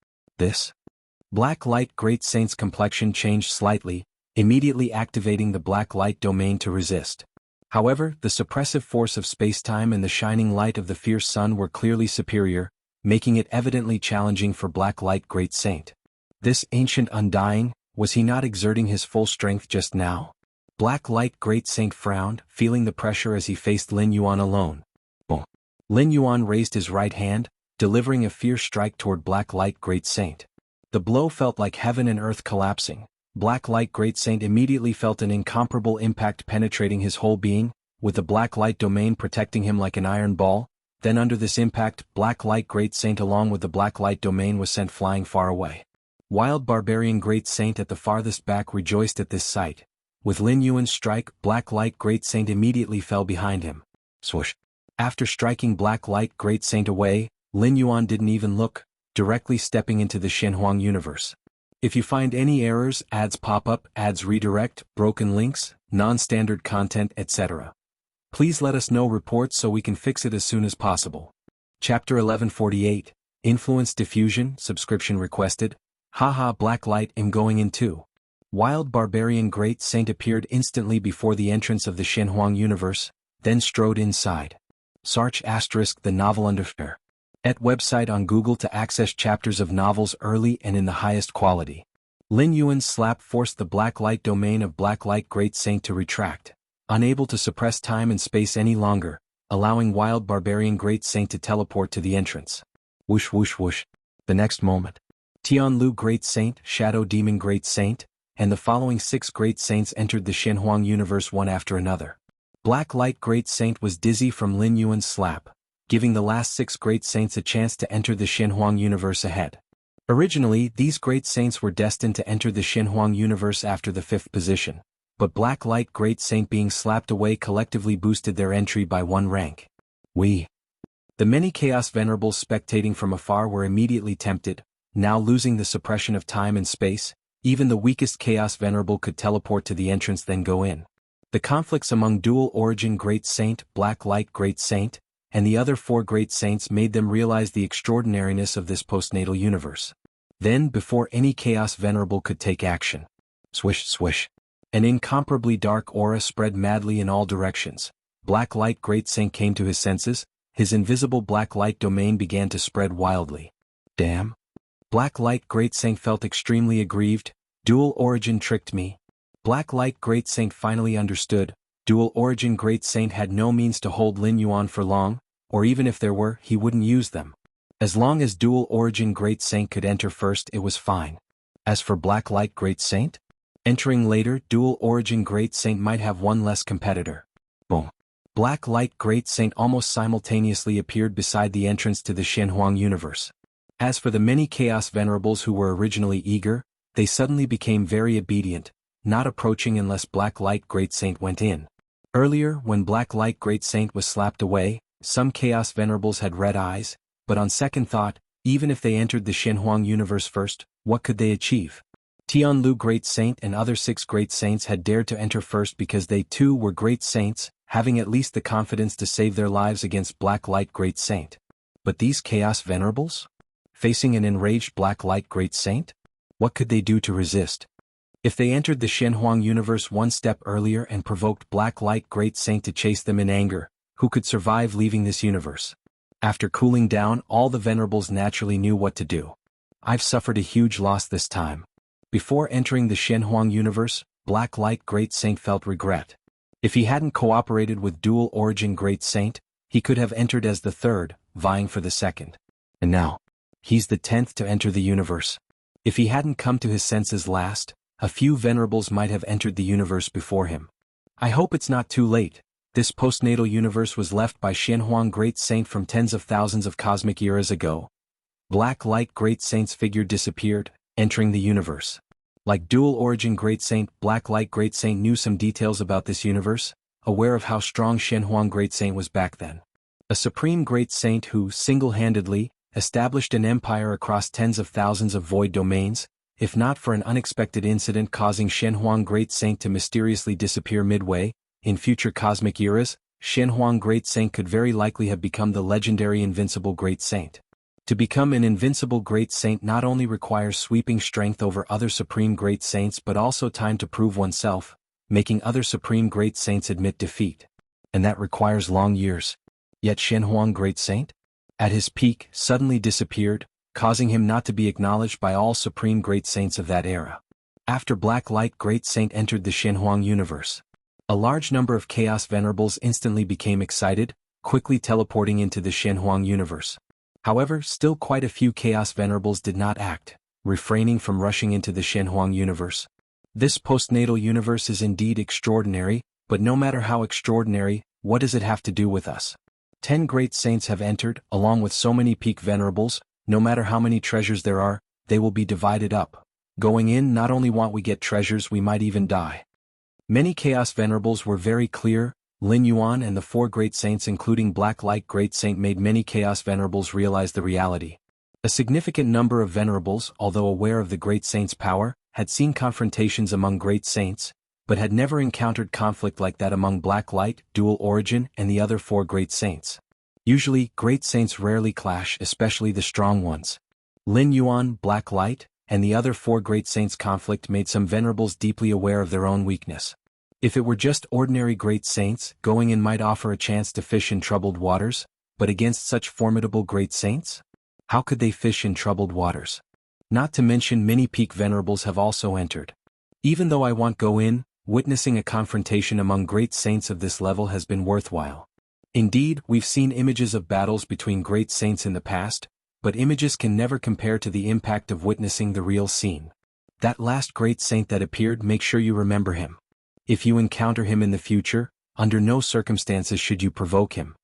S1: Black Light Great Saint's complexion changed slightly, immediately activating the Black Light domain to resist. However, the suppressive force of spacetime and the shining light of the fierce sun were clearly superior, making it evidently challenging for Black Light Great Saint. This ancient undying, was he not exerting his full strength just now? Black Light Great Saint frowned, feeling the pressure as he faced Lin Yuan alone. Boom. Lin Yuan raised his right hand, delivering a fierce strike toward Black Light Great Saint. The blow felt like heaven and earth collapsing. Black Light Great Saint immediately felt an incomparable impact penetrating his whole being, with the Black Light domain protecting him like an iron ball. then under this impact, Black Light Great Saint along with the Black Light domain was sent flying far away. Wild Barbarian Great Saint at the farthest back rejoiced at this sight. With Lin Yuan's strike, Black Light Great Saint immediately fell behind him. Swoosh. After striking Black Light Great Saint away, Lin Yuan didn't even look, directly stepping into the Shenhuang universe. If you find any errors, ads pop up, ads redirect, broken links, non-standard content, etc., please let us know reports so we can fix it as soon as possible. Chapter 1148, Influence Diffusion, Subscription Requested. Haha, Black Light, I'm going in too. Wild Barbarian Great Saint appeared instantly before the entrance of the Shenhuang universe, then strode inside. Search * the novel under at website on Google to access chapters of novels early and in the highest quality. Lin Yuan's slap forced the Black Light domain of Black Light Great Saint to retract, unable to suppress time and space any longer, allowing Wild Barbarian Great Saint to teleport to the entrance. Whoosh whoosh whoosh. The next moment, Tianlu Great Saint, Shadow Demon Great Saint, and the following 6 Great Saints entered the Shenhuang universe one after another. Black Light Great Saint was dizzy from Lin Yuan's slap, giving the last 6 Great Saints a chance to enter the Shenhuang universe ahead. Originally, these Great Saints were destined to enter the Shenhuang universe after the 5th position, but Black Light Great Saint being slapped away collectively boosted their entry by 1 rank. The many Chaos Venerables spectating from afar were immediately tempted, now losing the suppression of time and space. Even the weakest Chaos Venerable could teleport to the entrance then go in. The conflicts among Dual Origin Great Saint, Black Light Great Saint, and the other 4 Great Saints made them realize the extraordinariness of this postnatal universe. Then, before any Chaos Venerable could take action, swish swish, an incomparably dark aura spread madly in all directions. Black Light Great Saint came to his senses, his invisible Black Light domain began to spread wildly. Damn. Black Light Great Saint felt extremely aggrieved. Dual Origin tricked me. Black Light Great Saint finally understood. Dual Origin Great Saint had no means to hold Lin Yuan for long, or even if there were, he wouldn't use them. As long as Dual Origin Great Saint could enter first, it was fine. As for Black Light Great Saint, entering later, Dual Origin Great Saint might have one less competitor. Boom. Black Light Great Saint almost simultaneously appeared beside the entrance to the Shenhuang universe. As for the many Chaos Venerables who were originally eager, they suddenly became very obedient, not approaching unless Black Light Great Saint went in. Earlier, when Black Light Great Saint was slapped away, some Chaos Venerables had red eyes, but on second thought, even if they entered the Shenhuang universe first, what could they achieve? Tianlu Great Saint and other 6 Great Saints had dared to enter first because they too were Great Saints, having at least the confidence to save their lives against Black Light Great Saint. But these Chaos Venerables? Facing an enraged Black Light Great Saint? What could they do to resist? If they entered the Shenhuang universe one step earlier and provoked Black Light Great Saint to chase them in anger, who could survive leaving this universe? After cooling down, all the Venerables naturally knew what to do. I've suffered a huge loss this time. Before entering the Shenhuang universe, Black Light Great Saint felt regret. If he hadn't cooperated with Dual Origin Great Saint, he could have entered as the 3rd, vying for the 2nd. And now, he's the 10th to enter the universe. If he hadn't come to his senses last, a few Venerables might have entered the universe before him. I hope it's not too late. This postnatal universe was left by Shenhuang Great Saint from tens of thousands of cosmic eras ago. Black Light Great Saint's figure disappeared, entering the universe. Like Dual Origin Great Saint, Black Light Great Saint knew some details about this universe, aware of how strong Shenhuang Great Saint was back then. A supreme Great Saint who, single-handedly, established an empire across tens of thousands of void domains, if not for an unexpected incident causing Shenhuang Great Saint to mysteriously disappear midway. In future cosmic eras, Shenhuang Great Saint could very likely have become the legendary Invincible Great Saint. To become an Invincible Great Saint not only requires sweeping strength over other Supreme Great Saints but also time to prove oneself, making other Supreme Great Saints admit defeat. And that requires long years. Yet Shenhuang Great Saint, at his peak, suddenly disappeared, causing him not to be acknowledged by all Supreme Great Saints of that era. After Black Light Great Saint entered the Shenhuang universe, a large number of Chaos Venerables instantly became excited, quickly teleporting into the Shenhuang universe. However, still quite a few Chaos Venerables did not act, refraining from rushing into the Shenhuang universe. This postnatal universe is indeed extraordinary, but no matter how extraordinary, what does it have to do with us? 10 great saints have entered, along with so many peak venerables. No matter how many treasures there are, they will be divided up. Going in, not only want we get treasures, we might even die. Many Chaos Venerables were very clear. Lin Yuan and the 4 great saints including Black Light Great Saint made many Chaos Venerables realize the reality. A significant number of Venerables, although aware of the great saint's power, had seen confrontations among great saints, but had never encountered conflict like that among Black Light, Dual Origin, and the other 4 great saints. Usually, great saints rarely clash, especially the strong ones. Lin Yuan, Black Light, and the other 4 great saints' conflict made some venerables deeply aware of their own weakness. If it were just ordinary great saints, going in might offer a chance to fish in troubled waters, but against such formidable great saints? How could they fish in troubled waters? Not to mention many peak venerables have also entered. Even though I won't go in, witnessing a confrontation among great saints of this level has been worthwhile. Indeed, we've seen images of battles between great saints in the past, but images can never compare to the impact of witnessing the real scene. That last great saint that appeared, make sure you remember him. If you encounter him in the future, under no circumstances should you provoke him.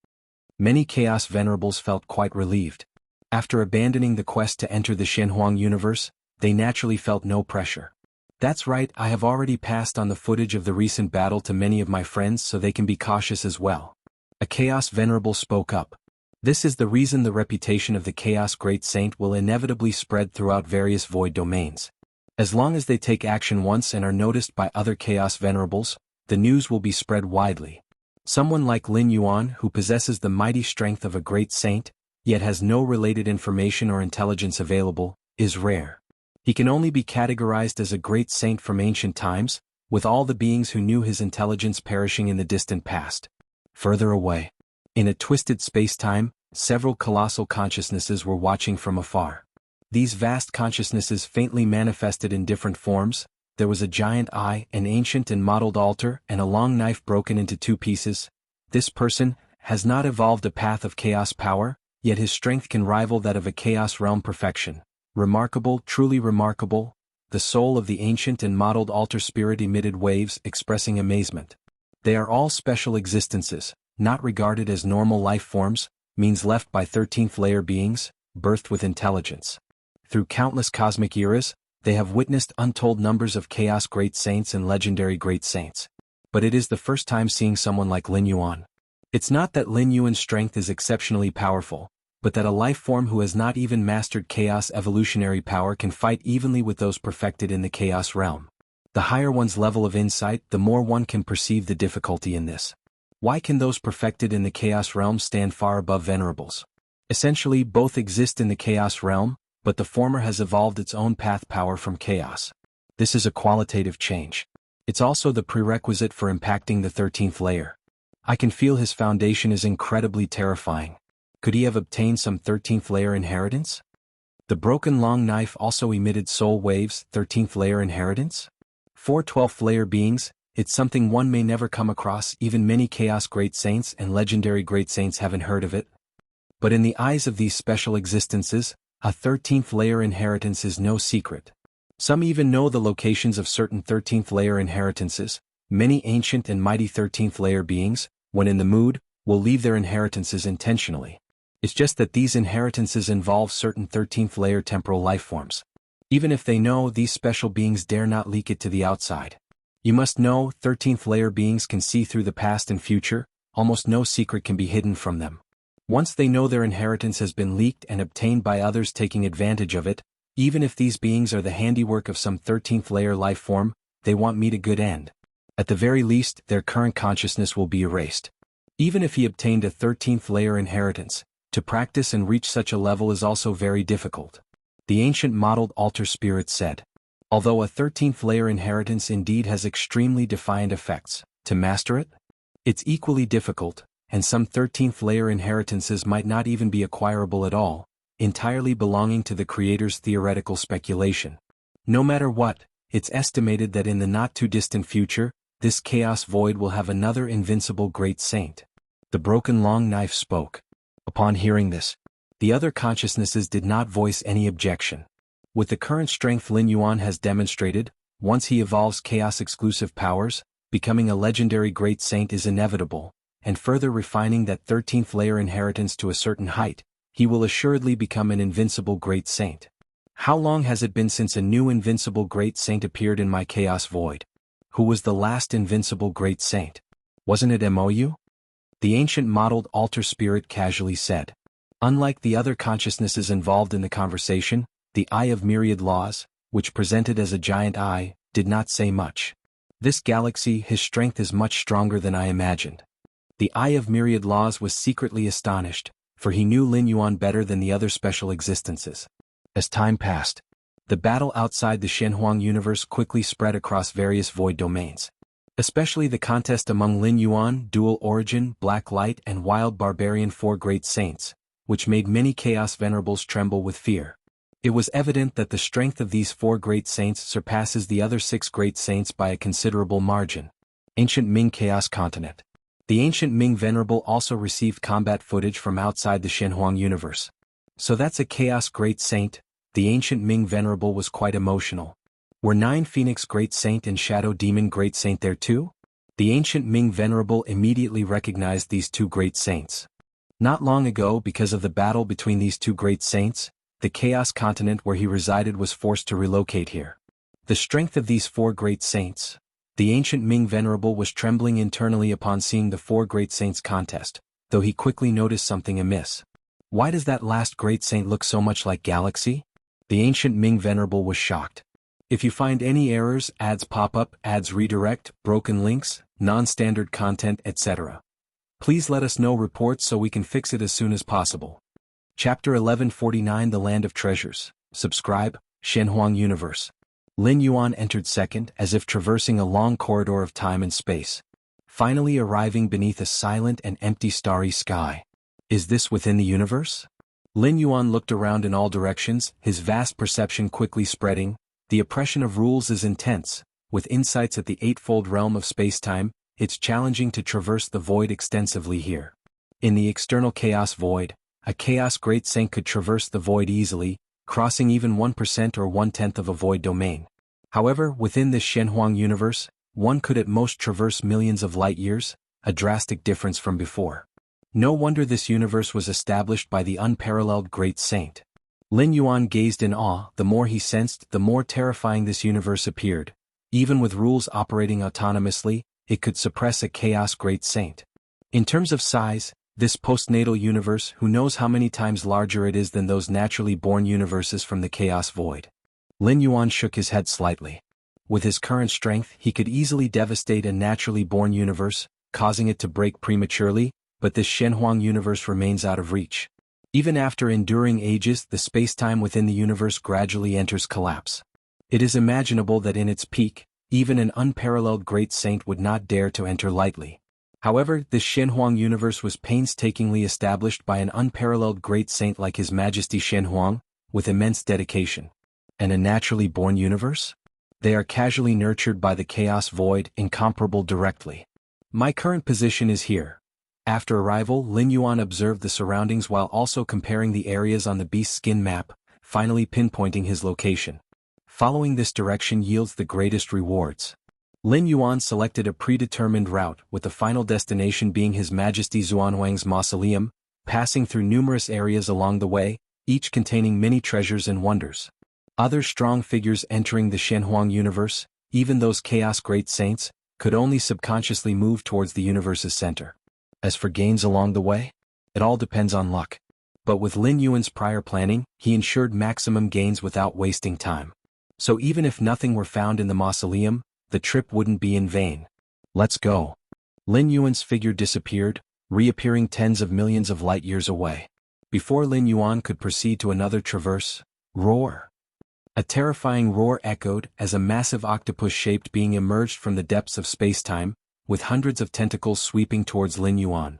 S1: Many Chaos Venerables felt quite relieved. After abandoning the quest to enter the Shenhuang universe, they naturally felt no pressure. That's right, I have already passed on the footage of the recent battle to many of my friends so they can be cautious as well. A Chaos Venerable spoke up. This is the reason the reputation of the Chaos Great Saint will inevitably spread throughout various void domains. As long as they take action once and are noticed by other Chaos Venerables, the news will be spread widely. Someone like Lin Yuan, who possesses the mighty strength of a great saint, yet has no related information or intelligence available, is rare. He can only be categorized as a great saint from ancient times, with all the beings who knew his intelligence perishing in the distant past. Further away, in a twisted space-time, several colossal consciousnesses were watching from afar. These vast consciousnesses faintly manifested in different forms. There was a giant eye, an ancient and modeled altar, and a long knife broken into 2 pieces. This person has not evolved a path of chaos power, yet his strength can rival that of a chaos realm perfection. Remarkable, truly remarkable. The soul of the ancient and modeled altar spirit emitted waves expressing amazement. They are all special existences, not regarded as normal life forms, means left by 13th layer beings, birthed with intelligence. Through countless cosmic eras, they have witnessed untold numbers of chaos great saints and legendary great saints. But it is the first time seeing someone like Lin Yuan. It's not that Lin Yuan's strength is exceptionally powerful, but that a life form who has not even mastered chaos evolutionary power can fight evenly with those perfected in the chaos realm. The higher one's level of insight, the more one can perceive the difficulty in this. Why can those perfected in the chaos realm stand far above venerables? Essentially, both exist in the chaos realm, but the former has evolved its own path power from chaos. This is a qualitative change. It's also the prerequisite for impacting the 13th layer. I can feel his foundation is incredibly terrifying. Could he have obtained some 13th layer inheritance? The broken long knife also emitted soul waves, 13th layer inheritance? 4 12th layer beings, it's something one may never come across, even many chaos great saints and legendary great saints haven't heard of it. But in the eyes of these special existences, a 13th layer inheritance is no secret. Some even know the locations of certain 13th layer inheritances. Many ancient and mighty 13th layer beings, when in the mood, will leave their inheritances intentionally. It's just that these inheritances involve certain 13th layer temporal life forms. Even if they know, these special beings dare not leak it to the outside. You must know, 13th layer beings can see through the past and future, almost no secret can be hidden from them. Once they know their inheritance has been leaked and obtained by others taking advantage of it, even if these beings are the handiwork of some 13th layer life form, they won't meet a good end. At the very least, their current consciousness will be erased. Even if he obtained a 13th layer inheritance, to practice and reach such a level is also very difficult. The ancient modeled altar spirit said. Although a 13th layer inheritance indeed has extremely defiant effects, to master it? It's equally difficult, and some 13th layer inheritances might not even be acquirable at all, entirely belonging to the creator's theoretical speculation. No matter what, it's estimated that in the not-too-distant future, this chaos void will have another invincible great saint. The broken long knife spoke. Upon hearing this, the other consciousnesses did not voice any objection. With the current strength Lin Yuan has demonstrated, once he evolves chaos-exclusive powers, becoming a legendary great saint is inevitable. and further refining that 13th layer inheritance to a certain height, he will assuredly become an invincible great saint. How long has it been since a new invincible great saint appeared in my chaos void? Who was the last invincible great saint? Wasn't it Mou? The ancient mottled altar spirit casually said. Unlike the other consciousnesses involved in the conversation, the Eye of Myriad Laws, which presented as a giant eye, did not say much. This galaxy, his strength is much stronger than I imagined. The Eye of Myriad Laws was secretly astonished, for he knew Lin Yuan better than the other special existences. As time passed, the battle outside the Shenhuang universe quickly spread across various void domains. Especially the contest among Lin Yuan, Dual Origin, Black Light and Wild Barbarian, four great saints, which made many Chaos Venerables tremble with fear. It was evident that the strength of these four great saints surpasses the other six great saints by a considerable margin. Ancient Ming Chaos Continent. The Ancient Ming Venerable also received combat footage from outside the Shenhuang universe. So that's a Chaos Great Saint. The Ancient Ming Venerable was quite emotional. Were 9 Phoenix Great Saint and Shadow Demon Great Saint there too? The Ancient Ming Venerable immediately recognized these two great saints. Not long ago, because of the battle between these two great saints, the Chaos Continent where he resided was forced to relocate here. The strength of these four great saints. The Ancient Ming Venerable was trembling internally upon seeing the four great saints contest, though he quickly noticed something amiss. Why does that last great saint look so much like Galaxy? The Ancient Ming Venerable was shocked. If you find any errors, ads pop up, ads redirect, broken links, non-standard content, etc., please let us know reports so we can fix it as soon as possible. Chapter 1149, The Land of Treasures. Subscribe, Shenhuang Universe. Lin Yuan entered second, as if traversing a long corridor of time and space, finally arriving beneath a silent and empty starry sky. Is this within the universe? Lin Yuan looked around in all directions, his vast perception quickly spreading. The oppression of rules is intense. With insights at the eightfold realm of space-time, it's challenging to traverse the void extensively here. In the external chaos void, a chaos great saint could traverse the void easily, crossing even 1% or 1/10 of a void domain. However, within this Shenhuang universe, one could at most traverse millions of light years, a drastic difference from before. No wonder this universe was established by the unparalleled great saint. Lin Yuan gazed in awe. The more he sensed, the more terrifying this universe appeared. Even with rules operating autonomously, it could suppress a chaos great saint. In terms of size, this postnatal universe, who knows how many times larger it is than those naturally born universes from the chaos void. Lin Yuan shook his head slightly. With his current strength, he could easily devastate a naturally born universe, causing it to break prematurely, but this Shenhuang universe remains out of reach. Even after enduring ages, the space-time within the universe gradually enters collapse. It is imaginable that in its peak, even an unparalleled great saint would not dare to enter lightly. However, this Shenhuang universe was painstakingly established by an unparalleled great saint like His Majesty Shenhuang, with immense dedication. And a naturally born universe? They are casually nurtured by the chaos void, incomparable directly. My current position is here. After arrival, Lin Yuan observed the surroundings while also comparing the areas on the beast skin map, finally pinpointing his location. Following this direction yields the greatest rewards. Lin Yuan selected a predetermined route, with the final destination being His Majesty Xuanhuang's mausoleum, passing through numerous areas along the way, each containing many treasures and wonders. Other strong figures entering the Shenhuang universe, even those chaos great saints, could only subconsciously move towards the universe's center. As for gains along the way, it all depends on luck. But with Lin Yuan's prior planning, he ensured maximum gains without wasting time. So even if nothing were found in the mausoleum, the trip wouldn't be in vain. Let's go. Lin Yuan's figure disappeared, reappearing tens of millions of light years away. Before Lin Yuan could proceed to another traverse, roar. A terrifying roar echoed as a massive octopus-shaped being emerged from the depths of space-time, with hundreds of tentacles sweeping towards Lin Yuan.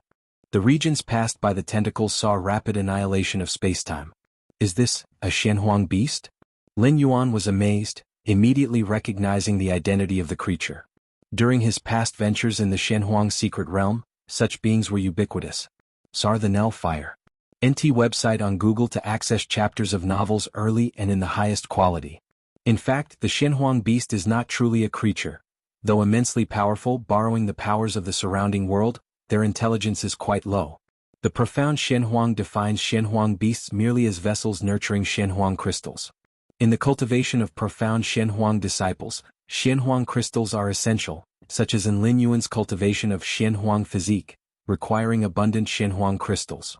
S1: The regions passed by the tentacles saw rapid annihilation of space-time. Is this a Shenhuang beast? Lin Yuan was amazed, immediately recognizing the identity of the creature. During his past ventures in the Shenhuang secret realm, such beings were ubiquitous. Sar the Nell Fire. NT website on Google to access chapters of novels early and in the highest quality. In fact, the Shenhuang beast is not truly a creature. Though immensely powerful, borrowing the powers of the surrounding world, their intelligence is quite low. The profound Shenhuang defines Shenhuang beasts merely as vessels nurturing Shenhuang crystals. In the cultivation of profound Shenhuang disciples, Shenhuang crystals are essential, such as in Lin Yuan's cultivation of Shenhuang physique, requiring abundant Shenhuang crystals.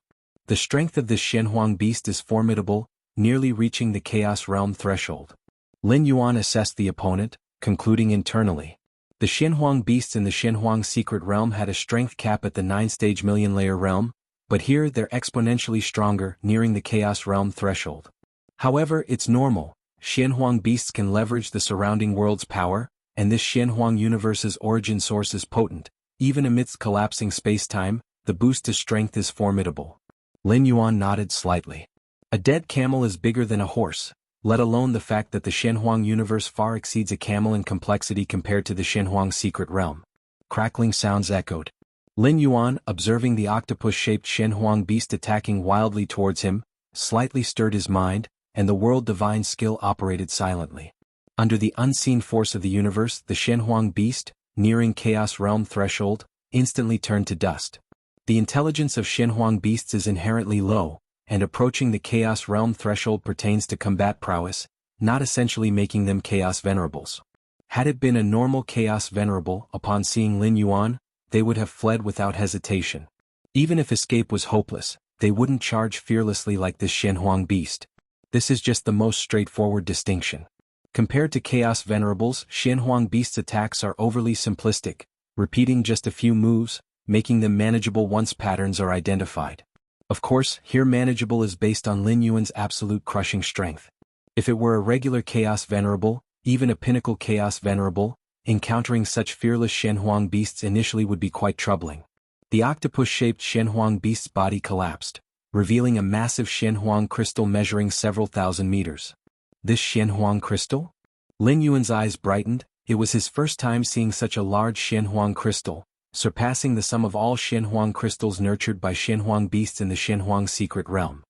S1: The strength of this Shenhuang beast is formidable, nearly reaching the Chaos Realm threshold. Lin Yuan assessed the opponent, concluding internally. The Shenhuang beasts in the Shenhuang secret realm had a strength cap at the 9-stage million-layer realm, but here they're exponentially stronger, nearing the Chaos Realm threshold. However, it's normal. Shenhuang beasts can leverage the surrounding world's power, and this Shenhuang universe's origin source is potent. Even amidst collapsing space-time, the boost to strength is formidable. Lin Yuan nodded slightly. A dead camel is bigger than a horse, let alone the fact that the Shenhuang universe far exceeds a camel in complexity compared to the Shenhuang secret realm. Crackling sounds echoed. Lin Yuan, observing the octopus-shaped Shenhuang beast attacking wildly towards him, slightly stirred his mind, and the world divine skill operated silently. Under the unseen force of the universe, the Shenhuang beast, nearing Chaos Realm threshold, instantly turned to dust. The intelligence of Shenhuang beasts is inherently low, and approaching the Chaos Realm threshold pertains to combat prowess, not essentially making them Chaos Venerables. Had it been a normal Chaos Venerable, upon seeing Lin Yuan, they would have fled without hesitation. Even if escape was hopeless, they wouldn't charge fearlessly like this Shenhuang beast. This is just the most straightforward distinction. Compared to Chaos Venerables, Shenhuang beasts' attacks are overly simplistic, repeating just a few moves, making them manageable once patterns are identified. Of course, here manageable is based on Lin Yuan's absolute crushing strength. If it were a regular Chaos Venerable, even a pinnacle Chaos Venerable, encountering such fearless Shenhuang beasts initially would be quite troubling. The octopus-shaped Shenhuang beast's body collapsed, revealing a massive Shenhuang crystal measuring several thousand meters. This Shenhuang crystal? Lin Yuan's eyes brightened. It was his first time seeing such a large Shenhuang crystal, surpassing the sum of all Shenhuang crystals nurtured by Shenhuang beasts in the Shenhuang secret realm.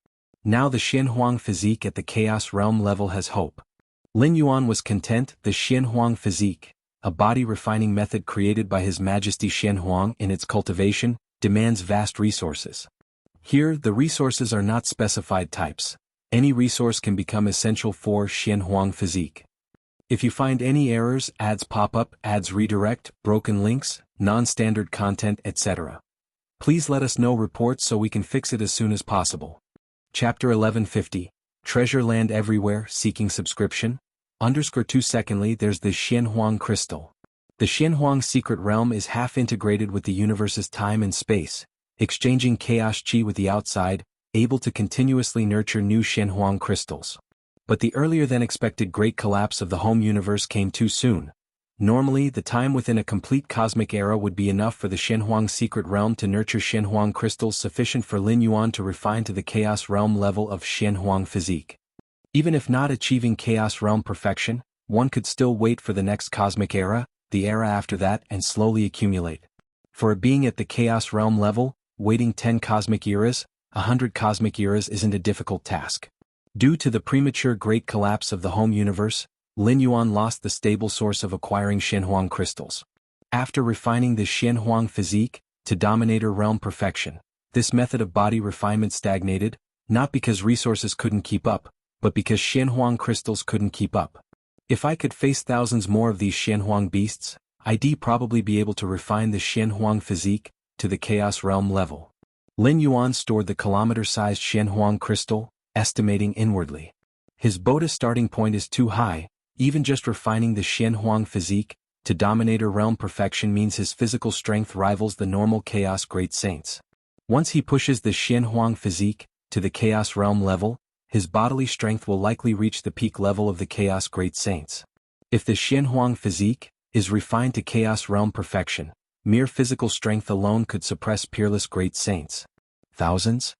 S1: Now the Shenhuang physique at the Chaos Realm level has hope. Lin Yuan was content. The Shenhuang physique, a body-refining method created by His Majesty Shenhuang in its cultivation, demands vast resources. Here, the resources are not specified types. Any resource can become essential for Shenhuang physique. If you find any errors, ads pop up, ads redirect, broken links, non-standard content, etc., please let us know reports so we can fix it as soon as possible. Chapter 1150, Treasure Land Everywhere, Seeking Subscription. _2 Secondly, there's the Shenhuang crystal. The Shenhuang secret realm is half integrated with the universe's time and space, exchanging chaos chi with the outside, able to continuously nurture new Shenhuang crystals. But the earlier than expected great collapse of the home universe came too soon. Normally, the time within a complete cosmic era would be enough for the Shenhuang secret realm to nurture Shenhuang crystals sufficient for Lin Yuan to refine to the Chaos Realm level of Shenhuang physique. Even if not achieving Chaos Realm perfection, one could still wait for the next cosmic era, the era after that, and slowly accumulate. For a being at the Chaos Realm level, waiting 10 cosmic eras, 100 cosmic eras isn't a difficult task. Due to the premature great collapse of the home universe, Lin Yuan lost the stable source of acquiring Shenhuang crystals. After refining the Shenhuang physique to Dominator Realm perfection, this method of body refinement stagnated, not because resources couldn't keep up, but because Shenhuang crystals couldn't keep up. If I could face thousands more of these Shenhuang beasts, I'd probably be able to refine the Shenhuang physique to the Chaos Realm level. Lin Yuan stored the kilometer-sized Shenhuang crystal, estimating inwardly. His Boda starting point is too high. Even just refining the Shenhuang physique to Dominator Realm perfection means his physical strength rivals the normal Chaos Great Saints. Once he pushes the Shenhuang physique to the Chaos Realm level, his bodily strength will likely reach the peak level of the Chaos Great Saints. If the Shenhuang physique is refined to Chaos Realm perfection, mere physical strength alone could suppress peerless Great Saints. Thousands?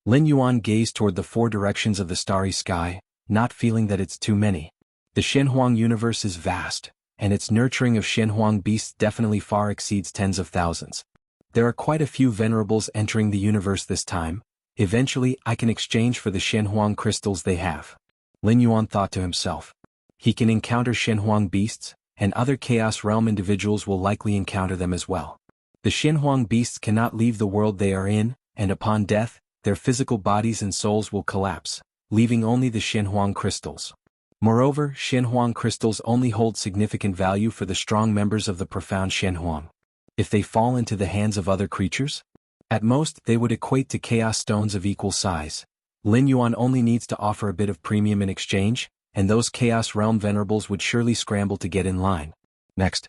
S1: Lin Yuan gazed toward the four directions of the starry sky, not feeling that it's too many. The Shenhuang universe is vast, and its nurturing of Shenhuang beasts definitely far exceeds tens of thousands. There are quite a few venerables entering the universe this time. Eventually, I can exchange for the Shenhuang crystals they have. Lin Yuan thought to himself. He can encounter Shenhuang beasts, and other Chaos Realm individuals will likely encounter them as well. The Xinhuang beasts cannot leave the world they are in, and upon death, their physical bodies and souls will collapse, leaving only the Xinhuang crystals. Moreover, Xinhuang crystals only hold significant value for the strong members of the profound Xinhuang. If they fall into the hands of other creatures, at most they would equate to chaos stones of equal size. Lin Yuan only needs to offer a bit of premium in exchange, and those Chaos Realm venerables would surely scramble to get in line. Next.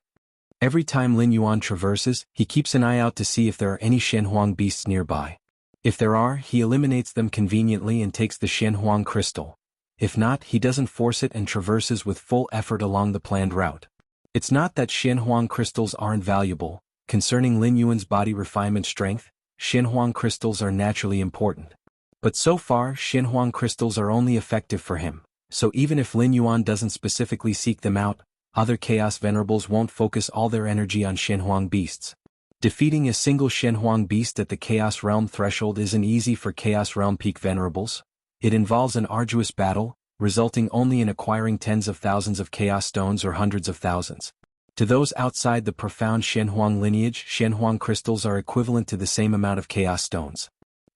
S1: Every time Lin Yuan traverses, he keeps an eye out to see if there are any Xinhuang beasts nearby. If there are, he eliminates them conveniently and takes the Xinhuang crystal. If not, he doesn't force it and traverses with full effort along the planned route. It's not that Xinhuang crystals aren't valuable. Concerning Lin Yuan's body refinement strength, Xinhuang crystals are naturally important. But so far, Xinhuang crystals are only effective for him, so even if Lin Yuan doesn't specifically seek them out, other Chaos Venerables won't focus all their energy on Xinhuang beasts. Defeating a single Xinhuang beast at the Chaos Realm threshold isn't easy for Chaos Realm Peak Venerables. It involves an arduous battle, resulting only in acquiring tens of thousands of Chaos Stones or hundreds of thousands. To those outside the profound Xinhuang lineage, Xinhuang crystals are equivalent to the same amount of Chaos Stones.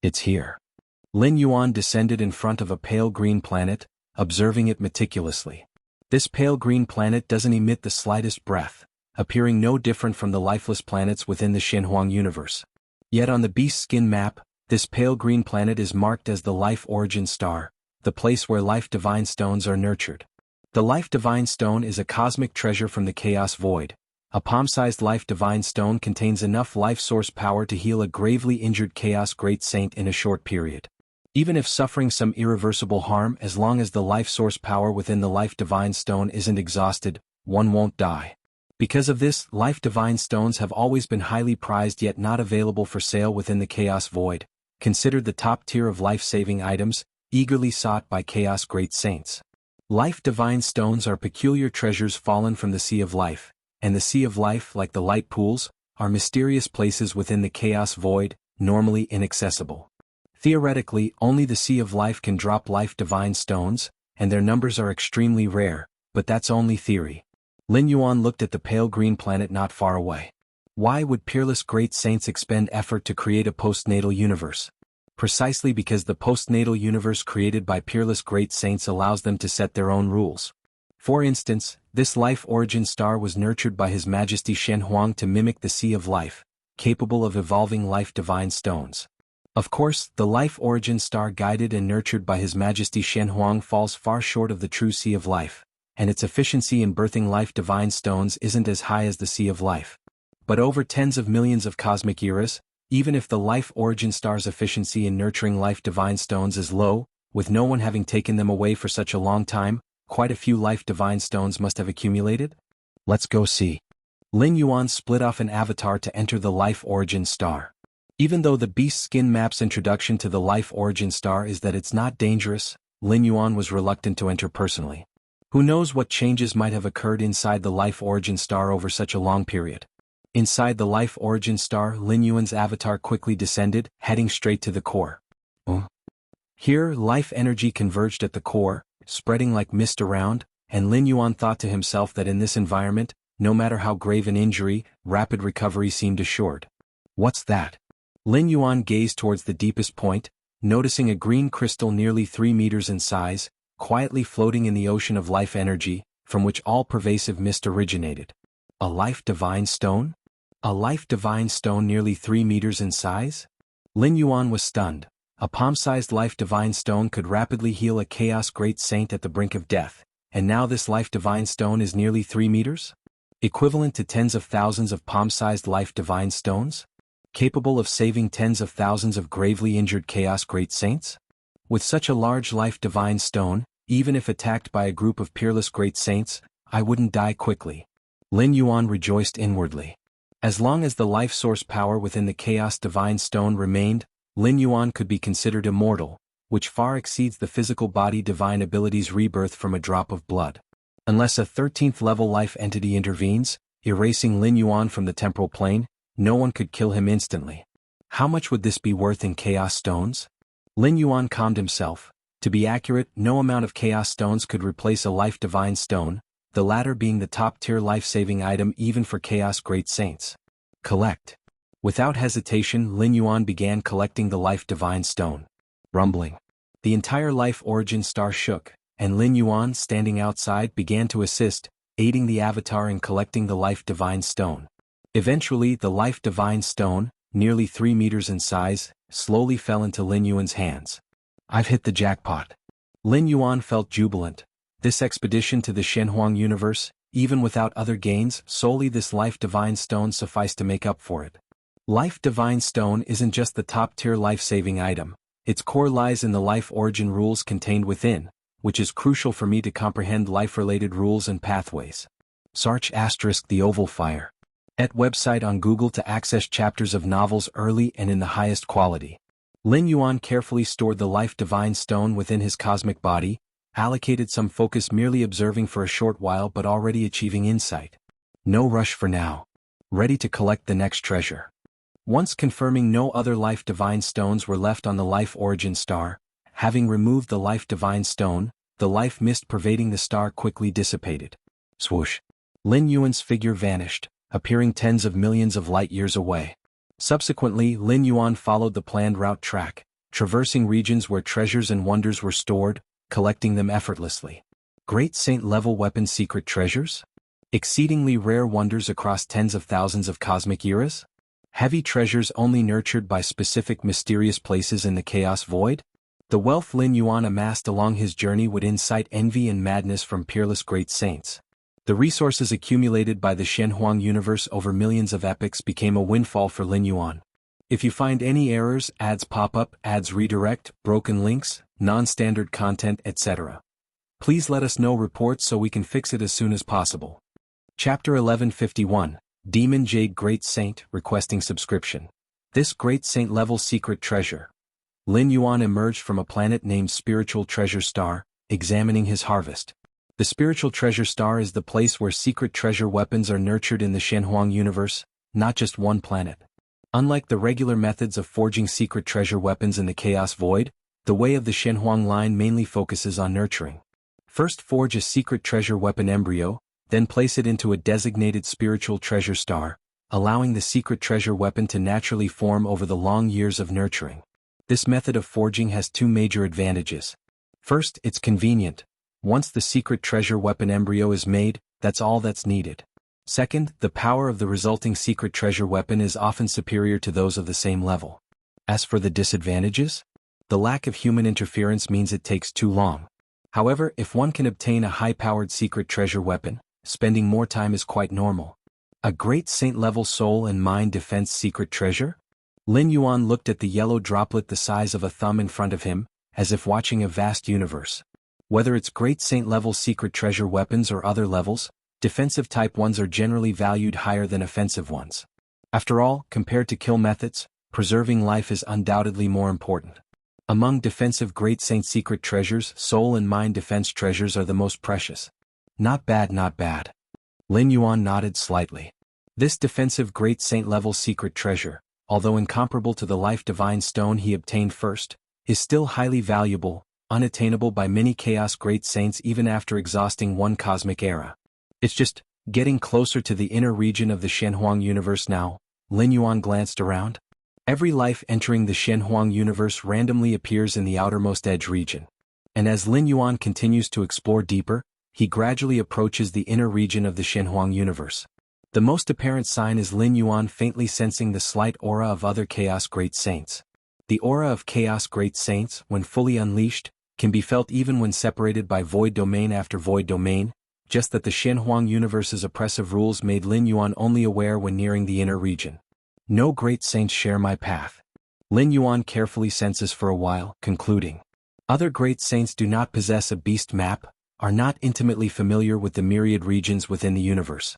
S1: It's here. Lin Yuan descended in front of a pale green planet, observing it meticulously. This pale green planet doesn't emit the slightest breath, appearing no different from the lifeless planets within the Xinhuang universe. Yet on the beast skin map, this pale green planet is marked as the Life Origin Star, the place where Life Divine Stones are nurtured. The Life Divine Stone is a cosmic treasure from the Chaos Void. A palm-sized Life Divine Stone contains enough life source power to heal a gravely injured Chaos Great Saint in a short period. Even if suffering some irreversible harm, as long as the life source power within the Life Divine Stone isn't exhausted, one won't die. Because of this, Life Divine Stones have always been highly prized yet not available for sale within the Chaos Void, considered the top tier of life-saving items, eagerly sought by Chaos Great Saints. Life Divine Stones are peculiar treasures fallen from the Sea of Life, and the Sea of Life, like the light pools, are mysterious places within the Chaos Void, normally inaccessible. Theoretically, only the Sea of Life can drop Life Divine Stones, and their numbers are extremely rare, but that's only theory. Lin Yuan looked at the pale green planet not far away. Why would peerless great saints expend effort to create a postnatal universe? Precisely because the postnatal universe created by peerless great saints allows them to set their own rules. For instance, this Life Origin Star was nurtured by His Majesty Xinhuang to mimic the Sea of Life, capable of evolving Life Divine Stones. Of course, the Life Origin Star guided and nurtured by His Majesty Xinhuang falls far short of the true Sea of Life, and its efficiency in birthing Life Divine Stones isn't as high as the Sea of Life. But over tens of millions of cosmic eras, even if the Life Origin Star's efficiency in nurturing Life Divine Stones is low, with no one having taken them away for such a long time, quite a few Life Divine Stones must have accumulated? Let's go see. Lin Yuan split off an avatar to enter the Life Origin Star. Even though the Beast Skin map's introduction to the Life Origin Star is that it's not dangerous, Lin Yuan was reluctant to enter personally. Who knows what changes might have occurred inside the Life Origin Star over such a long period. Inside the Life Origin Star, Lin Yuan's avatar quickly descended, heading straight to the core. Here, life energy converged at the core, spreading like mist around, and Lin Yuan thought to himself that in this environment, no matter how grave an injury, rapid recovery seemed assured. What's that? Lin Yuan gazed towards the deepest point, noticing a green crystal nearly 3 meters in size, quietly floating in the ocean of life energy, from which all-pervasive mist originated. A Life Divine Stone? A Life Divine Stone nearly 3 meters in size? Lin Yuan was stunned. A palm-sized Life Divine Stone could rapidly heal a Chaos Great Saint at the brink of death, and now this Life Divine Stone is nearly 3 meters? Equivalent to tens of thousands of palm-sized Life Divine Stones? Capable of saving tens of thousands of gravely injured Chaos Great Saints? With such a large Life Divine Stone, even if attacked by a group of peerless Great Saints, I wouldn't die quickly. Lin Yuan rejoiced inwardly. As long as the life source power within the Chaos Divine Stone remained, Lin Yuan could be considered immortal, which far exceeds the physical body divine ability's rebirth from a drop of blood. Unless a 13th level life entity intervenes, erasing Lin Yuan from the temporal plane, no one could kill him instantly. How much would this be worth in Chaos Stones? Lin Yuan calmed himself. To be accurate, no amount of Chaos Stones could replace a Life Divine Stone, the latter being the top-tier life-saving item even for Chaos Great Saints. Collect. Without hesitation, Lin Yuan began collecting the Life Divine Stone. Rumbling. The entire Life Origin Star shook, and Lin Yuan, standing outside, began to assist, aiding the Avatar in collecting the Life Divine Stone. Eventually, the Life Divine Stone, nearly 3 meters in size, slowly fell into Lin Yuan's hands. I've hit the jackpot. Lin Yuan felt jubilant. This expedition to the Shenhuang universe, even without other gains, solely this Life Divine Stone sufficed to make up for it. Life Divine Stone isn't just the top-tier life-saving item. Its core lies in the life origin rules contained within, which is crucial for me to comprehend life-related rules and pathways. Search * the Oval Fire. @ website on Google to access chapters of novels early and in the highest quality. Lin Yuan carefully stored the Life Divine Stone within his cosmic body, allocated some focus merely observing for a short while but already achieving insight. No rush for now. Ready to collect the next treasure. Once confirming no other Life Divine Stones were left on the Life Origin Star, having removed the Life Divine Stone, the life mist pervading the star quickly dissipated. Swoosh. Lin Yuan's figure vanished, appearing tens of millions of light-years away. Subsequently, Lin Yuan followed the planned route track, traversing regions where treasures and wonders were stored, collecting them effortlessly. Great Saint-level weapon secret treasures? Exceedingly rare wonders across tens of thousands of cosmic eras? Heavy treasures only nurtured by specific mysterious places in the chaos void? The wealth Lin Yuan amassed along his journey would incite envy and madness from peerless great saints. The resources accumulated by the Shenhuang universe over millions of epochs became a windfall for Lin Yuan. If you find any errors, ads pop up, ads redirect, broken links, non-standard content, etc., please let us know reports so we can fix it as soon as possible. Chapter 1151, Demon Jade Great Saint requesting subscription. This Great Saint level secret treasure. Lin Yuan emerged from a planet named Spiritual Treasure Star, examining his harvest. The Spiritual Treasure Star is the place where secret treasure weapons are nurtured in the Shenhuang universe, not just one planet. Unlike the regular methods of forging secret treasure weapons in the Chaos Void, the way of the Shenhuang line mainly focuses on nurturing. First forge a secret treasure weapon embryo, then place it into a designated Spiritual Treasure Star, allowing the secret treasure weapon to naturally form over the long years of nurturing. This method of forging has two major advantages. First, it's convenient. Once the secret treasure weapon embryo is made, that's all that's needed. Second, the power of the resulting secret treasure weapon is often superior to those of the same level. As for the disadvantages, the lack of human interference means it takes too long. However, if one can obtain a high-powered secret treasure weapon, spending more time is quite normal. A Great Saint-level soul and mind defense secret treasure? Lin Yuan looked at the yellow droplet the size of a thumb in front of him, as if watching a vast universe. Whether it's Great Saint-level secret treasure weapons or other levels, defensive type ones are generally valued higher than offensive ones. After all, compared to kill methods, preserving life is undoubtedly more important. Among defensive Great Saint secret treasures, soul and mind defense treasures are the most precious. Not bad, not bad. Lin Yuan nodded slightly. This defensive Great Saint level secret treasure, although incomparable to the Life Divine Stone he obtained first, is still highly valuable, unattainable by many Chaos Great Saints even after exhausting one cosmic era. It's just getting closer to the inner region of the Shenhuang universe now. Lin Yuan glanced around. Every life entering the Shenhuang universe randomly appears in the outermost edge region. And as Lin Yuan continues to explore deeper, he gradually approaches the inner region of the Shenhuang universe. The most apparent sign is Lin Yuan faintly sensing the slight aura of other Chaos Great Saints. The aura of Chaos Great Saints, when fully unleashed, can be felt even when separated by void domain after void domain, just that the Shenhuang universe's oppressive rules made Lin Yuan only aware when nearing the inner region. No great saints share my path. Lin Yuan carefully senses for a while, concluding. Other great saints do not possess a beast map, are not intimately familiar with the myriad regions within the universe.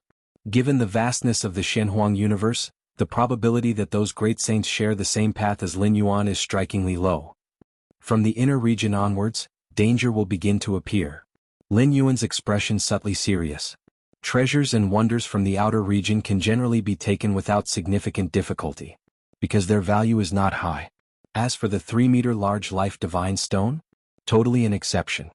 S1: Given the vastness of the Shenhuang universe, the probability that those great saints share the same path as Lin Yuan is strikingly low. From the inner region onwards, danger will begin to appear. Lin Yuan's expression subtly serious. Treasures and wonders from the outer region can generally be taken without significant difficulty, because their value is not high. As for the 3-meter large Life Divine Stone, totally an exception.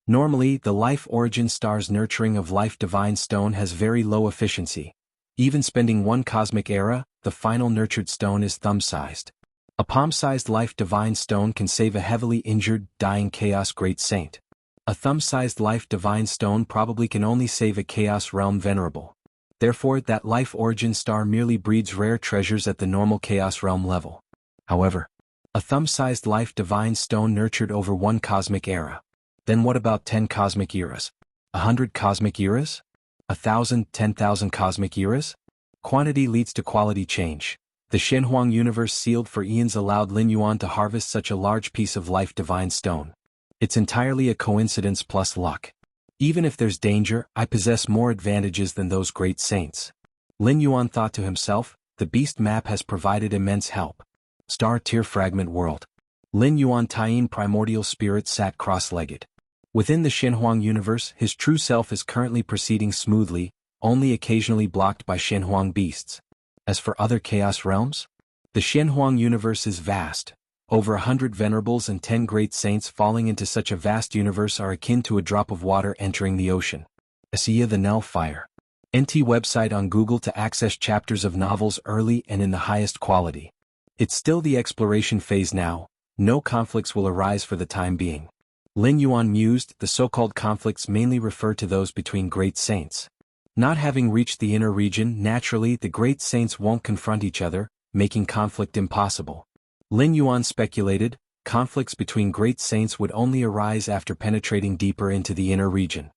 S1: Normally, the Life Origin Star's nurturing of Life Divine Stone has very low efficiency, Even spending one cosmic era, the final nurtured stone is thumb-sized. A palm-sized life divine stone can save a heavily injured, dying Chaos Great Saint. A thumb-sized life divine stone probably can only save a Chaos Realm Venerable. Therefore, that life origin star merely breeds rare treasures at the normal Chaos Realm level. However, a thumb-sized life divine stone nurtured over one cosmic era. Then what about 10 cosmic eras? 100 cosmic eras? 1,000, 10,000 cosmic eras? Quantity leads to quality change. The Shenhuang universe sealed for eons allowed Lin Yuan to harvest such a large piece of life divine stone. It's entirely a coincidence plus luck. Even if there's danger, I possess more advantages than those great saints. Lin Yuan thought to himself, the beast map has provided immense help. Star Tier Fragment World. Lin Yuan Taiyin Primordial Spirit sat cross-legged. Within the Shenhuang universe, his true self is currently proceeding smoothly, only occasionally blocked by Shenhuang beasts. As for other Chaos Realms, the Shenhuang universe is vast. Over 100 venerables and 10 great saints falling into such a vast universe are akin to a drop of water entering the ocean. Xianxia the Nell Fire. NT website on Google to access chapters of novels early and in the highest quality. It's still the exploration phase now, no conflicts will arise for the time being. Lin Yuan mused, the so-called conflicts mainly refer to those between great saints. Not having reached the inner region, naturally the great saints won't confront each other, making conflict impossible. Lin Yuan speculated, conflicts between great saints would only arise after penetrating deeper into the inner region.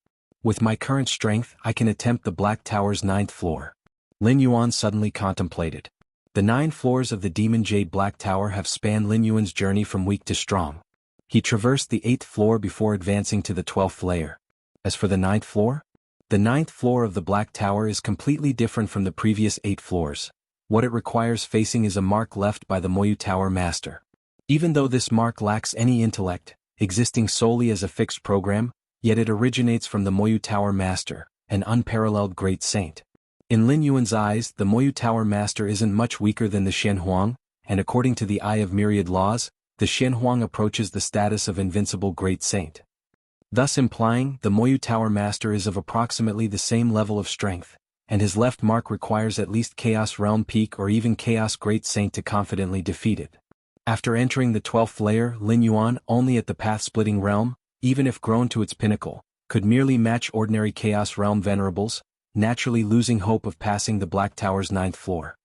S1: With my current strength, I can attempt the Black Tower's 9th floor. Lin Yuan suddenly contemplated. The 9 floors of the Demon Jade Black Tower have spanned Lin Yuan's journey from weak to strong. He traversed the 8th floor before advancing to the 12th layer. As for the 9th floor? The 9th floor of the Black Tower is completely different from the previous 8 floors. What it requires facing is a mark left by the Moyu Tower Master. Even though this mark lacks any intellect, existing solely as a fixed program, yet it originates from the Moyu Tower Master, an unparalleled great saint. In Lin Yuan's eyes, the Moyu Tower Master isn't much weaker than the Shenhuang, and according to the Eye of Myriad Laws, the Shenhuang approaches the status of invincible great saint. Thus implying, the Moyu Tower Master is of approximately the same level of strength, and his left mark requires at least Chaos Realm Peak or even Chaos Great Saint to confidently defeat it. After entering the 12th layer, Lin Yuan, only at the path-splitting realm, even if grown to its pinnacle, could merely match ordinary Chaos Realm Venerables, naturally losing hope of passing the Black Tower's 9th floor.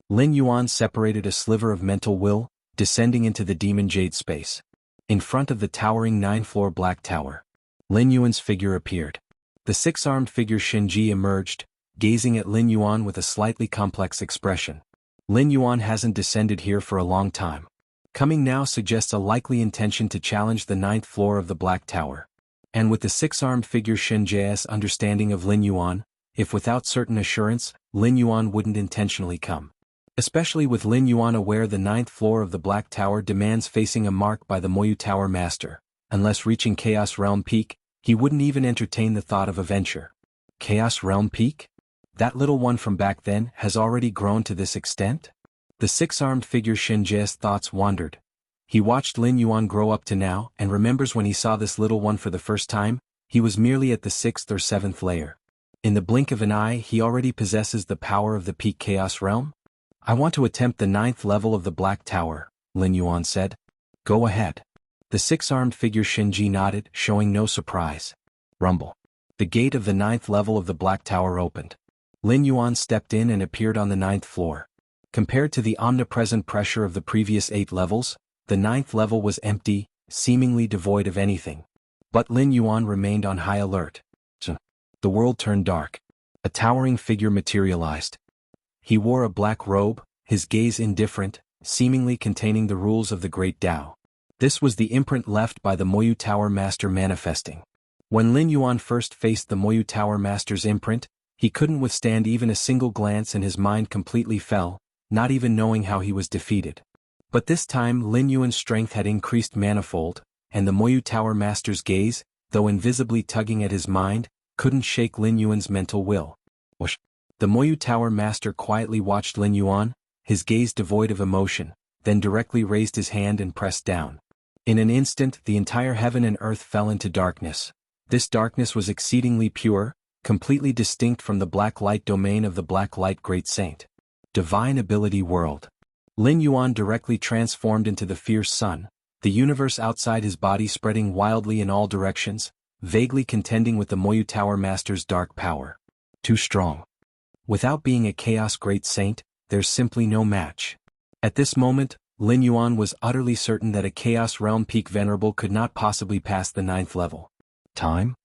S1: Lin Yuan separated a sliver of mental will, descending into the Demon Jade space. In front of the towering 9th-floor Black Tower, Lin Yuan's figure appeared. The 6-armed figure Shinji emerged, gazing at Lin Yuan with a slightly complex expression. Lin Yuan hasn't descended here for a long time. Coming now suggests a likely intention to challenge the 9th floor of the Black Tower. And with the 6-armed figure Shinji's understanding of Lin Yuan, if without certain assurance, Lin Yuan wouldn't intentionally come. Especially with Lin Yuan aware the 9th floor of the Black Tower demands facing a mark by the Moyu Tower Master. Unless reaching Chaos Realm Peak, he wouldn't even entertain the thought of a venture. Chaos Realm Peak? That little one from back then has already grown to this extent? The 6-armed figure Shinji's thoughts wandered. He watched Lin Yuan grow up to now and remembers when he saw this little one for the first time, he was merely at the 6th or 7th layer. In the blink of an eye he already possesses the power of the Peak Chaos Realm? I want to attempt the 9th level of the Black Tower, Lin Yuan said. Go ahead. The 6-armed figure Shinji nodded, showing no surprise. Rumble. The gate of the 9th level of the Black Tower opened. Lin Yuan stepped in and appeared on the 9th floor. Compared to the omnipresent pressure of the previous 8 levels, the 9th level was empty, seemingly devoid of anything. But Lin Yuan remained on high alert. The world turned dark. A towering figure materialized. He wore a black robe, his gaze indifferent, seemingly containing the rules of the Great Tao. This was the imprint left by the Moyu Tower Master manifesting. When Lin Yuan first faced the Moyu Tower Master's imprint, he couldn't withstand even a single glance and his mind completely fell, not even knowing how he was defeated. But this time Lin Yuan's strength had increased manifold, and the Moyu Tower Master's gaze, though invisibly tugging at his mind, couldn't shake Lin Yuan's mental will. Whoosh. The Moyu Tower Master quietly watched Lin Yuan, his gaze devoid of emotion, then directly raised his hand and pressed down. In an instant the entire heaven and earth fell into darkness. This darkness was exceedingly pure, completely distinct from the black light domain of the black light great saint. Divine ability world. Lin Yuan directly transformed into the fierce sun, the universe outside his body spreading wildly in all directions, vaguely contending with the Moyu Tower Master's dark power. Too strong. Without being a chaos great saint, there's simply no match. At this moment, Lin Yuan was utterly certain that a Chaos Realm Peak Venerable could not possibly pass the 9th level. Time?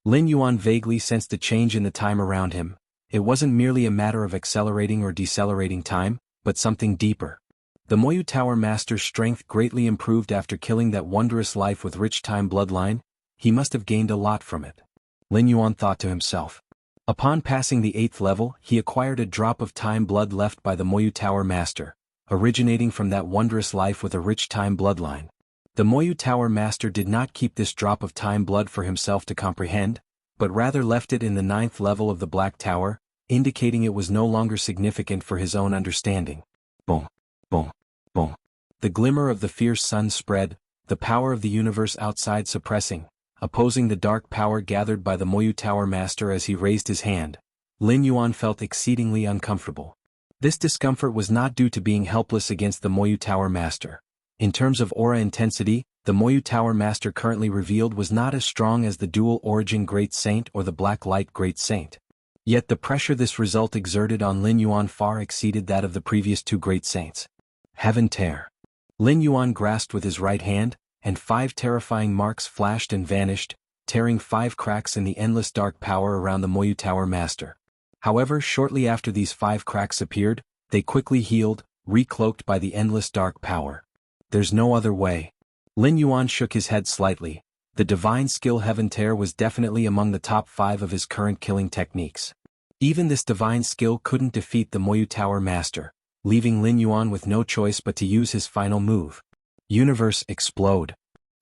S1: Lin Yuan vaguely sensed a change in the time around him. It wasn't merely a matter of accelerating or decelerating time, but something deeper. The Moyu Tower Master's strength greatly improved after killing that wondrous life with rich time bloodline. He must have gained a lot from it. Lin Yuan thought to himself. Upon passing the 8th level, he acquired a drop of time blood left by the Moyu Tower Master, originating from that wondrous life with a rich time bloodline. The Moyu Tower Master did not keep this drop of time blood for himself to comprehend, but rather left it in the 9th level of the Black Tower, indicating it was no longer significant for his own understanding. Boom, boom, boom. The glimmer of the fierce sun spread, the power of the universe outside suppressing, opposing the dark power gathered by the Moyu Tower Master as he raised his hand. Lin Yuan felt exceedingly uncomfortable. This discomfort was not due to being helpless against the Moyu Tower Master. In terms of aura intensity, the Moyu Tower Master currently revealed was not as strong as the Dual Origin Great Saint or the Black Light Great Saint. Yet the pressure this result exerted on Lin Yuan far exceeded that of the previous 2 Great Saints. Heaven Tear. Lin Yuan grasped with his right hand, and 5 terrifying marks flashed and vanished, tearing 5 cracks in the endless dark power around the Moyu Tower Master. However, shortly after these 5 cracks appeared, they quickly healed, recloaked by the endless dark power. There's no other way. Lin Yuan shook his head slightly. The divine skill Heaven Tear was definitely among the top 5 of his current killing techniques. Even this divine skill couldn't defeat the Moyu Tower Master, leaving Lin Yuan with no choice but to use his final move. Universe explode.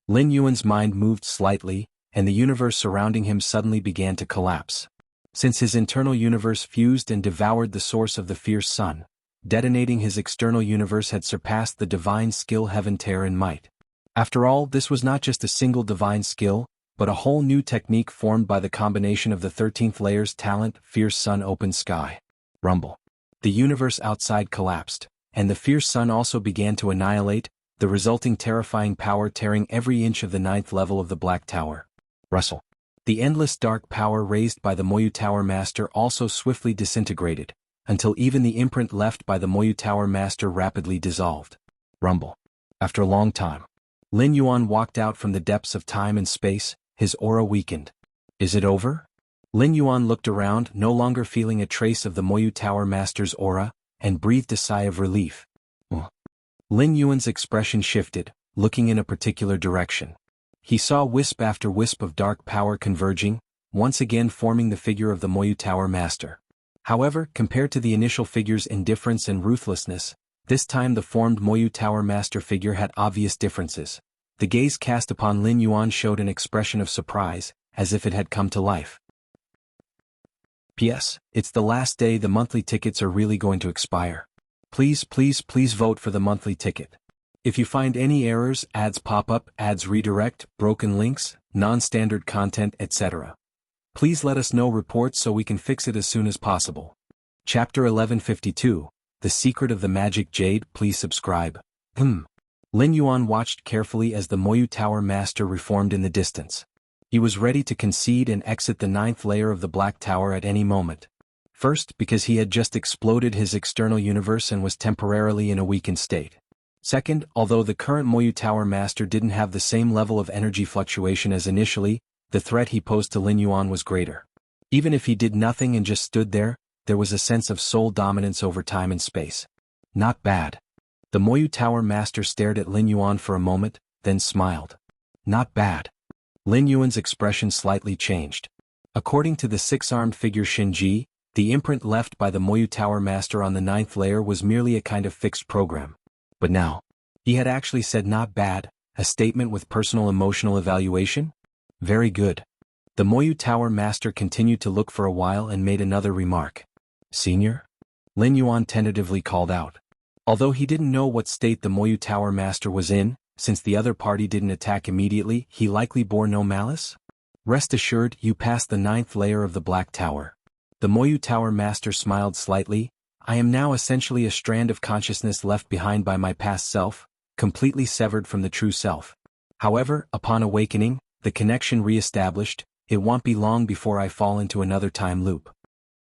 S1: Lin Yuan's mind moved slightly, and the universe surrounding him suddenly began to collapse. Since his internal universe fused and devoured the source of the fierce sun, detonating his external universe had surpassed the divine skill Heaven Tear in might. After all, this was not just a single divine skill, but a whole new technique formed by the combination of the 13th layer's talent, Fierce Sun Open Sky. Rumble. The universe outside collapsed, and the fierce sun also began to annihilate, the resulting terrifying power tearing every inch of the 9th level of the Black Tower. Rustle. The endless dark power raised by the Moyu Tower Master also swiftly disintegrated, until even the imprint left by the Moyu Tower Master rapidly dissolved. Rumble. After a long time, Lin Yuan walked out from the depths of time and space, his aura weakened. Is it over? Lin Yuan looked around, no longer feeling a trace of the Moyu Tower Master's aura, and breathed a sigh of relief. Lin Yuan's expression shifted, looking in a particular direction. He saw wisp after wisp of dark power converging, once again forming the figure of the Moyu Tower Master. However, compared to the initial figure's indifference and ruthlessness, this time the formed Moyu Tower Master figure had obvious differences. The gaze cast upon Lin Yuan showed an expression of surprise, as if it had come to life. P.S. It's the last day. The monthly tickets are really going to expire. Please vote for the monthly ticket. If you find any errors, ads pop up, ads redirect, broken links, non-standard content, etc., please let us know reports so we can fix it as soon as possible. Chapter 1152, The Secret of the Magic Jade. Please subscribe. Lin Yuan watched carefully as the Moyu Tower Master reformed in the distance. He was ready to concede and exit the 9th layer of the Black Tower at any moment. First, because he had just exploded his external universe and was temporarily in a weakened state. Second, although the current Moyu Tower Master didn't have the same level of energy fluctuation as initially, the threat he posed to Lin Yuan was greater. Even if he did nothing and just stood there, there was a sense of sole dominance over time and space. Not bad. The Moyu Tower Master stared at Lin Yuan for a moment, then smiled. Not bad. Lin Yuan's expression slightly changed. According to the 6-armed figure Xinji, the imprint left by the Moyu Tower Master on the 9th layer was merely a kind of fixed program. But now, he had actually said not bad, a statement with personal emotional evaluation? Very good. The Moyu Tower Master continued to look for a while and made another remark. Senior? Lin Yuan tentatively called out. Although he didn't know what state the Moyu Tower Master was in, since the other party didn't attack immediately, he likely bore no malice? Rest assured, you passed the 9th layer of the Black Tower. The Moyu Tower Master smiled slightly. I am now essentially a strand of consciousness left behind by my past self, completely severed from the true self. However, upon awakening, the connection re-established, it won't be long before I fall into another time loop.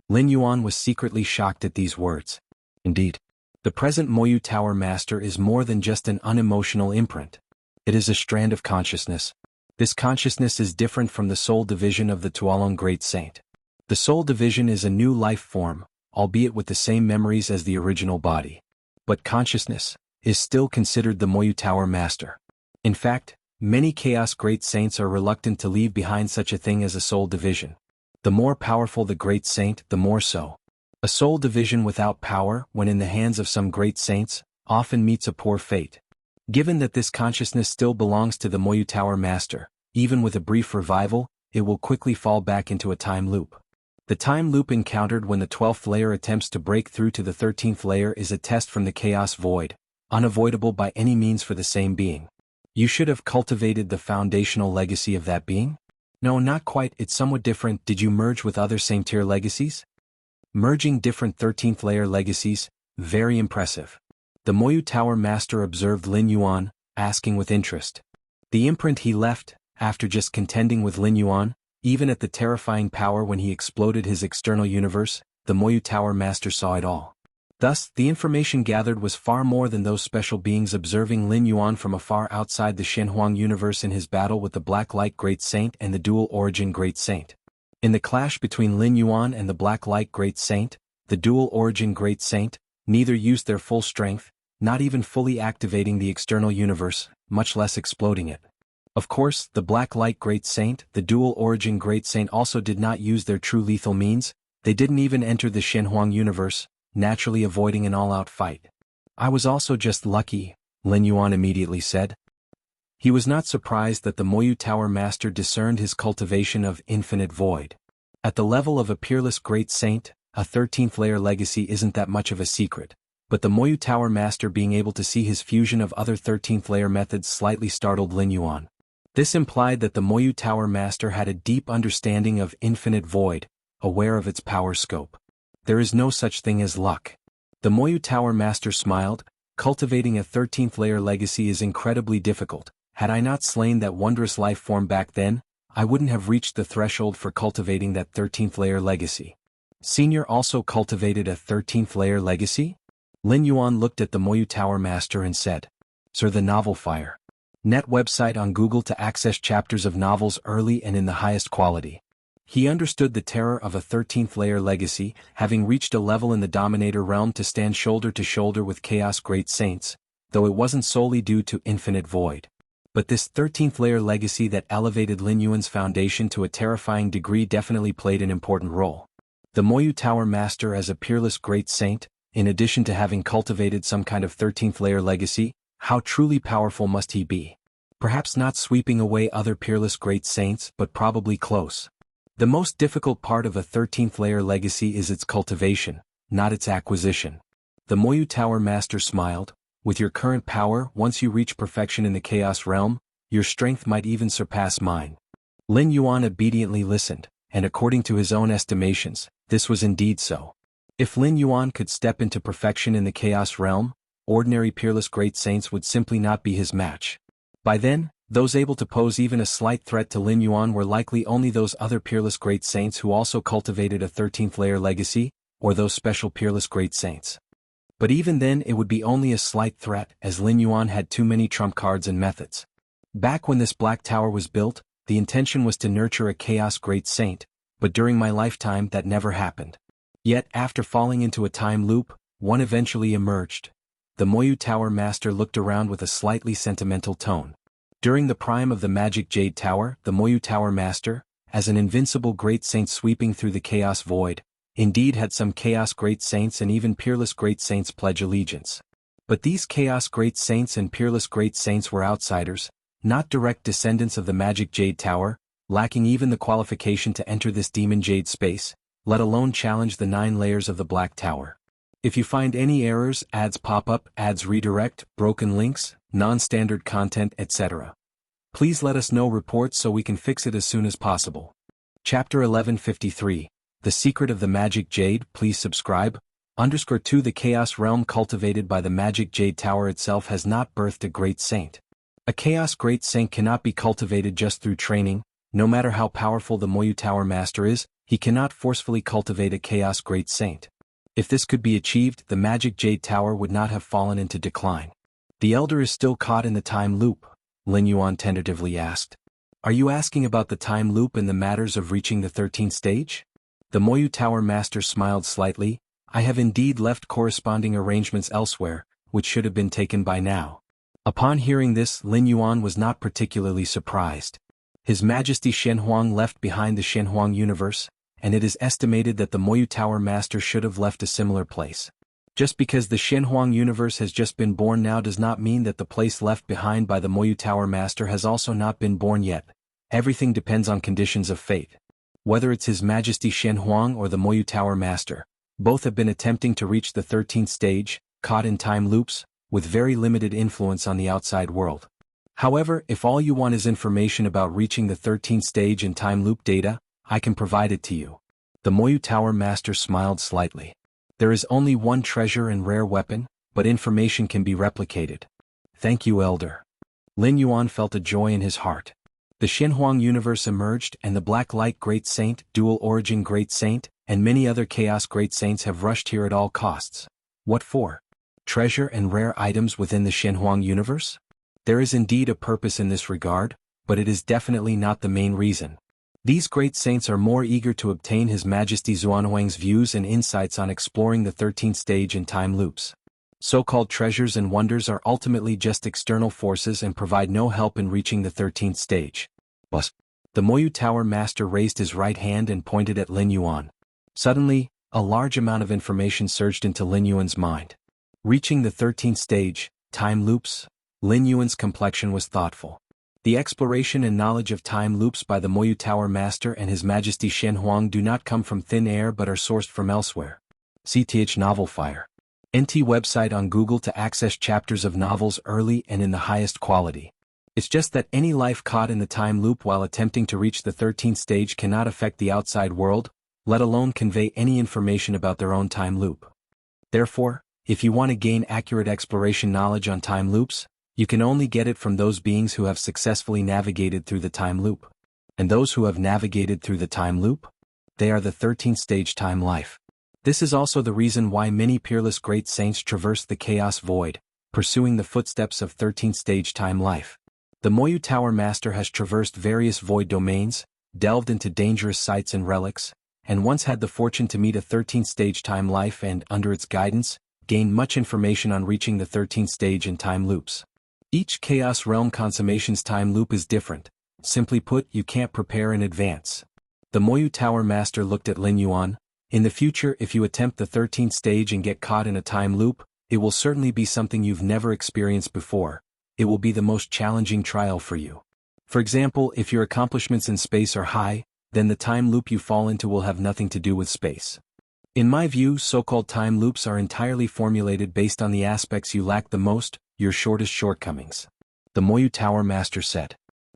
S1: Lin Yuan was secretly shocked at these words. Indeed, the present Moyu Tower Master is more than just an unemotional imprint. It is a strand of consciousness. This consciousness is different from the soul division of the Tuolong Great Saint. The soul division is a new life form, albeit with the same memories as the original body. But consciousness is still considered the Moyu Tower Master. In fact, many Chaos Great Saints are reluctant to leave behind such a thing as a soul division. The more powerful the Great Saint, the more so. A soul division without power, when in the hands of some Great Saints, often meets a poor fate. Given that this consciousness still belongs to the Moyu Tower Master, even with a brief revival, it will quickly fall back into a time loop. The time loop encountered when the 12th layer attempts to break through to the 13th layer is a test from the Chaos Void, unavoidable by any means for the same being. You should have cultivated the foundational legacy of that being? No, not quite, it's somewhat different. Did you merge with other same tier legacies? Merging different 13th layer legacies, very impressive. The Moyu Tower Master observed Lin Yuan, asking with interest. The imprint he left, after just contending with Lin Yuan, even at the terrifying power when he exploded his external universe, the Moyu Tower Master saw it all. Thus, the information gathered was far more than those special beings observing Lin Yuan from afar outside the Shenhuang universe in his battle with the Black Light Great Saint and the Dual Origin Great Saint. In the clash between Lin Yuan and the Black Light Great Saint, the Dual Origin Great Saint, neither used their full strength, not even fully activating the external universe, much less exploding it. Of course, the Black Light Great Saint, the Dual Origin Great Saint also did not use their true lethal means, they didn't even enter the Shenhuang universe, naturally avoiding an all-out fight. I was also just lucky, Lin Yuan immediately said. He was not surprised that the Moyu Tower Master discerned his cultivation of infinite void. At the level of a peerless Great Saint, a 13th layer legacy isn't that much of a secret, but the Moyu Tower Master being able to see his fusion of other 13th layer methods slightly startled Lin Yuan. This implied that the Moyu Tower Master had a deep understanding of infinite void, aware of its power scope. There is no such thing as luck. The Moyu Tower Master smiled. Cultivating a 13th layer legacy is incredibly difficult. Had I not slain that wondrous life form back then, I wouldn't have reached the threshold for cultivating that 13th layer legacy. Senior also cultivated a 13th layer legacy? Lin Yuan looked at the Moyu Tower Master and said, Sir, the novel Fire. Net website on Google to access chapters of novels early and in the highest quality. He understood the terror of a 13th layer legacy, having reached a level in the Dominator realm to stand shoulder to shoulder with Chaos Great Saints, though it wasn't solely due to infinite void. But this 13th layer legacy that elevated Lin Yuan's foundation to a terrifying degree definitely played an important role. The Moyu Tower Master as a peerless Great Saint, in addition to having cultivated some kind of 13th layer legacy, how truly powerful must he be? Perhaps not sweeping away other peerless Great Saints, but probably close. The most difficult part of a 13th layer legacy is its cultivation, not its acquisition. The Moyu Tower Master smiled. With your current power, once you reach perfection in the Chaos Realm, your strength might even surpass mine. Lin Yuan obediently listened, and according to his own estimations, this was indeed so. If Lin Yuan could step into perfection in the Chaos Realm, ordinary peerless Great Saints would simply not be his match. By then, those able to pose even a slight threat to Lin Yuan were likely only those other peerless Great Saints who also cultivated a 13th layer legacy, or those special peerless Great Saints. But even then it would be only a slight threat, as Lin Yuan had too many trump cards and methods. Back when this Black Tower was built, the intention was to nurture a Chaos Great Saint, but during my lifetime that never happened. Yet after falling into a time loop, one eventually emerged. The Moyu Tower Master looked around with a slightly sentimental tone. During the prime of the Magic Jade Tower, the Moyu Tower Master, as an invincible Great Saint sweeping through the Chaos Void, indeed had some Chaos Great Saints and even Peerless Great Saints pledge allegiance. But these Chaos Great Saints and Peerless Great Saints were outsiders, not direct descendants of the Magic Jade Tower, lacking even the qualification to enter this Demon Jade space, let alone challenge the 9 layers of the Black Tower. If you find any errors, ads pop up, ads redirect, broken links, non-standard content, etc., Please let us know reports so we can fix it as soon as possible. Chapter 1153, The Secret of the Magic Jade. Please subscribe. _2 The Chaos Realm cultivated by the Magic Jade Tower itself has not birthed a Great Saint. A Chaos Great Saint cannot be cultivated just through training. No matter how powerful the Moyu Tower Master is, he cannot forcefully cultivate a Chaos Great Saint. If this could be achieved, the Magic Jade Tower would not have fallen into decline. The Elder is still caught in the time loop, Lin Yuan tentatively asked. Are you asking about the time loop in the matters of reaching the 13th stage? The Moyu Tower Master smiled slightly. I have indeed left corresponding arrangements elsewhere, which should have been taken by now. Upon hearing this, Lin Yuan was not particularly surprised. His Majesty Shenhuang left behind the Shenhuang universe, and it is estimated that the Moyu Tower Master should have left a similar place. Just because the Shenhuang universe has just been born now does not mean that the place left behind by the Moyu Tower Master has also not been born yet. Everything depends on conditions of fate. Whether it's His Majesty Shenhuang or the Moyu Tower Master, both have been attempting to reach the 13th stage, caught in time loops, with very limited influence on the outside world. However, if all you want is information about reaching the 13th stage in time loop data, I can provide it to you. The Moyu Tower Master smiled slightly. There is only one treasure and rare weapon, but information can be replicated. Thank you, Elder. Lin Yuan felt a joy in his heart. The Shenhuang universe emerged and the Black Light Great Saint, Dual Origin Great Saint, and many other Chaos Great Saints have rushed here at all costs. What for? Treasure and rare items within the Shenhuang universe? There is indeed a purpose in this regard, but it is definitely not the main reason. These great saints are more eager to obtain His Majesty Xuanhuang's views and insights on exploring the 13th stage in time loops. So-called treasures and wonders are ultimately just external forces and provide no help in reaching the 13th stage. But the Moyu Tower Master raised his right hand and pointed at Lin Yuan. Suddenly, a large amount of information surged into Lin Yuan's mind. Reaching the 13th stage, time loops? Lin Yuan's complexion was thoughtful. The exploration and knowledge of time loops by the Moyu Tower Master and His Majesty Shenhuang do not come from thin air but are sourced from elsewhere. CTH Novel Fire. NT website on Google to access chapters of novels early and in the highest quality. It's just that any life caught in the time loop while attempting to reach the 13th stage cannot affect the outside world, let alone convey any information about their own time loop. Therefore, if you want to gain accurate exploration knowledge on time loops, you can only get it from those beings who have successfully navigated through the time loop. And those who have navigated through the time loop? They are the 13th stage time life. This is also the reason why many peerless great saints traverse the chaos void, pursuing the footsteps of 13th stage time life. The Moyu Tower Master has traversed various void domains, delved into dangerous sites and relics, and once had the fortune to meet a 13th stage time life and, under its guidance, gained much information on reaching the 13th stage in time loops. Each Chaos Realm consummation's time loop is different. Simply put, you can't prepare in advance. The Moyu Tower Master looked at Lin Yuan. In the future, if you attempt the 13th stage and get caught in a time loop, it will certainly be something you've never experienced before. It will be the most challenging trial for you. For example, if your accomplishments in space are high, then the time loop you fall into will have nothing to do with space. In my view, so-called time loops are entirely formulated based on the aspects you lack the most, your shortest shortcomings. The Moyu Tower Master said.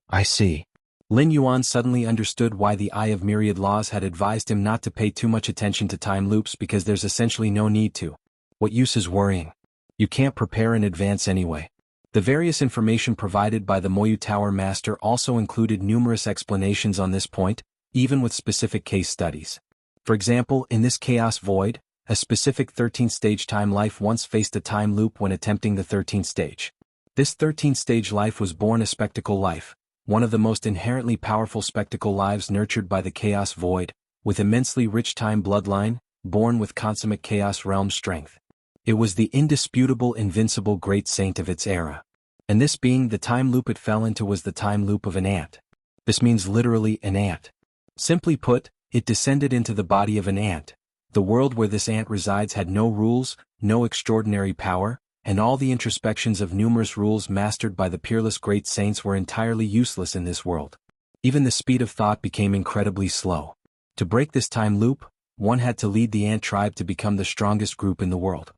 S1: I see. Lin Yuan suddenly understood why the Eye of Myriad Laws had advised him not to pay too much attention to time loops because there's essentially no need to. What use is worrying? You can't prepare in advance anyway. The various information provided by the Moyu Tower Master also included numerous explanations on this point, even with specific case studies. For example, in this Chaos Void, a specific 13th stage time life once faced a time loop when attempting the 13th stage. This 13th stage life was born a spectacle life, one of the most inherently powerful spectacle lives nurtured by the Chaos Void, with immensely rich time bloodline, born with consummate Chaos Realm strength. It was the indisputable invincible great saint of its era. And this being the time loop it fell into was the time loop of an ant. This means literally an ant. Simply put, it descended into the body of an ant. The world where this ant resides had no rules, no extraordinary power, and all the introspections of numerous rules mastered by the peerless great saints were entirely useless in this world. Even the speed of thought became incredibly slow. To break this time loop, one had to lead the ant tribe to become the strongest group in the world.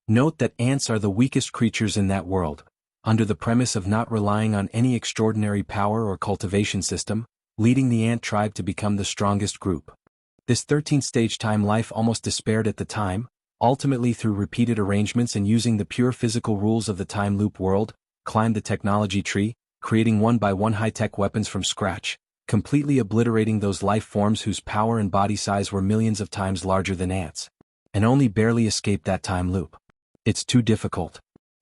S1: Note that ants are the weakest creatures in that world. under the premise of not relying on any extraordinary power or cultivation system, leading the ant tribe to become the strongest group. This 13th-stage time life almost despaired at the time, ultimately through repeated arrangements and using the pure physical rules of the time loop world, climbed the technology tree, creating one by one high-tech weapons from scratch, completely obliterating those life forms whose power and body size were millions of times larger than ants, and only barely escaped that time loop. It's too difficult.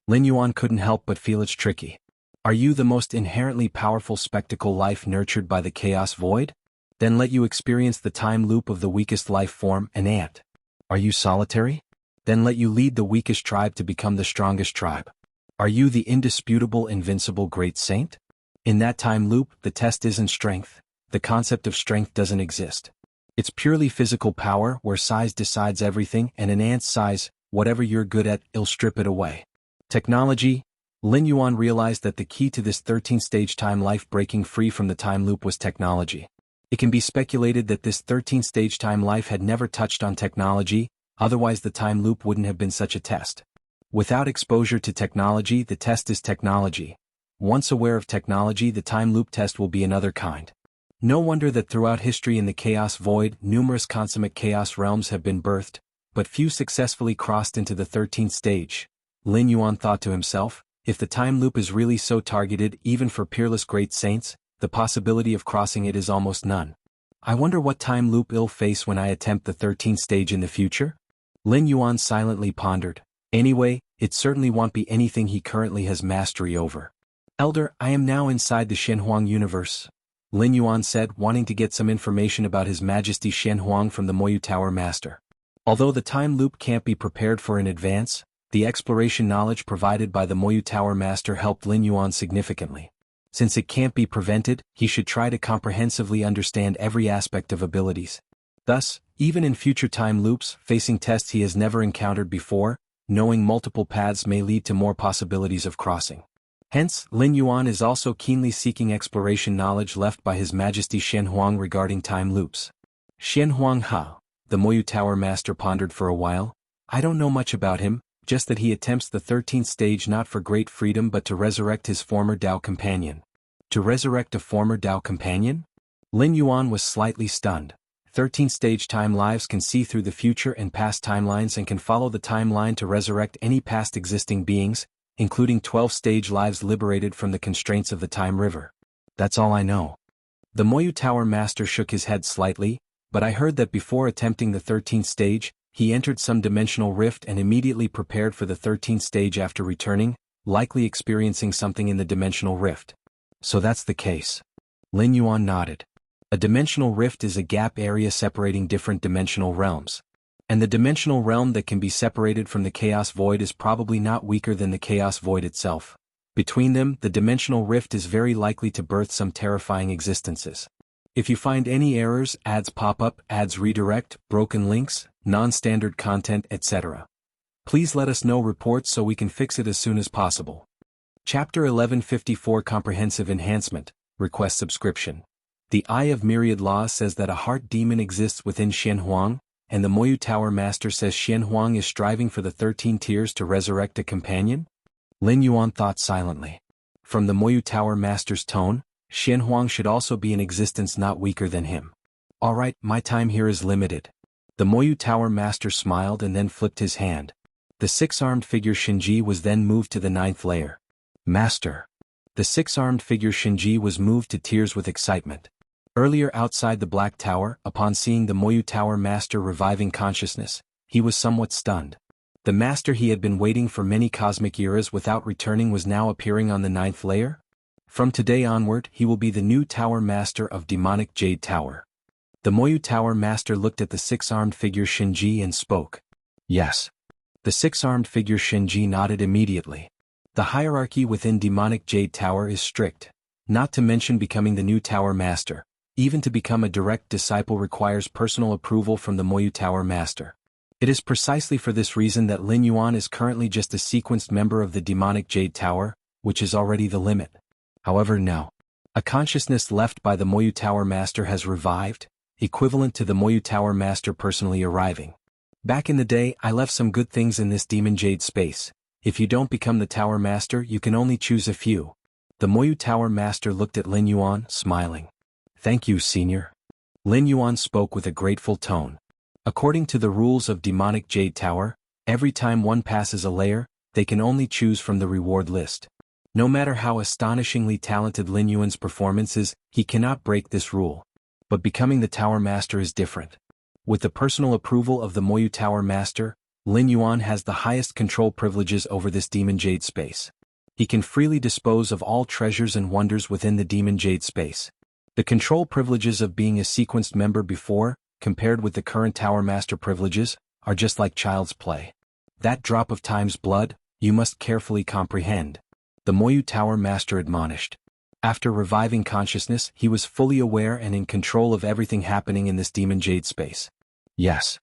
S1: Lin Yuan couldn't help but feel it's tricky. Are you the most inherently powerful spectacle life nurtured by the chaos void? Then let you experience the time loop of the weakest life form, an ant. Are you solitary? Then let you lead the weakest tribe to become the strongest tribe. Are you the indisputable, invincible great saint? In that time loop, the test isn't strength. The concept of strength doesn't exist. It's purely physical power where size decides everything, and an ant's size, whatever you're good at, it'll strip it away. Technology. Lin Yuan realized that the key to this 13th-stage time life breaking free from the time loop was technology. It can be speculated that this 13th-stage time life had never touched on technology, otherwise the time loop wouldn't have been such a test. Without exposure to technology, the test is technology. Once aware of technology, the time loop test will be another kind. No wonder that throughout history in the chaos void, numerous consummate chaos realms have been birthed, but few successfully crossed into the 13th stage. Lin Yuan thought to himself, if the time loop is really so targeted even for peerless great saints, the possibility of crossing it is almost none. I wonder what time loop I'll face when I attempt the 13th stage in the future? Lin Yuan silently pondered. Anyway, it certainly won't be anything he currently has mastery over. Elder, I am now inside the Shenhuang universe, Lin Yuan said, wanting to get some information about His Majesty Shenhuang from the Moyu Tower Master. Although the time loop can't be prepared for in advance, the exploration knowledge provided by the Moyu Tower Master helped Lin Yuan significantly. Since it can't be prevented, he should try to comprehensively understand every aspect of abilities. Thus, even in future time loops, facing tests he has never encountered before, knowing multiple paths may lead to more possibilities of crossing. Hence, Lin Yuan is also keenly seeking exploration knowledge left by His Majesty Shenhuang regarding time loops. Shenhuang Ha, the Moyu Tower Master pondered for a while. I don't know much about him, just that he attempts the 13th stage not for great freedom but to resurrect his former Dao companion. To resurrect a former Dao companion? Lin Yuan was slightly stunned. 13th stage time lives can see through the future and past timelines and can follow the timeline to resurrect any past existing beings, including 12th stage lives liberated from the constraints of the time river. That's all I know. The Moyu Tower Master shook his head slightly, but I heard that before attempting the 13th stage, he entered some dimensional rift and immediately prepared for the 13th stage after returning, likely experiencing something in the dimensional rift. So that's the case. Lin Yuan nodded. A dimensional rift is a gap area separating different dimensional realms. And the dimensional realm that can be separated from the chaos void is probably not weaker than the chaos void itself. Between them, the dimensional rift is very likely to birth some terrifying existences. If you find any errors, ads pop up, ads redirect, broken links, non-standard content, etc., please let us know reports so we can fix it as soon as possible. Chapter 1154 Comprehensive Enhancement, Request Subscription. The Eye of Myriad Law says that a heart demon exists within Shenhuang, and the Moyu Tower Master says Shenhuang is striving for the 13 tiers to resurrect a companion? Lin Yuan thought silently. From the Moyu Tower Master's tone, Shenhuang should also be in existence not weaker than him. Alright, my time here is limited. The Moyu Tower Master smiled and then flipped his hand. The six-armed figure Shinji was then moved to the 9th layer. Master. The six-armed figure Shinji was moved to tears with excitement. Earlier outside the Black Tower, upon seeing the Moyu Tower Master reviving consciousness, he was somewhat stunned. The master he had been waiting for many cosmic eras without returning was now appearing on the 9th layer? From today onward, he will be the new Tower Master of Demonic Jade Tower. The Moyu Tower Master looked at the six-armed figure Shinji and spoke. Yes. The six-armed figure Shinji nodded immediately. The hierarchy within Demonic Jade Tower is strict. Not to mention becoming the new Tower Master. Even to become a direct disciple requires personal approval from the Moyu Tower Master. It is precisely for this reason that Lin Yuan is currently just a sequenced member of the Demonic Jade Tower, which is already the limit. However, now, a consciousness left by the Moyu Tower Master has revived, equivalent to the Moyu Tower Master personally arriving. Back in the day, I left some good things in this Demon Jade space. If you don't become the Tower Master, you can only choose a few. The Moyu Tower Master looked at Lin Yuan, smiling. Thank you, Senior. Lin Yuan spoke with a grateful tone. According to the rules of Demonic Jade Tower, every time one passes a layer, they can only choose from the reward list. No matter how astonishingly talented Lin Yuan's performance is, he cannot break this rule. But becoming the Tower Master is different. With the personal approval of the Moyu Tower Master, Lin Yuan has the highest control privileges over this Demon Jade space. He can freely dispose of all treasures and wonders within the Demon Jade space. The control privileges of being a sequenced member before, compared with the current Tower Master privileges, are just like child's play. That drop of time's blood, you must carefully comprehend. The Moyu Tower Master admonished. After reviving consciousness, he was fully aware and in control of everything happening in this Demon Jade space. Yes.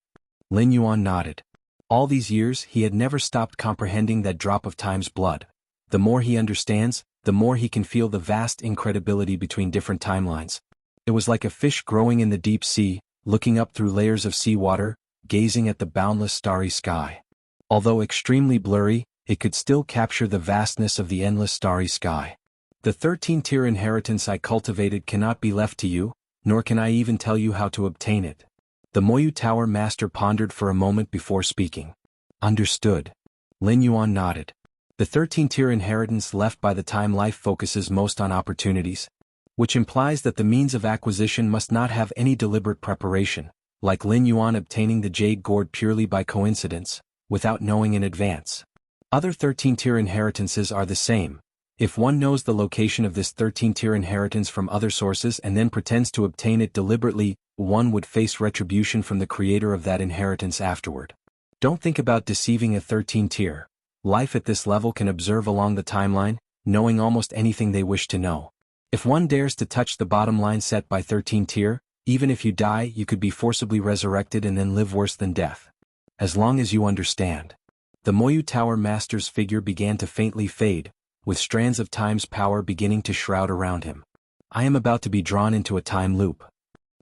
S1: Lin Yuan nodded. All these years he had never stopped comprehending that drop of time's blood. The more he understands, the more he can feel the vast incredibility between different timelines. It was like a fish growing in the deep sea, looking up through layers of seawater, gazing at the boundless starry sky. Although extremely blurry, it could still capture the vastness of the endless starry sky. The 13-tier inheritance I cultivated cannot be left to you, nor can I even tell you how to obtain it. The Moyu Tower Master pondered for a moment before speaking. Understood. Lin Yuan nodded. The 13-tier inheritance left by the time life focuses most on opportunities, which implies that the means of acquisition must not have any deliberate preparation, like Lin Yuan obtaining the Jade Gourd purely by coincidence, without knowing in advance. Other 13-tier inheritances are the same. If one knows the location of this 13-tier inheritance from other sources and then pretends to obtain it deliberately, one would face retribution from the creator of that inheritance afterward. Don't think about deceiving a 13-tier. Life at this level can observe along the timeline, knowing almost anything they wish to know. If one dares to touch the bottom line set by 13-tier, even if you die, you could be forcibly resurrected and then live worse than death. As long as you understand. The Moyu Tower Master's figure began to faintly fade, with strands of time's power beginning to shroud around him. I am about to be drawn into a time loop.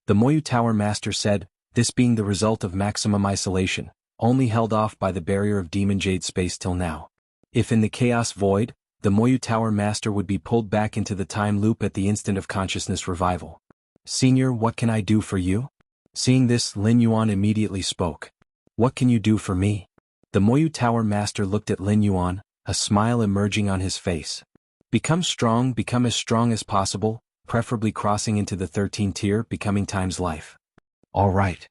S1: The Moyu Tower Master said, this being the result of maximum isolation, only held off by the barrier of Demon Jade space till now. If in the chaos void, the Moyu Tower Master would be pulled back into the time loop at the instant of consciousness revival. Senior, what can I do for you? Seeing this, Lin Yuan immediately spoke. What can you do for me? The Moyu Tower Master looked at Lin Yuan, a smile emerging on his face. Become strong, become as strong as possible, preferably crossing into the 13th tier, becoming time's life. All right.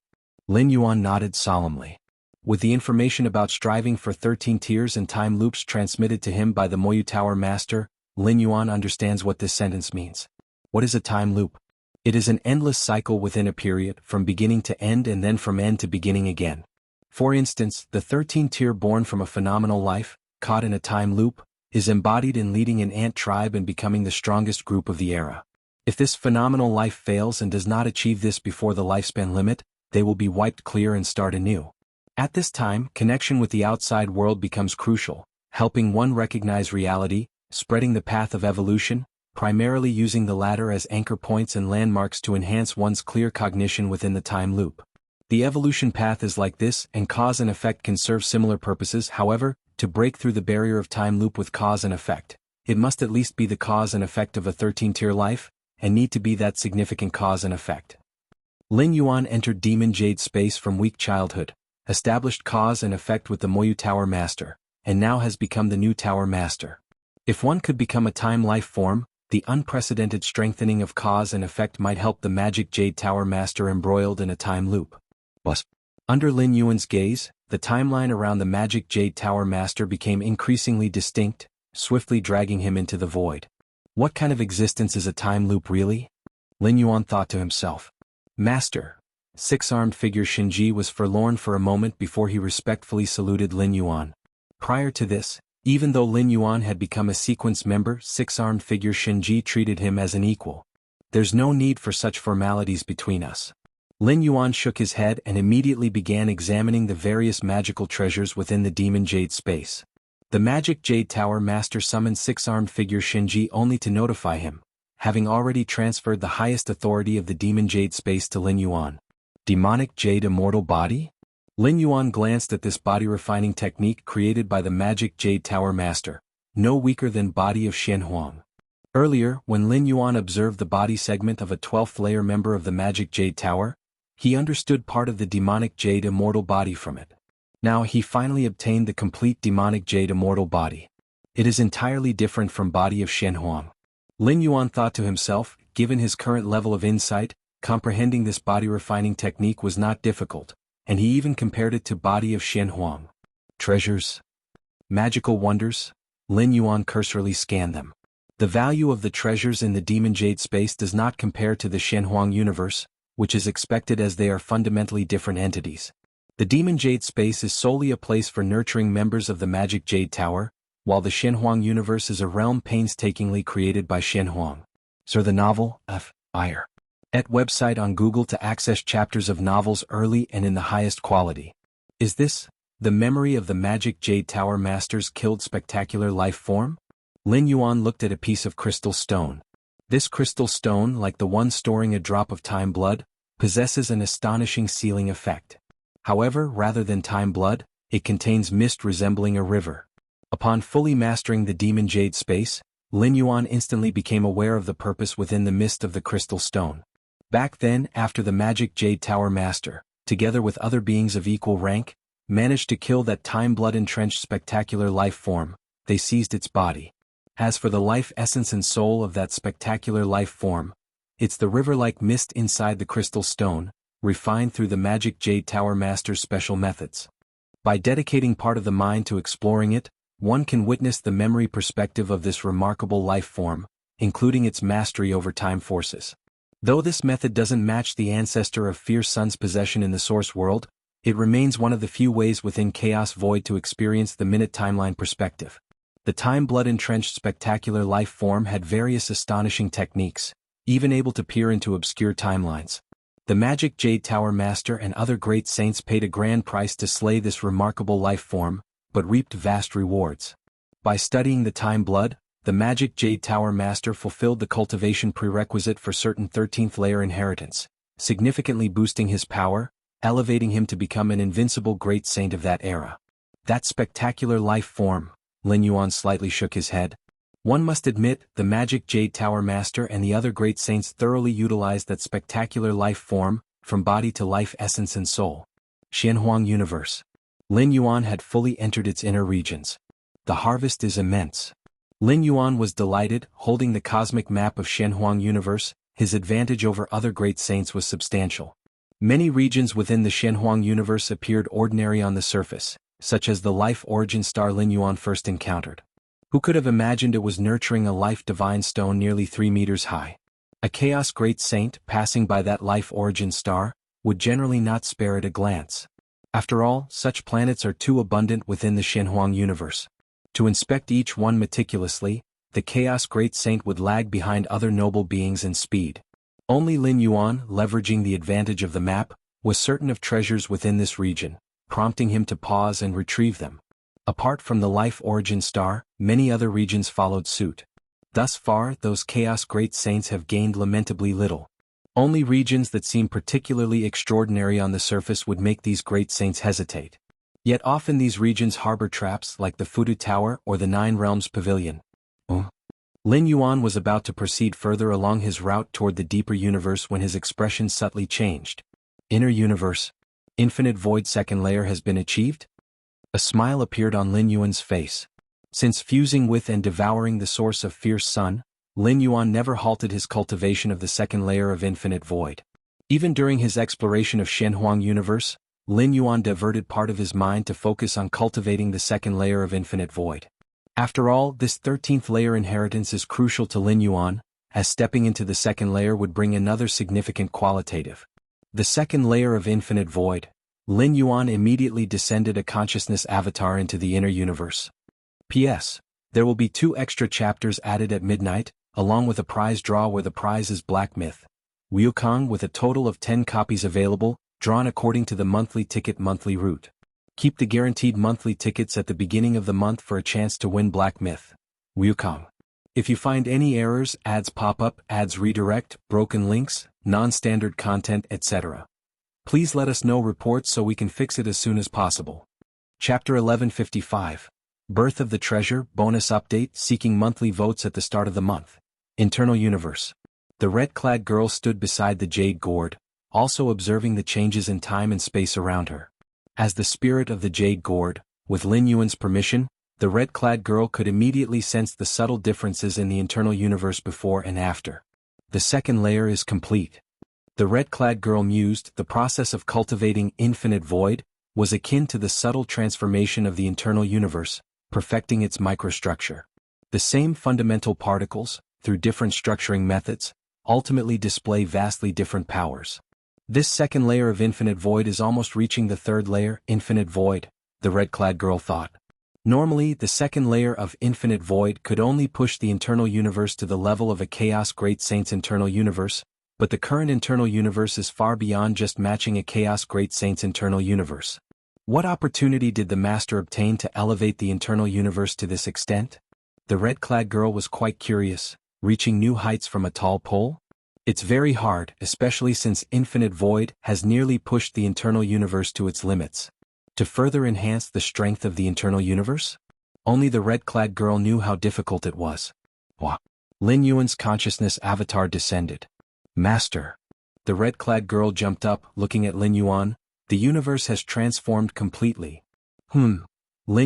S1: Lin Yuan nodded solemnly. With the information about striving for 13 tiers and time loops transmitted to him by the Moyu Tower Master, Lin Yuan understands what this sentence means. What is a time loop? It is an endless cycle within a period, from beginning to end and then from end to beginning again. For instance, the 13th tier born from a phenomenal life, caught in a time loop, is embodied in leading an ant tribe and becoming the strongest group of the era. If this phenomenal life fails and does not achieve this before the lifespan limit, they will be wiped clear and start anew. At this time, connection with the outside world becomes crucial, helping one recognize reality, spreading the path of evolution, primarily using the latter as anchor points and landmarks to enhance one's clear cognition within the time loop. The evolution path is like this, and cause and effect can serve similar purposes. However, to break through the barrier of time loop with cause and effect, it must at least be the cause and effect of a 13-tier life, and need to be that significant cause and effect. Lin Yuan entered Demon Jade space from weak childhood, established cause and effect with the Moyu Tower Master, and now has become the new Tower Master. If one could become a time life form, the unprecedented strengthening of cause and effect might help the Magic Jade Tower Master embroiled in a time loop. Under Lin Yuan's gaze, the timeline around the Magic Jade Tower Master became increasingly distinct, swiftly dragging him into the void. What kind of existence is a time loop really? Lin Yuan thought to himself. Master. Six-armed figure Shinji was forlorn for a moment before he respectfully saluted Lin Yuan. Prior to this, even though Lin Yuan had become a sequence member, six-armed figure Shinji treated him as an equal. There's no need for such formalities between us. Lin Yuan shook his head and immediately began examining the various magical treasures within the Demon Jade space. The Magic Jade Tower Master summoned six-armed figure Shinji only to notify him, having already transferred the highest authority of the Demon Jade space to Lin Yuan. Demonic Jade Immortal Body? Lin Yuan glanced at this body-refining technique created by the Magic Jade Tower Master, no weaker than body of Xianhuang. Earlier, when Lin Yuan observed the body segment of a 12th layer member of the Magic Jade Tower, he understood part of the demonic Jade Immortal body from it. Now he finally obtained the complete demonic Jade Immortal body. It is entirely different from body of Xianhuang. Lin Yuan thought to himself, given his current level of insight, comprehending this body-refining technique was not difficult, and he even compared it to body of Xianhuang. Treasures? Magical wonders? Lin Yuan cursorily scanned them. The value of the treasures in the Demon Jade space does not compare to the Xianhuang universe, which is expected as they are fundamentally different entities. The Demon Jade space is solely a place for nurturing members of the Magic Jade Tower, while the Xianhuang universe is a realm painstakingly created by Xianhuang. Sir, the novel, F.I.R. at website on Google to access chapters of novels early and in the highest quality. Is this the memory of the Magic Jade Tower Master's killed spectacular life form? Lin Yuan looked at a piece of crystal stone. This crystal stone, like the one storing a drop of time blood, possesses an astonishing sealing effect. However, rather than time blood, it contains mist resembling a river. Upon fully mastering the Demon Jade space, Lin Yuan instantly became aware of the purpose within the mist of the crystal stone. Back then, after the Magic Jade Tower Master, together with other beings of equal rank, managed to kill that time blood-entrenched spectacular life form, they seized its body. As for the life essence and soul of that spectacular life form, it's the river-like mist inside the crystal stone, refined through the Magic Jade Tower Master's special methods. By dedicating part of the mind to exploring it, one can witness the memory perspective of this remarkable life form, including its mastery over time forces. Though this method doesn't match the ancestor of Fierce Sun's possession in the source world, it remains one of the few ways within Chaos Void to experience the minute timeline perspective. The time blood-entrenched spectacular life form had various astonishing techniques, even able to peer into obscure timelines. The Magic Jade Tower Master and other great saints paid a grand price to slay this remarkable life form, but reaped vast rewards. By studying the time blood, the Magic Jade Tower Master fulfilled the cultivation prerequisite for certain 13th layer inheritance, significantly boosting his power, elevating him to become an invincible great saint of that era. That spectacular life form, Lin Yuan slightly shook his head. One must admit, the Magic Jade Tower Master and the other great saints thoroughly utilized that spectacular life form, from body to life essence and soul. Xianhuang Universe. Lin Yuan had fully entered its inner regions. The harvest is immense. Lin Yuan was delighted, holding the cosmic map of Xianhuang Universe, his advantage over other great saints was substantial. Many regions within the Xianhuang Universe appeared ordinary on the surface, such as the life origin star Lin Yuan first encountered. Who could have imagined it was nurturing a life divine stone nearly 3 meters high? A chaos great saint, passing by that life origin star, would generally not spare it a glance. After all, such planets are too abundant within the Xianhuang universe. To inspect each one meticulously, the chaos great saint would lag behind other noble beings in speed. Only Lin Yuan, leveraging the advantage of the map, was certain of treasures within this region, prompting him to pause and retrieve them. Apart from the life origin star, many other regions followed suit. Thus far, those chaos great saints have gained lamentably little. Only regions that seem particularly extraordinary on the surface would make these great saints hesitate. Yet often these regions harbor traps like the Fudu Tower or the Nine Realms Pavilion. Lin Yuan was about to proceed further along his route toward the deeper universe when his expression subtly changed. Inner universe. Infinite void second layer has been achieved? A smile appeared on Lin Yuan's face. Since fusing with and devouring the source of Fierce Sun, Lin Yuan never halted his cultivation of the second layer of infinite void. Even during his exploration of Xianhuang universe, Lin Yuan diverted part of his mind to focus on cultivating the second layer of infinite void. After all, this 13th layer inheritance is crucial to Lin Yuan, as stepping into the second layer would bring another significant qualitative. The second layer of infinite void. Lin Yuan immediately descended a consciousness avatar into the inner universe. P.S. There will be 2 extra chapters added at midnight, along with a prize draw where the prize is Black Myth. Wukong with a total of 10 copies available, drawn according to the monthly ticket monthly route. Keep the guaranteed monthly tickets at the beginning of the month for a chance to win Black Myth. Wukong. If you find any errors, ads pop up, ads redirect, broken links, non-standard content, etc., Please let us know reports so we can fix it as soon as possible. Chapter 1155. Birth of the Treasure, Bonus Update, Seeking Monthly Votes at the Start of the Month. Internal Universe. The red-clad girl stood beside the Jade Gourd, also observing the changes in time and space around her. As the spirit of the Jade Gourd, with Lin Yuan's permission, the red-clad girl could immediately sense the subtle differences in the internal universe before and after. The second layer is complete. The red-clad girl mused, the process of cultivating infinite void was akin to the subtle transformation of the internal universe, perfecting its microstructure. The same fundamental particles, through different structuring methods, ultimately display vastly different powers. This second layer of infinite void is almost reaching the third layer, infinite void, the red-clad girl thought. Normally, the second layer of infinite void could only push the internal universe to the level of a Chaos Great Saint's internal universe, but the current internal universe is far beyond just matching a Chaos Great Saint's internal universe. What opportunity did the Master obtain to elevate the internal universe to this extent? The red-clad girl was quite curious, reaching new heights from a tall pole? It's very hard, especially since infinite void has nearly pushed the internal universe to its limits. To further enhance the strength of the internal universe? Only the red-clad girl knew how difficult it was. Lin Yuan's consciousness avatar descended. Master. The red-clad girl jumped up, looking at Lin Yuan. The universe has transformed completely. Lin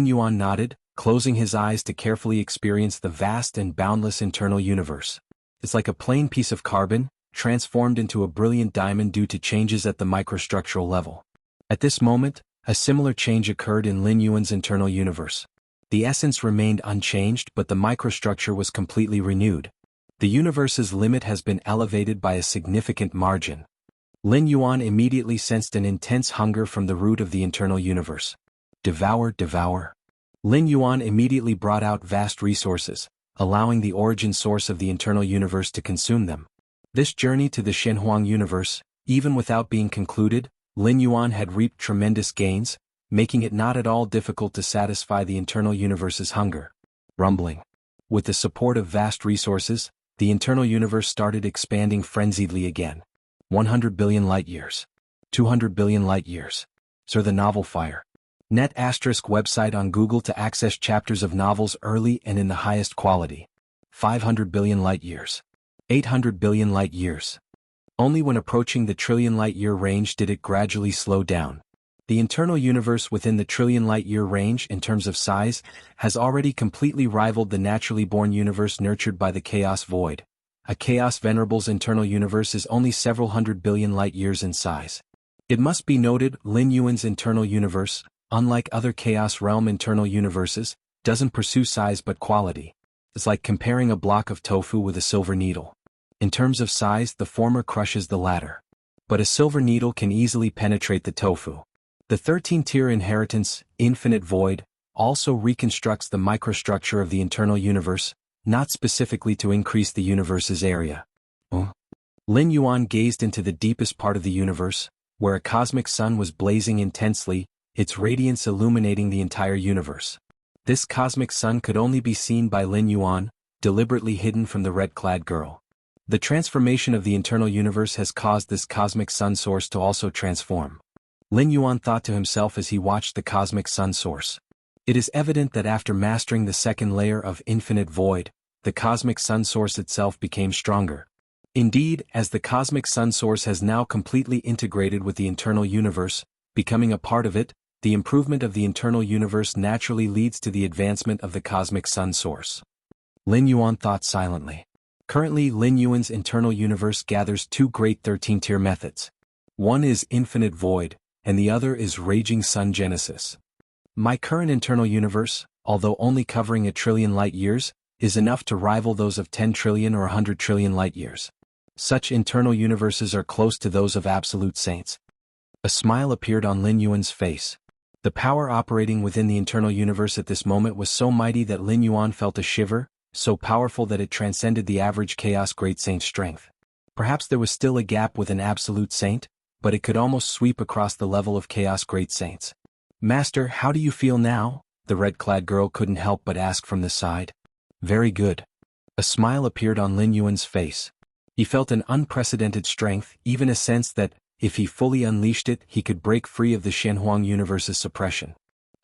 S1: Yuan nodded, closing his eyes to carefully experience the vast and boundless internal universe. It's like a plain piece of carbon, transformed into a brilliant diamond due to changes at the microstructural level. At this moment, a similar change occurred in Lin Yuan's internal universe. The essence remained unchanged, but the microstructure was completely renewed. The universe's limit has been elevated by a significant margin. Lin Yuan immediately sensed an intense hunger from the root of the internal universe. Devour, devour. Lin Yuan immediately brought out vast resources, allowing the origin source of the internal universe to consume them. This journey to the Shenhuang universe, even without being concluded, Lin Yuan had reaped tremendous gains, making it not at all difficult to satisfy the internal universe's hunger. Rumbling. With the support of vast resources, the internal universe started expanding frenziedly again. 100 billion light-years. 200 billion light-years. Sir, the novel Fire. Net ** website on Google to access chapters of novels early and in the highest quality. 500 billion light-years. 800 billion light-years. Only when approaching the trillion light-year range did it gradually slow down. The internal universe within the trillion light-year range in terms of size has already completely rivaled the naturally born universe nurtured by the Chaos Void. A Chaos Venerable's internal universe is only several hundred billion light-years in size. It must be noted, Lin Yuan's internal universe, unlike other Chaos Realm internal universes, doesn't pursue size but quality. It's like comparing a block of tofu with a silver needle. In terms of size, the former crushes the latter. But a silver needle can easily penetrate the tofu. The 13-tier inheritance, Infinite Void, also reconstructs the microstructure of the internal universe, not specifically to increase the universe's area. Lin Yuan gazed into the deepest part of the universe, where a cosmic sun was blazing intensely, its radiance illuminating the entire universe. This cosmic sun could only be seen by Lin Yuan, deliberately hidden from the red-clad girl. The transformation of the internal universe has caused this cosmic sun source to also transform. Lin Yuan thought to himself as he watched the cosmic sun source. It is evident that after mastering the second layer of infinite void, the cosmic sun source itself became stronger. Indeed, as the cosmic sun source has now completely integrated with the internal universe, becoming a part of it, the improvement of the internal universe naturally leads to the advancement of the cosmic sun source. Lin Yuan thought silently. Currently, Lin Yuan's internal universe gathers two great 13-tier methods. One is Infinite Void, and the other is Raging Sun Genesis. My current internal universe, although only covering 1 trillion light-years, is enough to rival those of 10 trillion or 100 trillion light-years. Such internal universes are close to those of absolute saints. A smile appeared on Lin Yuan's face. The power operating within the internal universe at this moment was so mighty that Lin Yuan felt a shiver, so powerful that it transcended the average Chaos Great Saint's strength. Perhaps there was still a gap with an absolute saint, but it could almost sweep across the level of Chaos Great Saints. Master, how do you feel now? The red-clad girl couldn't help but ask from the side. Very good. A smile appeared on Lin Yuan's face. He felt an unprecedented strength, even a sense that, if he fully unleashed it, he could break free of the Xianhuang universe's suppression.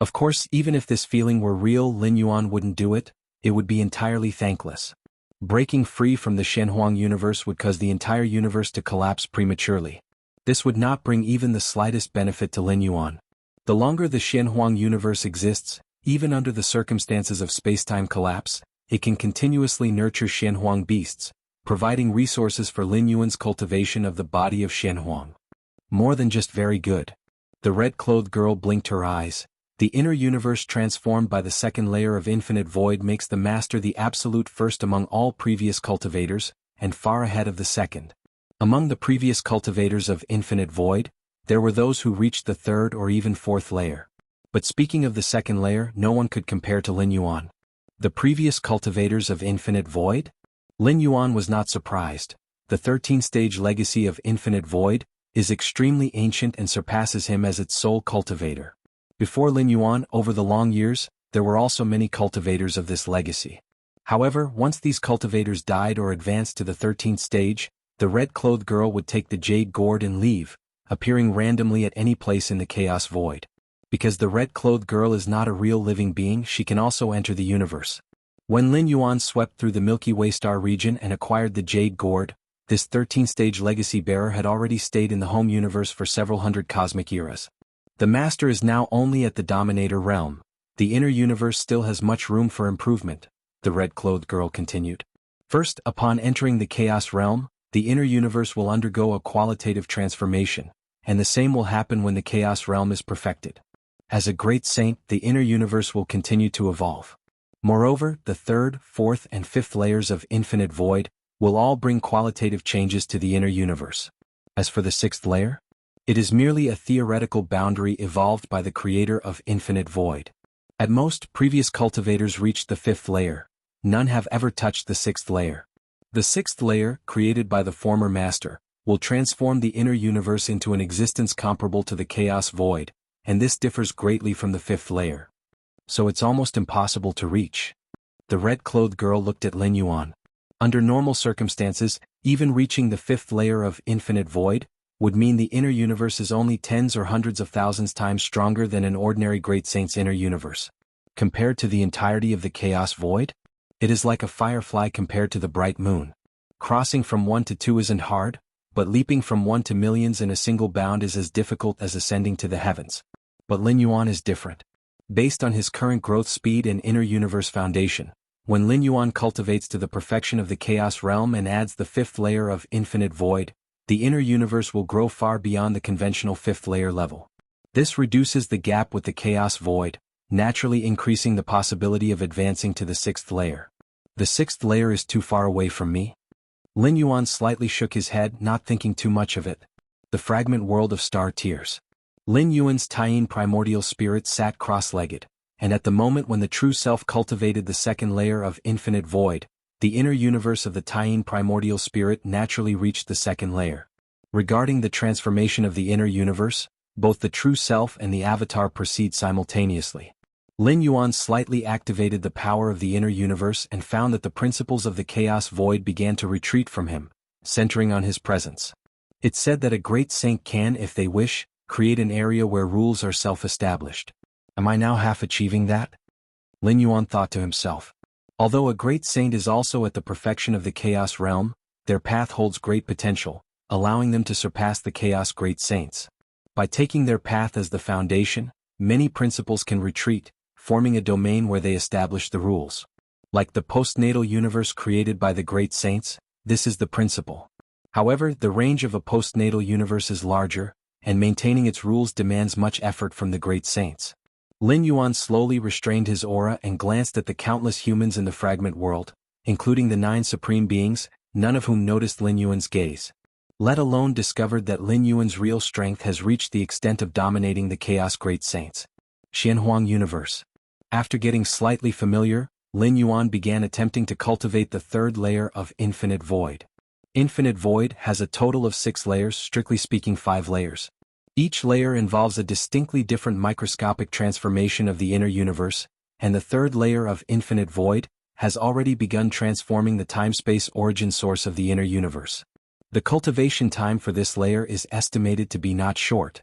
S1: Of course, even if this feeling were real, Lin Yuan wouldn't do it. It would be entirely thankless. Breaking free from the Xianhuang universe would cause the entire universe to collapse prematurely. This would not bring even the slightest benefit to Lin Yuan. The longer the Xianhuang universe exists, even under the circumstances of space-time collapse, it can continuously nurture Xianhuang beasts, providing resources for Lin Yuan's cultivation of the body of Xianhuang. More than just very good. The red-clothed girl blinked her eyes. The inner universe transformed by the second layer of infinite void makes the master the absolute first among all previous cultivators, and far ahead of the second. Among the previous cultivators of infinite void, there were those who reached the third or even fourth layer. But speaking of the second layer, no one could compare to Lin Yuan. The previous cultivators of infinite void? Lin Yuan was not surprised. The 13-stage legacy of infinite void is extremely ancient and surpasses him as its sole cultivator. Before Lin Yuan, over the long years, there were also many cultivators of this legacy. However, once these cultivators died or advanced to the 13th stage, the red-clothed girl would take the jade gourd and leave, appearing randomly at any place in the chaos void. Because the red-clothed girl is not a real living being, she can also enter the universe. When Lin Yuan swept through the Milky Way star region and acquired the jade gourd, this 13th-stage legacy bearer had already stayed in the home universe for several hundred cosmic eras. The master is now only at the dominator realm. The inner universe still has much room for improvement, the red-clothed girl continued. First, upon entering the chaos realm, the inner universe will undergo a qualitative transformation, and the same will happen when the chaos realm is perfected. As a great saint, the inner universe will continue to evolve. Moreover, the third, fourth, and fifth layers of infinite void will all bring qualitative changes to the inner universe. As for the sixth layer, it is merely a theoretical boundary evolved by the creator of infinite void. At most, previous cultivators reached the fifth layer. None have ever touched the sixth layer. The sixth layer, created by the former master, will transform the inner universe into an existence comparable to the chaos void, and this differs greatly from the fifth layer. So it's almost impossible to reach. The red-clothed girl looked at Lin Yuan. Under normal circumstances, even reaching the fifth layer of infinite void would mean the inner universe is only tens or hundreds of thousands times stronger than an ordinary great saint's inner universe. Compared to the entirety of the chaos void, it is like a firefly compared to the bright moon. Crossing from 1 to 2 isn't hard, but leaping from 1 to millions in a single bound is as difficult as ascending to the heavens. But Lin Yuan is different. Based on his current growth speed and inner universe foundation, when Lin Yuan cultivates to the perfection of the chaos realm and adds the fifth layer of infinite void, the inner universe will grow far beyond the conventional fifth layer level. This reduces the gap with the chaos void, naturally increasing the possibility of advancing to the sixth layer. The sixth layer is too far away from me? Lin Yuan slightly shook his head, not thinking too much of it. The fragment world of star tears. Lin Yuan's Taiyin primordial spirit sat cross-legged, and at the moment when the true self cultivated the second layer of infinite void, the inner universe of the Taiyin primordial spirit naturally reached the second layer. Regarding the transformation of the inner universe, both the true self and the avatar proceed simultaneously. Lin Yuan slightly activated the power of the inner universe and found that the principles of the chaos void began to retreat from him, centering on his presence. It's said that a great saint can, if they wish, create an area where rules are self-established. Am I now half achieving that? Lin Yuan thought to himself. Although a great saint is also at the perfection of the chaos realm, their path holds great potential, allowing them to surpass the chaos great saints. By taking their path as the foundation, many principles can retreat, forming a domain where they establish the rules. Like the postnatal universe created by the great saints, this is the principle. However, the range of a postnatal universe is larger, and maintaining its rules demands much effort from the great saints. Lin Yuan slowly restrained his aura and glanced at the countless humans in the fragment world, including the 9 supreme beings, none of whom noticed Lin Yuan's gaze. Let alone discovered that Lin Yuan's real strength has reached the extent of dominating the chaos great saints. Xianhuang universe. After getting slightly familiar, Lin Yuan began attempting to cultivate the third layer of infinite void. Infinite void has a total of 6 layers, strictly speaking 5 layers. Each layer involves a distinctly different microscopic transformation of the inner universe, and the third layer of infinite void has already begun transforming the time-space origin source of the inner universe. The cultivation time for this layer is estimated to be not short.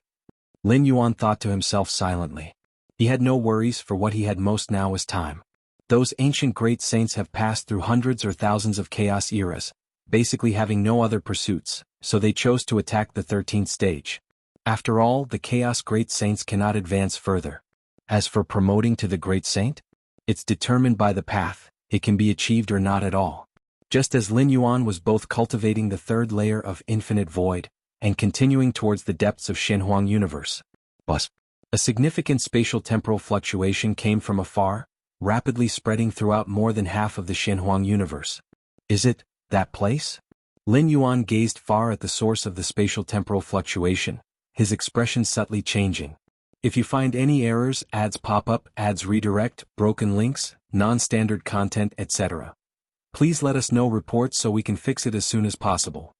S1: Lin Yuan thought to himself silently. He had no worries, for what he had most now was time. Those ancient great saints have passed through hundreds or thousands of chaos eras, basically having no other pursuits, so they chose to attack the 13th stage. After all, the chaos great saints cannot advance further. As for promoting to the great saint, it's determined by the path, it can be achieved or not at all. Just as Lin Yuan was both cultivating the third layer of infinite void, and continuing towards the depths of Shenhuang universe. A significant spatial temporal fluctuation came from afar, rapidly spreading throughout more than half of the Shenhuang universe. Is it that place? Lin Yuan gazed far at the source of the spatial temporal fluctuation, his expression subtly changing. If you find any errors, ads pop up, ads redirect, broken links, non-standard content, etc. Please let us know reports so we can fix it as soon as possible.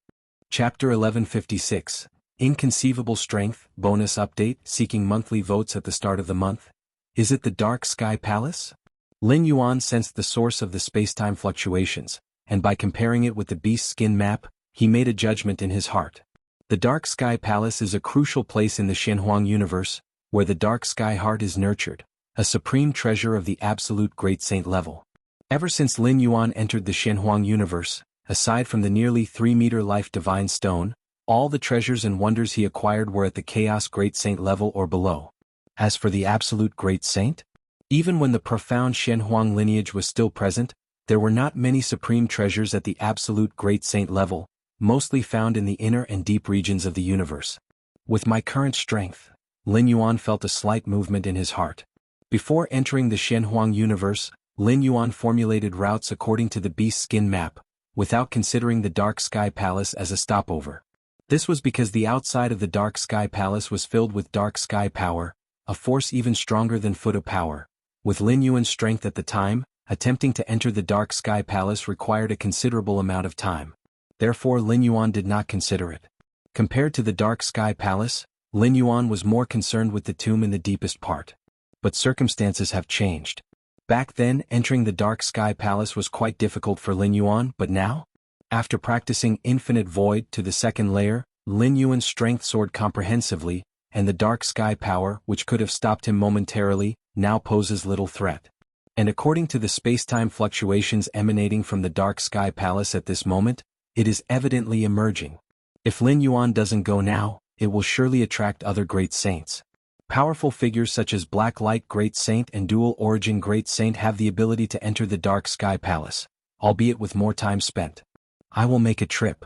S1: Chapter 1156, Inconceivable Strength, Bonus Update, Seeking Monthly Votes at the Start of the Month. Is it the Dark Sky Palace? Lin Yuan sensed the source of the space-time fluctuations, and by comparing it with the beast skin map, he made a judgment in his heart. The Dark Sky Palace is a crucial place in the Shenhuang universe, where the Dark Sky Heart is nurtured, a supreme treasure of the absolute Great Saint level. Ever since Lin Yuan entered the Shenhuang universe, aside from the nearly 3-meter life divine stone, all the treasures and wonders he acquired were at the Chaos Great Saint level or below. As for the Absolute Great Saint, even when the profound Shenhuang lineage was still present, there were not many supreme treasures at the Absolute Great Saint level, mostly found in the inner and deep regions of the universe. With my current strength, Lin Yuan felt a slight movement in his heart. Before entering the Shenhuang universe, Lin Yuan formulated routes according to the beast skin map, without considering the Dark Sky Palace as a stopover. This was because the outside of the Dark Sky Palace was filled with Dark Sky power, a force even stronger than Fuda power. With Lin Yuan's strength at the time, attempting to enter the Dark Sky Palace required a considerable amount of time. Therefore Lin Yuan did not consider it. Compared to the Dark Sky Palace, Lin Yuan was more concerned with the tomb in the deepest part. But circumstances have changed. Back then, entering the Dark Sky Palace was quite difficult for Lin Yuan, but now? After practicing Infinite Void to the second layer, Lin Yuan's strength soared comprehensively, and the Dark Sky power, which could have stopped him momentarily, now poses little threat. And according to the space-time fluctuations emanating from the Dark Sky Palace at this moment, it is evidently emerging. If Lin Yuan doesn't go now, it will surely attract other great saints. Powerful figures such as Black Light Great Saint and Dual Origin Great Saint have the ability to enter the Dark Sky Palace, albeit with more time spent. I will make a trip.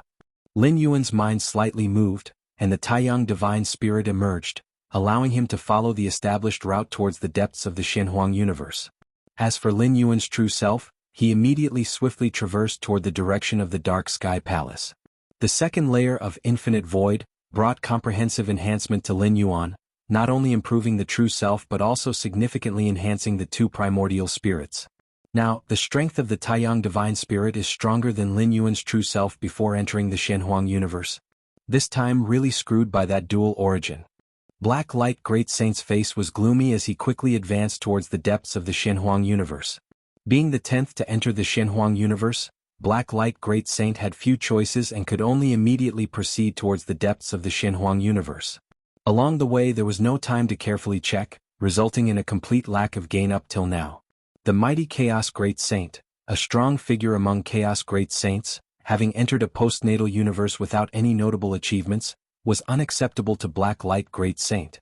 S1: Lin Yuan's mind slightly moved, and the Taiyang Divine Spirit emerged, allowing him to follow the established route towards the depths of the Shenhuang universe. As for Lin Yuan's true self, he immediately swiftly traversed toward the direction of the Dark Sky Palace. The second layer of Infinite Void brought comprehensive enhancement to Lin Yuan, not only improving the true self but also significantly enhancing the two primordial spirits. Now, the strength of the Taiyang Divine Spirit is stronger than Lin Yuan's true self before entering the Shenhuang universe. This time really screwed by that dual origin. Black Light Great Saint's face was gloomy as he quickly advanced towards the depths of the Shenhuang universe. Being the 10th to enter the Shenhuang universe, Black Light Great Saint had few choices and could only immediately proceed towards the depths of the Shenhuang universe. Along the way there was no time to carefully check, resulting in a complete lack of gain up till now. The mighty Chaos Great Saint, a strong figure among Chaos Great Saints, having entered a postnatal universe without any notable achievements, was unacceptable to Black Light Great Saint.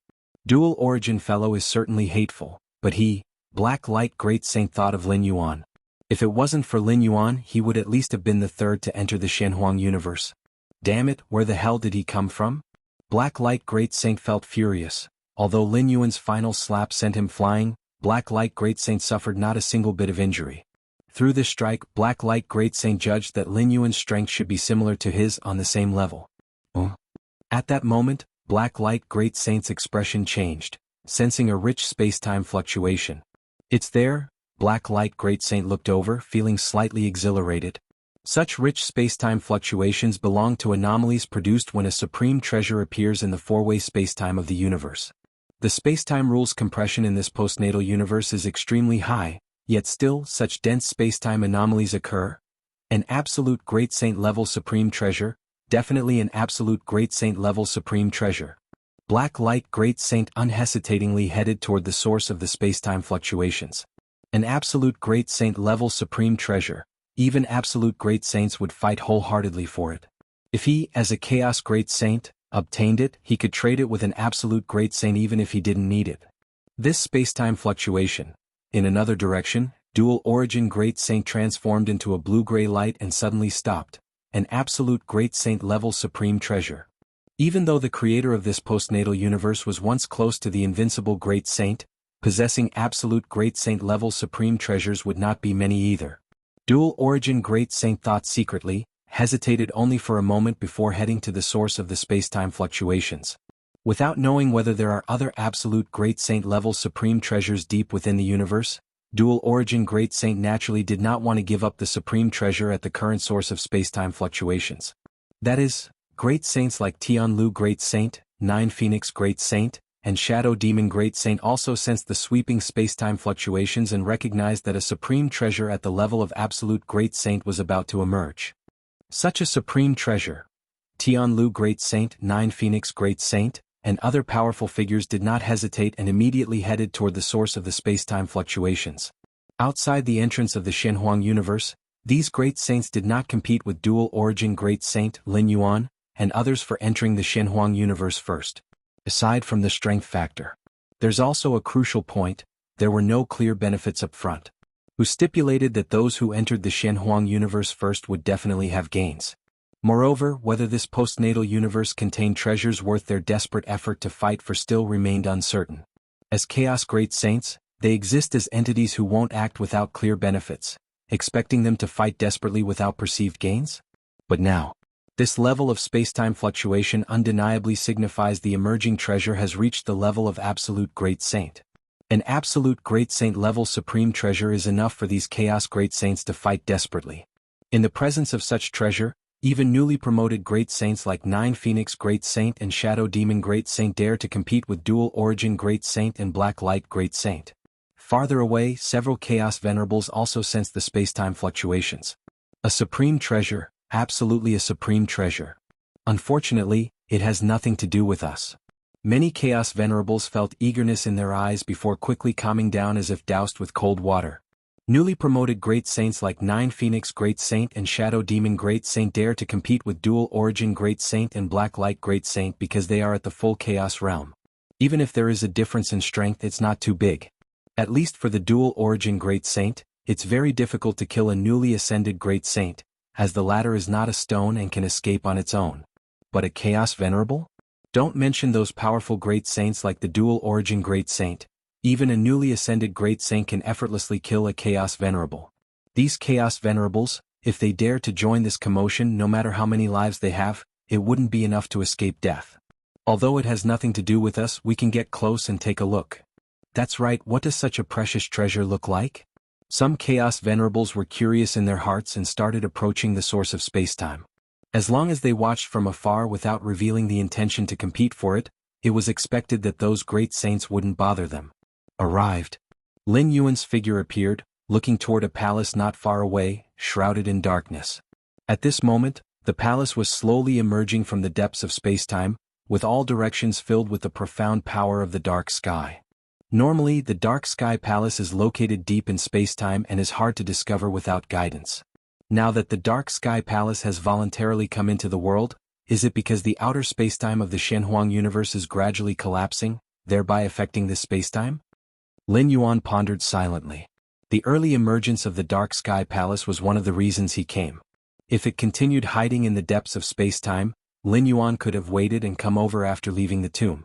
S1: Dual Origin Fellow is certainly hateful, but he, Black Light Great Saint, thought of Lin Yuan. If it wasn't for Lin Yuan, he would at least have been the third to enter the Shenhuang universe. Damn it, where the hell did he come from? Black Light Great Saint felt furious. Although Lin Yuan's final slap sent him flying, Black Light Great Saint suffered not a single bit of injury. Through this strike, Black Light Great Saint judged that Lin Yuan's strength should be similar to his on the same level. At that moment, Black Light Great Saint's expression changed, sensing a rich space-time fluctuation. It's there. Black Light Great Saint looked over, feeling slightly exhilarated. Such rich space-time fluctuations belong to anomalies produced when a supreme treasure appears in the four-way space-time of the universe. The space-time rules compression in this postnatal universe is extremely high, yet still such dense space-time anomalies occur. An absolute Great Saint level supreme treasure, Definitely an absolute Great Saint level supreme treasure. Black Light Great Saint unhesitatingly headed toward the source of the spacetime fluctuations. An absolute Great Saint level supreme treasure. Even absolute Great Saints would fight wholeheartedly for it. If he, as a Chaos Great Saint, obtained it, he could trade it with an absolute Great Saint even if he didn't need it. This spacetime fluctuation. In another direction, Dual Origin Great Saint transformed into a blue-gray light and suddenly stopped. An absolute Great Saint level supreme treasure. Even though the creator of this postnatal universe was once close to the invincible Great Saint, possessing absolute Great Saint level supreme treasures would not be many either. Dual Origin Great Saint thought secretly, hesitated only for a moment before heading to the source of the spacetime fluctuations. Without knowing whether there are other absolute Great Saint level supreme treasures deep within the universe, Dual Origin Great Saint naturally did not want to give up the supreme treasure at the current source of spacetime fluctuations. That is, Great Saints like Tianlu Great Saint, Nine Phoenix Great Saint, and Shadow Demon Great Saint also sensed the sweeping spacetime fluctuations and recognized that a supreme treasure at the level of absolute Great Saint was about to emerge. Such a supreme treasure. Tianlu Great Saint, Nine Phoenix Great Saint, and other powerful figures did not hesitate and immediately headed toward the source of the spacetime fluctuations. Outside the entrance of the Shenhuang universe, these Great Saints did not compete with Dual Origin Great Saint Lin Yuan and others for entering the Shenhuang universe first. Aside from the strength factor, there's also a crucial point: there were no clear benefits up front. Who stipulated that those who entered the Shenhuang universe first would definitely have gains? Moreover, whether this postnatal universe contained treasures worth their desperate effort to fight for still remained uncertain. As Chaos Great Saints, they exist as entities who won't act without clear benefits, expecting them to fight desperately without perceived gains? But now, this level of spacetime fluctuation undeniably signifies the emerging treasure has reached the level of absolute Great Saint. An absolute Great Saint level supreme treasure is enough for these Chaos Great Saints to fight desperately. In the presence of such treasure, even newly promoted Great Saints like Nine Phoenix Great Saint and Shadow Demon Great Saint dare to compete with Dual Origin Great Saint and Black Light Great Saint. Farther away, several Chaos Venerables also sense the spacetime fluctuations. A supreme treasure, absolutely a supreme treasure. Unfortunately, it has nothing to do with us. Many Chaos Venerables felt eagerness in their eyes before quickly calming down as if doused with cold water. Newly promoted Great Saints like Nine Phoenix Great Saint and Shadow Demon Great Saint dare to compete with Dual Origin Great Saint and Black Light Great Saint because they are at the full Chaos realm. Even if there is a difference in strength, it's not too big. At least for the Dual Origin Great Saint, it's very difficult to kill a newly ascended Great Saint, as the latter is not a stone and can escape on its own. But a Chaos Venerable? Don't mention those powerful Great Saints like the Dual Origin Great Saint. Even a newly ascended Great Saint can effortlessly kill a Chaos Venerable. These Chaos Venerables, if they dare to join this commotion, no matter how many lives they have, it wouldn't be enough to escape death. Although it has nothing to do with us, we can get close and take a look. That's right, what does such a precious treasure look like? Some Chaos Venerables were curious in their hearts and started approaching the source of spacetime. As long as they watched from afar without revealing the intention to compete for it, it was expected that those Great Saints wouldn't bother them. Arrived. Lin Yuan's figure appeared, looking toward a palace not far away, shrouded in darkness. At this moment, the palace was slowly emerging from the depths of spacetime, with all directions filled with the profound power of the dark sky. Normally, the Dark Sky Palace is located deep in spacetime and is hard to discover without guidance. Now that the Dark Sky Palace has voluntarily come into the world, is it because the outer spacetime of the Shenhuang universe is gradually collapsing, thereby affecting this spacetime? Lin Yuan pondered silently. The early emergence of the Dark Sky Palace was one of the reasons he came. If it continued hiding in the depths of spacetime, Lin Yuan could have waited and come over after leaving the tomb.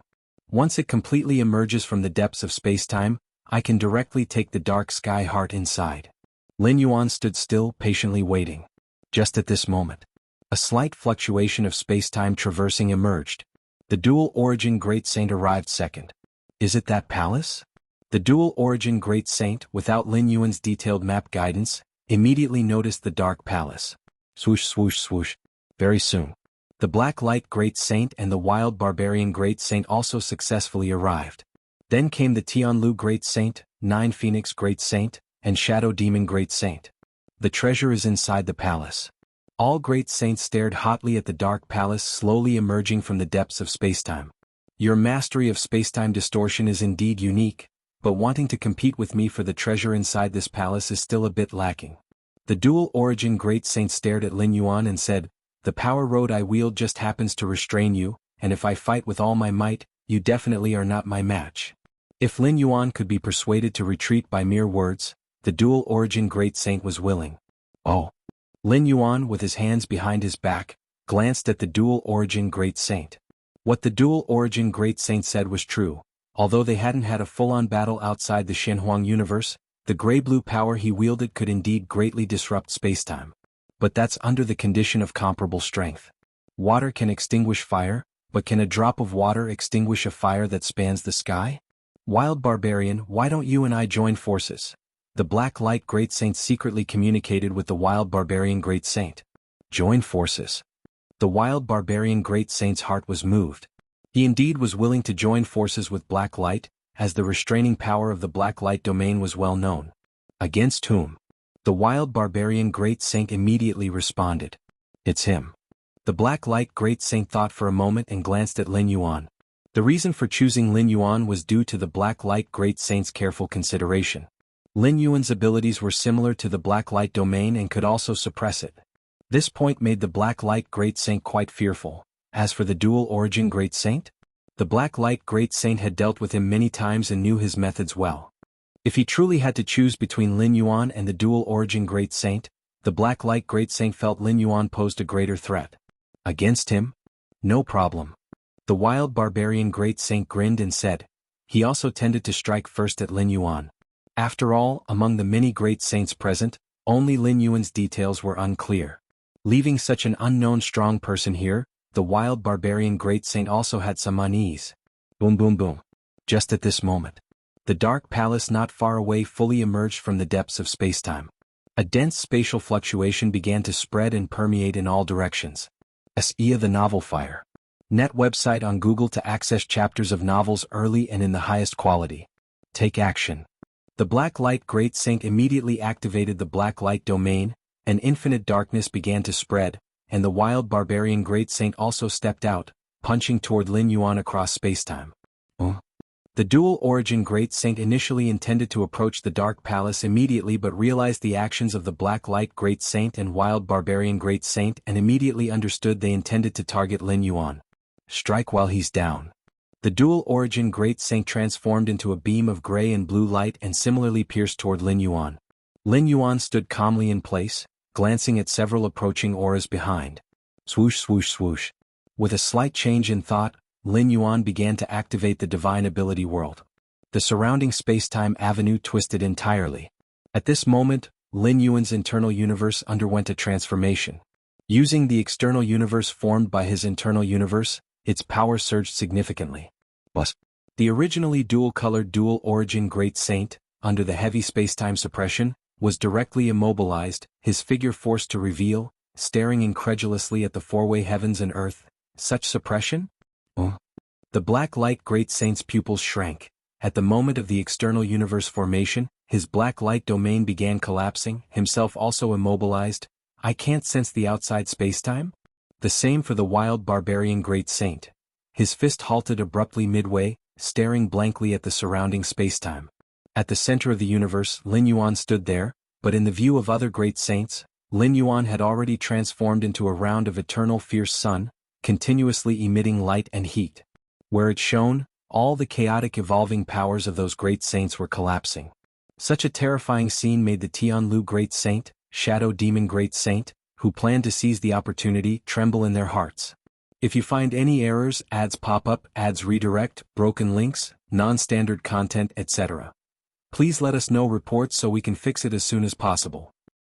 S1: Once it completely emerges from the depths of spacetime, I can directly take the Dark Sky Heart inside. Lin Yuan stood still, patiently waiting. Just at this moment, a slight fluctuation of spacetime traversing emerged. The Dual Origin Great Saint arrived second. Is it that palace? The Dual Origin Great Saint, without Lin Yuan's detailed map guidance, immediately noticed the Dark Palace. Swoosh swoosh swoosh. Very soon, the Black Light Great Saint and the Wild Barbarian Great Saint also successfully arrived. Then came the Tianlu Great Saint, Nine Phoenix Great Saint, and Shadow Demon Great Saint. The treasure is inside the palace. All great saints stared hotly at the dark palace slowly emerging from the depths of spacetime. Your mastery of spacetime distortion is indeed unique, but wanting to compete with me for the treasure inside this palace is still a bit lacking. The dual origin great saint stared at Lin Yuan and said, "The power rod I wield just happens to restrain you, and if I fight with all my might, you definitely are not my match." If Lin Yuan could be persuaded to retreat by mere words, the dual origin great saint was willing. Oh. Lin Yuan, with his hands behind his back, glanced at the dual origin great saint. What the dual origin great saint said was true. Although they hadn't had a full-on battle outside the Shenhuang universe, the gray-blue power he wielded could indeed greatly disrupt spacetime. But that's under the condition of comparable strength. Water can extinguish fire, but can a drop of water extinguish a fire that spans the sky? Wild Barbarian, why don't you and I join forces? The Black Light Great Saint secretly communicated with the Wild Barbarian Great Saint. Join forces. The Wild Barbarian Great Saint's heart was moved. He indeed was willing to join forces with Black Light, as the restraining power of the Black Light domain was well known. Against whom? The Wild Barbarian Great Saint immediately responded. It's him. The Black Light Great Saint thought for a moment and glanced at Lin Yuan. The reason for choosing Lin Yuan was due to the Black Light Great Saint's careful consideration. Lin Yuan's abilities were similar to the Black Light domain and could also suppress it. This point made the Black Light Great Saint quite fearful. As for the dual origin Great Saint? The Black Light Great Saint had dealt with him many times and knew his methods well. If he truly had to choose between Lin Yuan and the dual origin Great Saint, the Black Light Great Saint felt Lin Yuan posed a greater threat. Against him? No problem. The Wild Barbarian Great Saint grinned and said. He also tended to strike first at Lin Yuan. After all, among the many great saints present, only Lin Yuan's details were unclear. Leaving such an unknown strong person here, the Wild Barbarian Great Saint also had some unease. Boom boom boom. Just at this moment, the dark palace not far away fully emerged from the depths of spacetime. A dense spatial fluctuation began to spread and permeate in all directions. Xianxia the Novel Fire. Net website on Google to access chapters of novels early and in the highest quality. Take action. The Black Light Great Saint immediately activated the Black Light domain, and infinite darkness began to spread, and the Wild Barbarian Great Saint also stepped out, punching toward Lin Yuan across spacetime. The dual origin Great Saint initially intended to approach the Dark Palace immediately but realized the actions of the Black Light Great Saint and Wild Barbarian Great Saint and immediately understood they intended to target Lin Yuan. Strike while he's down. The dual origin Great Saint transformed into a beam of gray and blue light and similarly pierced toward Lin Yuan. Lin Yuan stood calmly in place, glancing at several approaching auras behind. Swoosh swoosh swoosh. With a slight change in thought, Lin Yuan began to activate the Divine Ability World. The surrounding spacetime avenue twisted entirely. At this moment, Lin Yuan's internal universe underwent a transformation. Using the external universe formed by his internal universe, its power surged significantly. The originally dual-colored dual origin Great Saint, under the heavy spacetime suppression, was directly immobilized, his figure forced to reveal, staring incredulously at the four-way heavens and earth. Such suppression? The Black Light Great Saint's pupils shrank. At the moment of the external universe formation, his Black Light domain began collapsing, himself also immobilized. I can't sense the outside spacetime? The same for the Wild Barbarian Great Saint. His fist halted abruptly midway, staring blankly at the surrounding spacetime. At the center of the universe, Lin Yuan stood there, but in the view of other great saints, Lin Yuan had already transformed into a round of eternal fierce sun, continuously emitting light and heat. Where it shone, all the chaotic evolving powers of those great saints were collapsing. Such a terrifying scene made the Tianlu Great Saint, Shadow Demon Great Saint, who planned to seize the opportunity, tremble in their hearts. If you find any errors, ads pop up, ads redirect, broken links, non-standard content, etc. Please let us know reports so we can fix it as soon as possible.